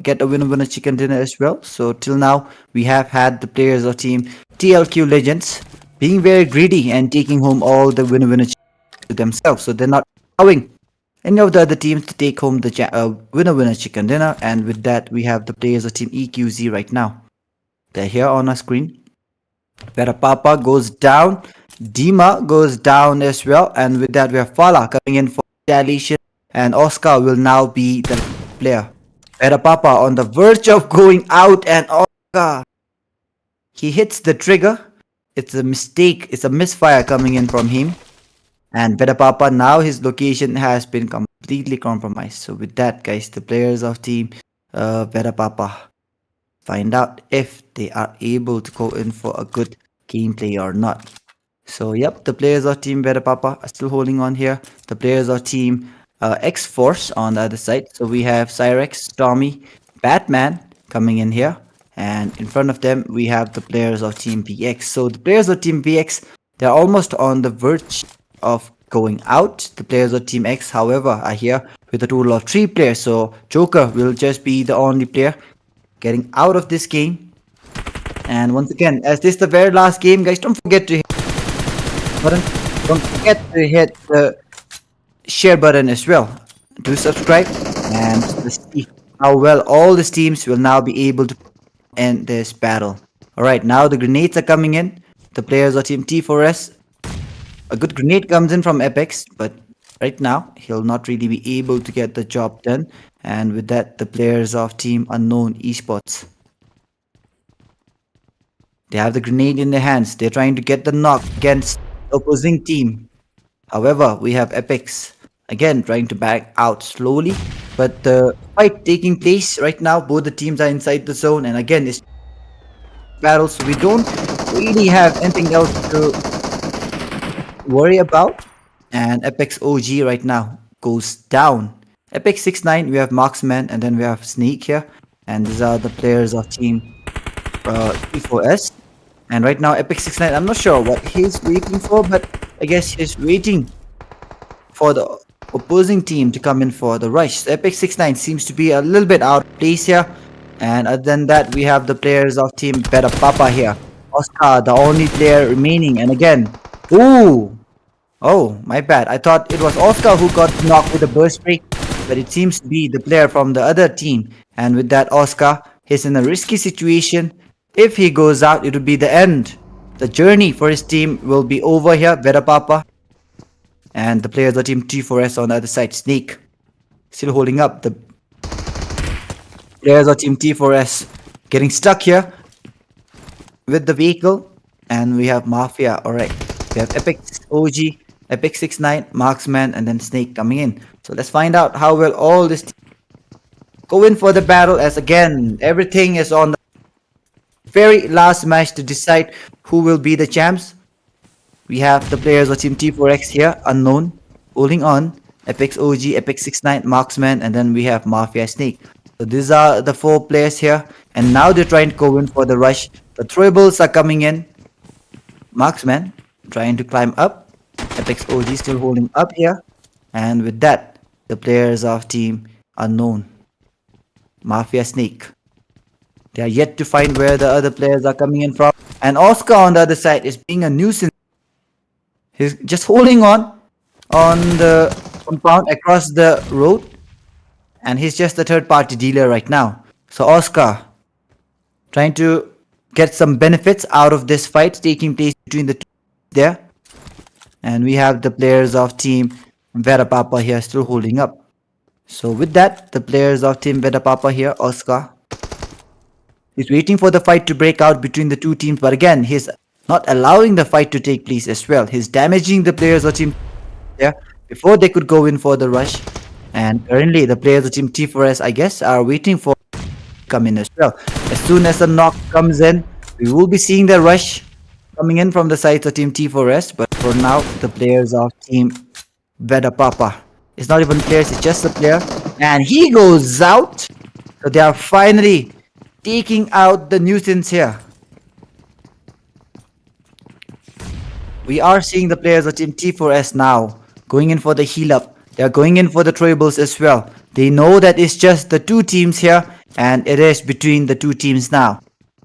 get a winner chicken dinner as well. So till now we have had the players of Team TLQ Legends being very greedy and taking home all the winner chicken to themselves. So they're not allowing any of the other teams to take home the winner chicken dinner. And with that, we have the players of Team EQZ right now. They're here on our screen. PAPPA goes down, Dima goes down as well, and with that we have Fala coming in for retaliation, and Oscar will now be the player. PAPPA on the verge of going out, and Oscar, he hits the trigger. It's a mistake, it's a misfire coming in from him. And PAPPA, now his location has been completely compromised. So with that, guys, the players of Team PAPPA find out if they are able to go in for a good gameplay or not. So yep, the players of team PAPPA are still holding on here. The players of team X-Force on the other side. So we have Cyrex, Tommy, Batman coming in here. And in front of them, we have the players of team VX. So the players of team VX, they're almost on the verge of going out. The players of team X, however, are here with a total of 3 players. So Joker will just be the only player getting out of this game. And once again, as this is the very last game, guys, don't forget to hit button. Don't forget to hit the share button as well. Do subscribe, and let's see how well all these teams will now be able to end this battle. Alright, now the grenades are coming in. The players of team T4S. A good grenade comes in from Apex, but right now he'll not really be able to get the job done. And with that, the players of team Unknown Esports, they have the grenade in their hands. They're trying to get the knock against the opposing team. However, we have Apex again trying to back out slowly. But the fight taking place right now, both the teams are inside the zone. And again, it's battle, so we don't really have anything else to worry about. And Apex OG right now goes down. Apex 6ix9ine, we have Marksman, and then we have Sneak here. And these are the players of team T4S. And right now Apex 6ix9ine, I'm not sure what he's waiting for, but I guess he's waiting for the opposing team to come in for the rush. So Apex 6ix9ine seems to be a little bit out of place here. And other than that, we have the players of team PAPPA here. Oscar, the only player remaining. And again, ooh, oh, my bad. I thought it was Oscar who got knocked with a burst break, but it seems to be the player from the other team. And with that, Oscar, he's in a risky situation. If he goes out, it will be the end. The journey for his team will be over here. PAPPA. And the players of team T4S on the other side. Snake still holding up. The players of team T4S getting stuck here with the vehicle. And we have Mafia. Alright. We have Apex OG, Apex 6ix9ine, Marksman, and then Snake coming in. So let's find out how will all this go in for the battle, as again, everything is on the very last match to decide who will be the champs. We have the players of team T4X here, Unknown, holding on, Apex OG, Apex 6ix9ine, Marksman, and then we have Mafia Snake. So these are the 4 players here, and now they're trying to go in for the rush. The throwables are coming in. Marksman trying to climb up. Apex OG still holding up here. And with that, the players of team Unknown, Mafia Snake, they are yet to find where the other players are coming in from. And Oscar on the other side is being a nuisance. He's just holding on the compound across the road. And he's just the third party dealer right now. So Oscar trying to get some benefits out of this fight taking place between the two there. And we have the players of team PAPPA here still holding up. So with that, the players of team PAPPA here, Oscar, he's waiting for the fight to break out between the two teams, but again, he's not allowing the fight to take place as well. He's damaging the players of team there before they could go in for the rush. And currently, the players of team T4S, I guess, are waiting for to come in as well. As soon as the knock comes in, we will be seeing the rush coming in from the sides of team T4S. But for now, the players of team PAPPA, it's not even players, it's just a player. And he goes out. So they are finally taking out the nuisance here. We are seeing the players of team T4S now going in for the heal up. They are going in for the throwables as well. They know that it's just the two teams here, and it is between the two teams now.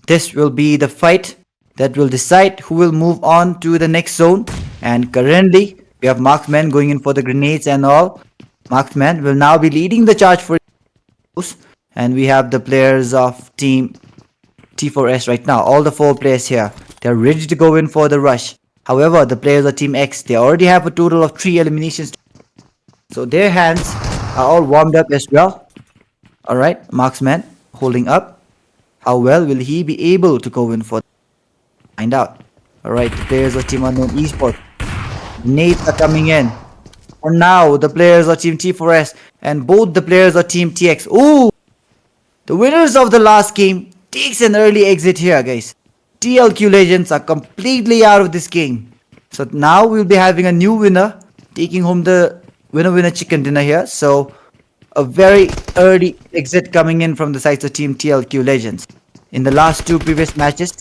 This will be the fight that will decide who will move on to the next zone. And currently, we have Marksman going in for the grenades and all. Marksman will now be leading the charge for those. And we have the players of team T4S right now. All the 4 players here. They're ready to go in for the rush. However, the players of team X, they already have a total of 3 eliminations. So their hands are all warmed up as well. Alright, Marksman holding up. How well will he be able to go in for? Find out. Alright, the players of team Unknown Esports, nades are coming in. For now, the players of team T4S and both the players of team TX. Ooh! The winners of the last game takes an early exit here, guys. TLQ Legends are completely out of this game. So now we'll be having a new winner, taking home the winner chicken dinner here. So a very early exit coming in from the sides of Team TLQ Legends. In the last two previous matches,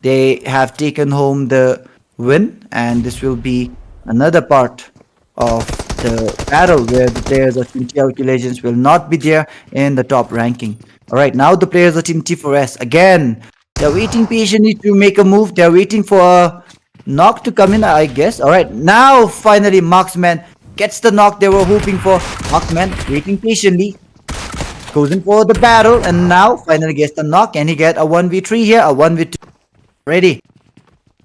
they have taken home the win, and this will be another part of the battle where the players of Team TLQ Legends will not be there in the top ranking. Alright, now the players of Team T4S, again, they're waiting patiently to make a move. They're waiting for a knock to come in, I guess. Alright, now finally Marksman gets the knock they were hoping for. Marksman waiting patiently, goes in for the battle, and now finally gets the knock, and he get a 1v3 here, a 1v2 ready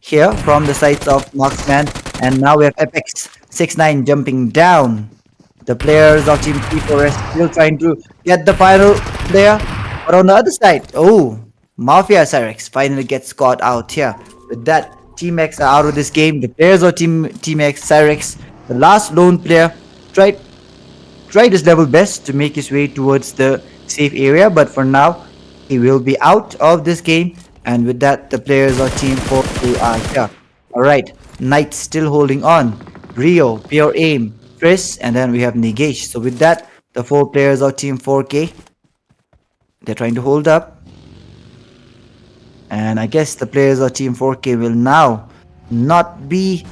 here from the sides of Marksman. And now we have VE ISSLxNRC jumping down. The players of Team T4S still trying to get the final player, but on the other side, oh, Mafia Cyrex finally gets caught out here. With that, Team X are out of this game. The players of Team X, Cyrex, the last lone player, tried his level best to make his way towards the safe area, but for now, he will be out of this game. And with that, the players of Team 4K are here. Alright, Knight still holding on. Rio, Pure Aim, Chris, and then we have Negation. So with that, the 4 players of Team 4K, they're trying to hold up. And I guess the players of Team 4K will now not be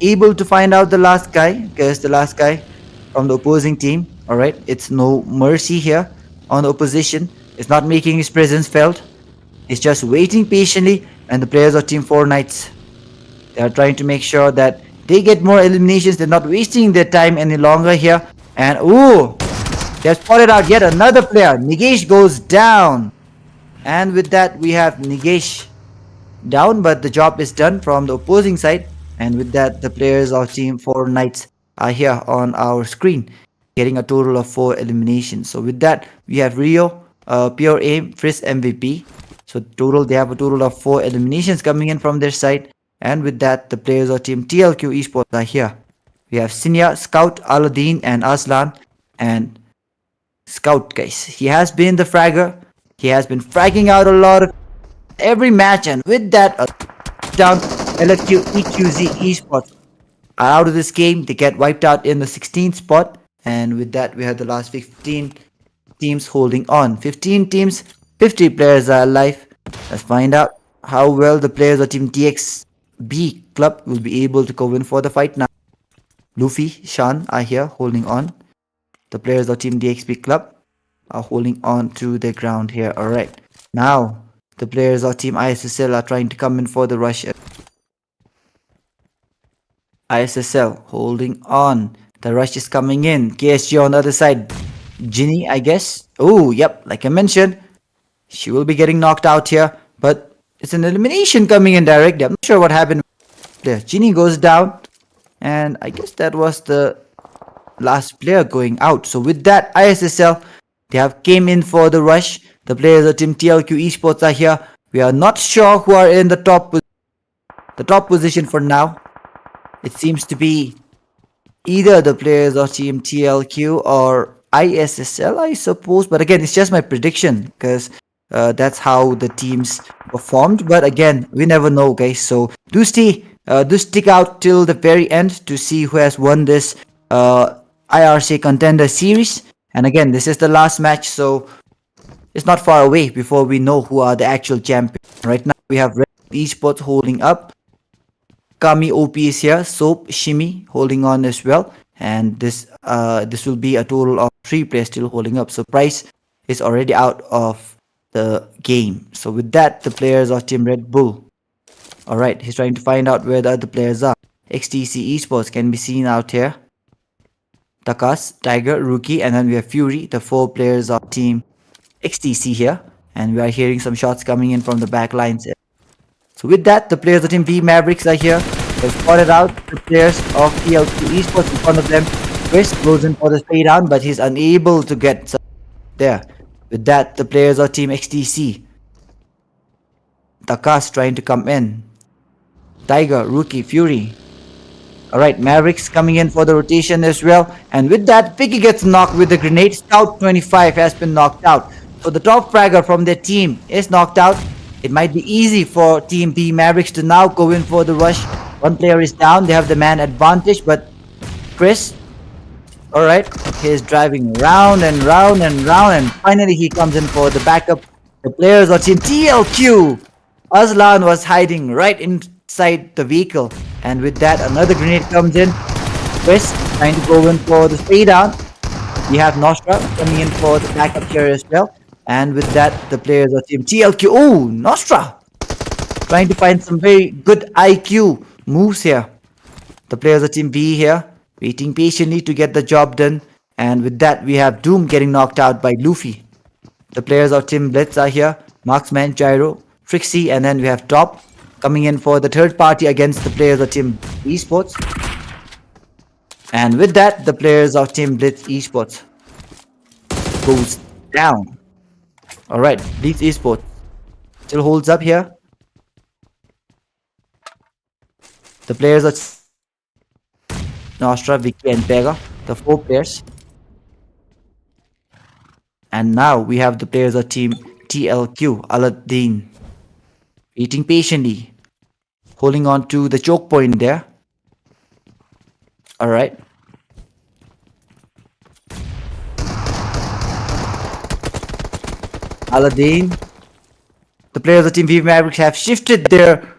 able to find out the last guy, because the last guy from the opposing team, alright, it's no mercy here on the opposition. It's not making his presence felt. It's just waiting patiently, and the players of Team 4 Knights, they are trying to make sure that they get more eliminations. They're not wasting their time any longer here. And ooh, they've spotted out yet another player. Negation goes down. And with that, we have Negation down, but the job is done from the opposing side. And with that, the players of Team 4 Knights are here on our screen, getting a total of 4 eliminations. So with that, we have Rio, Pure Aim, Frisk MVP. So total, they have a total of 4 eliminations coming in from their side. And with that, the players of Team TLQ Esports are here. We have Sinya, Scout, Aladdin, and Aslan. And Scout, guys, he has been the fragger. He has been fragging out a lot of every match. And with that, down LFQ EQZ Esports are out of this game. They get wiped out in the 16th spot. And with that, we have the last 15 teams holding on. 15 teams, 50 players are alive. Let's find out how well the players of Team TXB Club will be able to go in for the fight now. Luffy, Shan are here holding on. The players of Team DXB Club are holding on to the ground here. Alright. Now, the players of Team ISSL are trying to come in for the rush. ISSL holding on. The rush is coming in. KSG on the other side. Ginny, I guess. Oh, yep. Like I mentioned, she will be getting knocked out here. But it's an elimination coming in directly. I'm not sure what happened there. Ginny goes down. And I guess that was the last player going out. So with that, ISSL, they have came in for the rush. The players of Team TLQ Esports are here. We are not sure who are in the top position for now. It seems to be either the players of Team TLQ or ISSL, I suppose. But again, it's just my prediction, because that's how the teams performed. But again, we never know, guys. So do stick out till the very end to see who has won this IRC Contender series. And again, this is the last match, so it's not far away before we know who are the actual champions. Right now, we have REDBULL Esports holding up. Kami OP is here. Soap, Shimmy holding on as well. And this will be a total of 3 players still holding up. So Price is already out of the game. So with that, the players of Team REDBULL. Alright, he's trying to find out where the other players are. XTC Esports can be seen out here. Takas, Tiger, Rookie, and then we have Fury, the 4 players of Team XTC here. And we are hearing some shots coming in from the back lines. So with that, the players of Team VE Mavericks are here. They've spotted out the players of TLQ Esports in front of them. Chris goes in for the stay down, but he's unable to get there. With that, the players of Team XTC. Takas trying to come in. Tiger, Rookie, Fury. Alright, Mavericks coming in for the rotation as well. And with that, Vicky gets knocked with the grenade. Scout 25 has been knocked out. So the top fragger from their team is knocked out. It might be easy for Team B Mavericks to now go in for the rush. One player is down. They have the man advantage, but Chris, alright, he's driving round and round and round, and finally he comes in for the backup. The players of Team TLQ. Aslan was hiding right inside the vehicle, and with that another grenade comes in. Chris trying to go in for the stay down. We have Nostra coming in for the backup here as well. And with that, the players of Team TLQ. Oh, Nostra! Trying to find some very good IQ moves here. The players of Team B here, waiting patiently to get the job done. And with that, we have Doom getting knocked out by Luffy. The players of Team BLITZZ are here. Marksman, Gyro, Trixie, and then we have Top coming in for the third party against the players of Team Esports. And with that, the players of Team BLITZZ Esports goes down. Alright, BLITZZ Esports still holds up here. The players of Nostra, Vicky, and Pega, the 4 players. And now we have the players of Team TLQ, Aladdin, waiting patiently, holding on to the choke point there. Alright. Aladdin. The players of Team V Mavericks have shifted their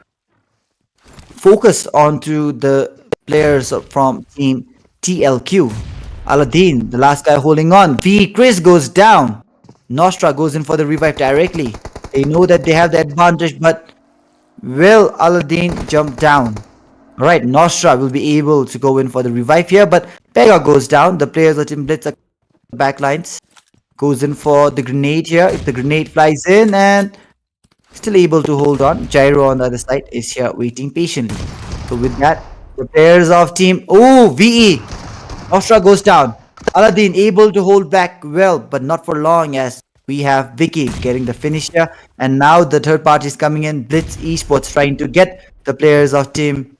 focus onto the players from Team TLQ. Aladdin, the last guy holding on. Chris goes down. Nostra goes in for the revive directly. They know that they have the advantage, but will Aladdin jump down? Alright, Nostra will be able to go in for the revive here, but Pega goes down. The players of Team BLITZZ are backlines. Goes in for the grenade here. If the grenade flies in, and still able to hold on. Gyro on the other side is here waiting patiently. So with that, the players of Team VE. Nostra goes down. Aladdin able to hold back well, but not for long, as we have Vicky getting the finish here. And now the third party is coming in. BLITZZ Esports trying to get the players of Team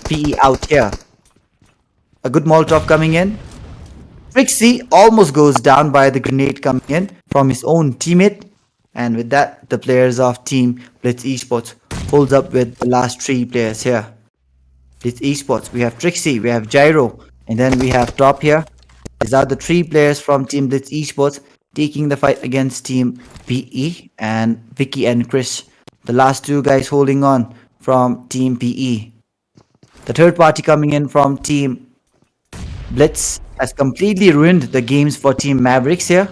PE out here. A good Molotov coming in. Trixie almost goes down by the grenade coming in from his own teammate. And with that, the players of Team BLITZZ Esports holds up with the last 3 players here. BLITZZ Esports, we have Trixie, we have Gyro, and then we have Top here. These are the 3 players from Team BLITZZ Esports taking the fight against Team PE, and Vicky and Chris, the last 2 guys holding on from Team PE. The third party coming in from Team BLITZZ has completely ruined the games for Team Mavericks here.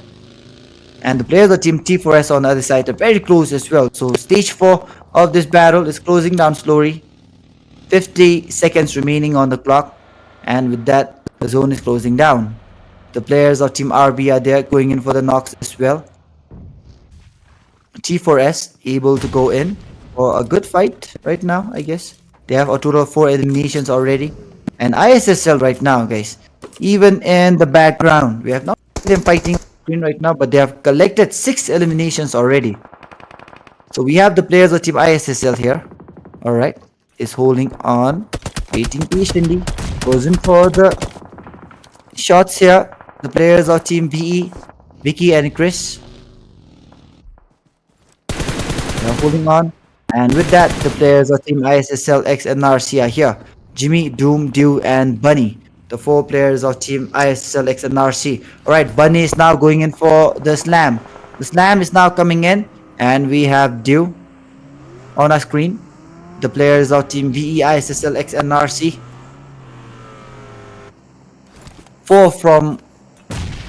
And the players of Team T4S on the other side are very close as well. So stage 4 of this battle is closing down slowly. 50 seconds remaining on the clock. And with that, the zone is closing down. The players of Team RB are there going in for the knocks as well. T4S able to go in for a good fight right now, I guess. They have a total of 4 eliminations already. And ISSL right now, guys, even in the background, we have not seen them fighting screen right now, but they have collected 6 eliminations already. So we have the players of Team ISSL here. Alright, is holding on, waiting patiently, goes in for the shots here. The players of Team VE, Vicky and Chris, they are holding on. And with that, the players of Team ISSLxNRC are here. Jimmy, Doom, Dew, and Bunny. The 4 players of Team ISSLxNRC. Alright, Bunny is now going in for the slam. The slam is now coming in. And we have Dew on our screen. The players of Team VE ISSLxNRC. 4 from...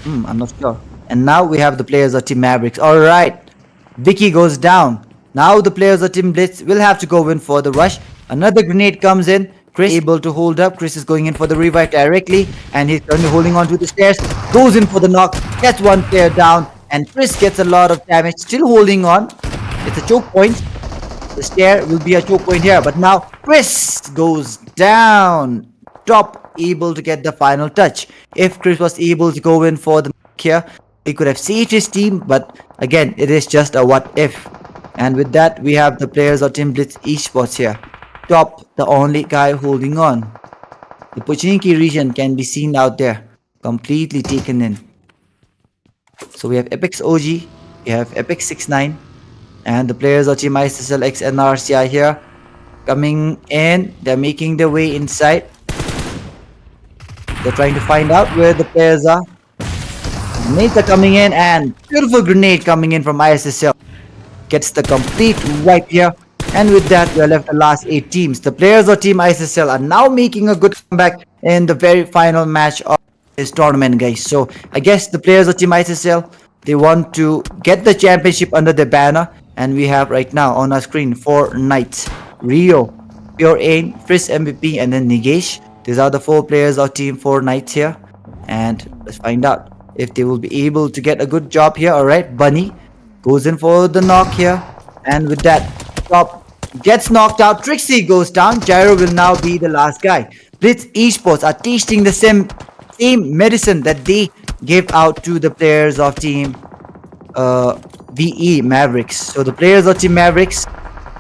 I'm not sure. And now we have the players of Team Mavericks. Alright. Vicky goes down. Now the players of Team BLITZZ will have to go in for the rush. Another grenade comes in. Chris able to hold up. Chris is going in for the revive directly. And he's currently holding on to the stairs. Goes in for the knock. Gets 1 player down. And Chris gets a lot of damage. Still holding on. It's a choke point. The stair will be a choke point here. But now Chris goes down. Top able to get the final touch. If Chris was able to go in for the knock here, he could have saved his team. But again, it is just a what if. And with that, we have the players of Team BLITZZ Esports here. Top, the only guy holding on. The Pochinki region can be seen out there, completely taken in. So we have Apex OG We have Epic69 and the players of Team ISSLxNRC are here. Coming in, they're making their way inside. They're trying to find out where the players are. Grenades are coming in and beautiful grenade coming in from ISSL. Gets the complete wipe here. And with that, we are left the last 8 teams. The players of Team ISSL are now making a good comeback in the very final match of this tournament, guys. So I guess the players of Team ISSL, they want to get the championship under their banner. And we have right now on our screen 4 knights. Rio, Pure Ain, Frisk MVP, and then Nigesh. These are the 4 players of Team 4 knights here. And let's find out if they will be able to get a good job here. Alright, Bunny goes in for the knock here. And with that, Top gets knocked out. Trixie goes down. Gyro will now be the last guy. BLITZZ Esports are tasting the same medicine that they gave out to the players of Team VE Mavericks. So the players of Team Mavericks,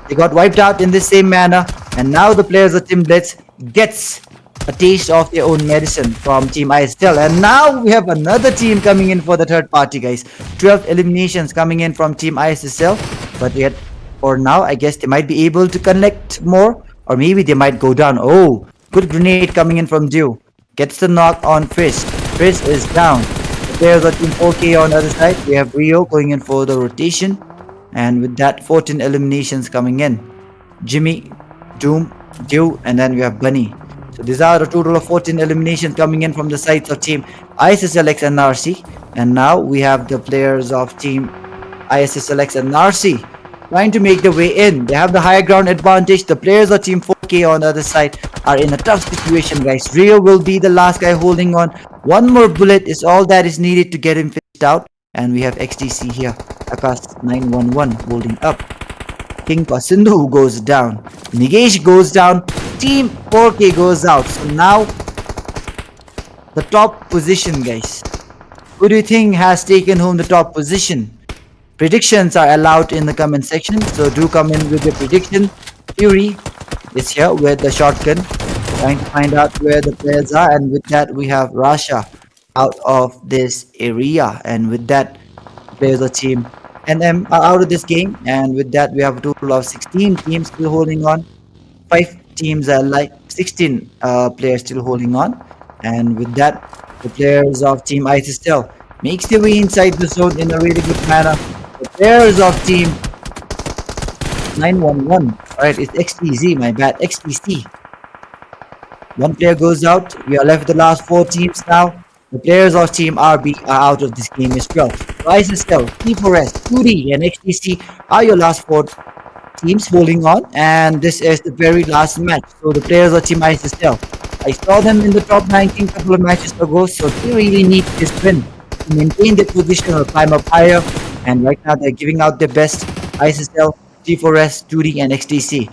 they got wiped out in the same manner, and now the players of Team BLITZZ gets a taste of their own medicine from Team ISSL. And now we have another team coming in for the third party, guys. 12 eliminations coming in from Team ISSL, but yet for now I guess they might be able to connect more, or maybe they might go down. Oh, good grenade coming in from Dew. Gets the knock on Frisk. Frisk is down. The players of Team 4K on the other side, we have Rio going in for the rotation. And with that, 14 eliminations coming in. Jimmy, Doom, Dew, and then we have Bunny. So these are a total of 14 eliminations coming in from the sides of Team ISSLxNRC. And now we have the players of Team ISSLxNRC trying to make their way in. They have the higher ground advantage. The players of Team 4K on the other side are in a tough situation, guys. Rio will be the last guy holding on. One more bullet is all that is needed to get him finished out. And we have XTC here. Akas 911 holding up. King Pasindu goes down. Nigesh goes down. Team 4K goes out. So now the top position, guys. Who do you think has taken home the top position? Predictions are allowed in the comment section, so do come in with your prediction. Fury is here with the shotgun, trying to find out where the players are, and with that we have Rasha out of this area, and with that players of Team NM are out of this game, and with that we have a total of 16 teams still holding on. 5 teams are like 16 players still holding on, and with that the players of Team ISSL makes their way inside the zone in a really good manner. The players of Team 911, alright, it's XTZ, my bad, XTC. One player goes out. We are left with the last 4 teams now. The players of Team RB are out of this game as well. ISSL, T4S, 2D, and XTC are your last 4 teams holding on, and this is the very last match. So the players of Team ISSL, I saw them in the top ranking a couple of matches ago, so they really need this win to maintain their position or climb up higher. And right now they're giving out their best. ISSL, T4S, 2D, and XTC.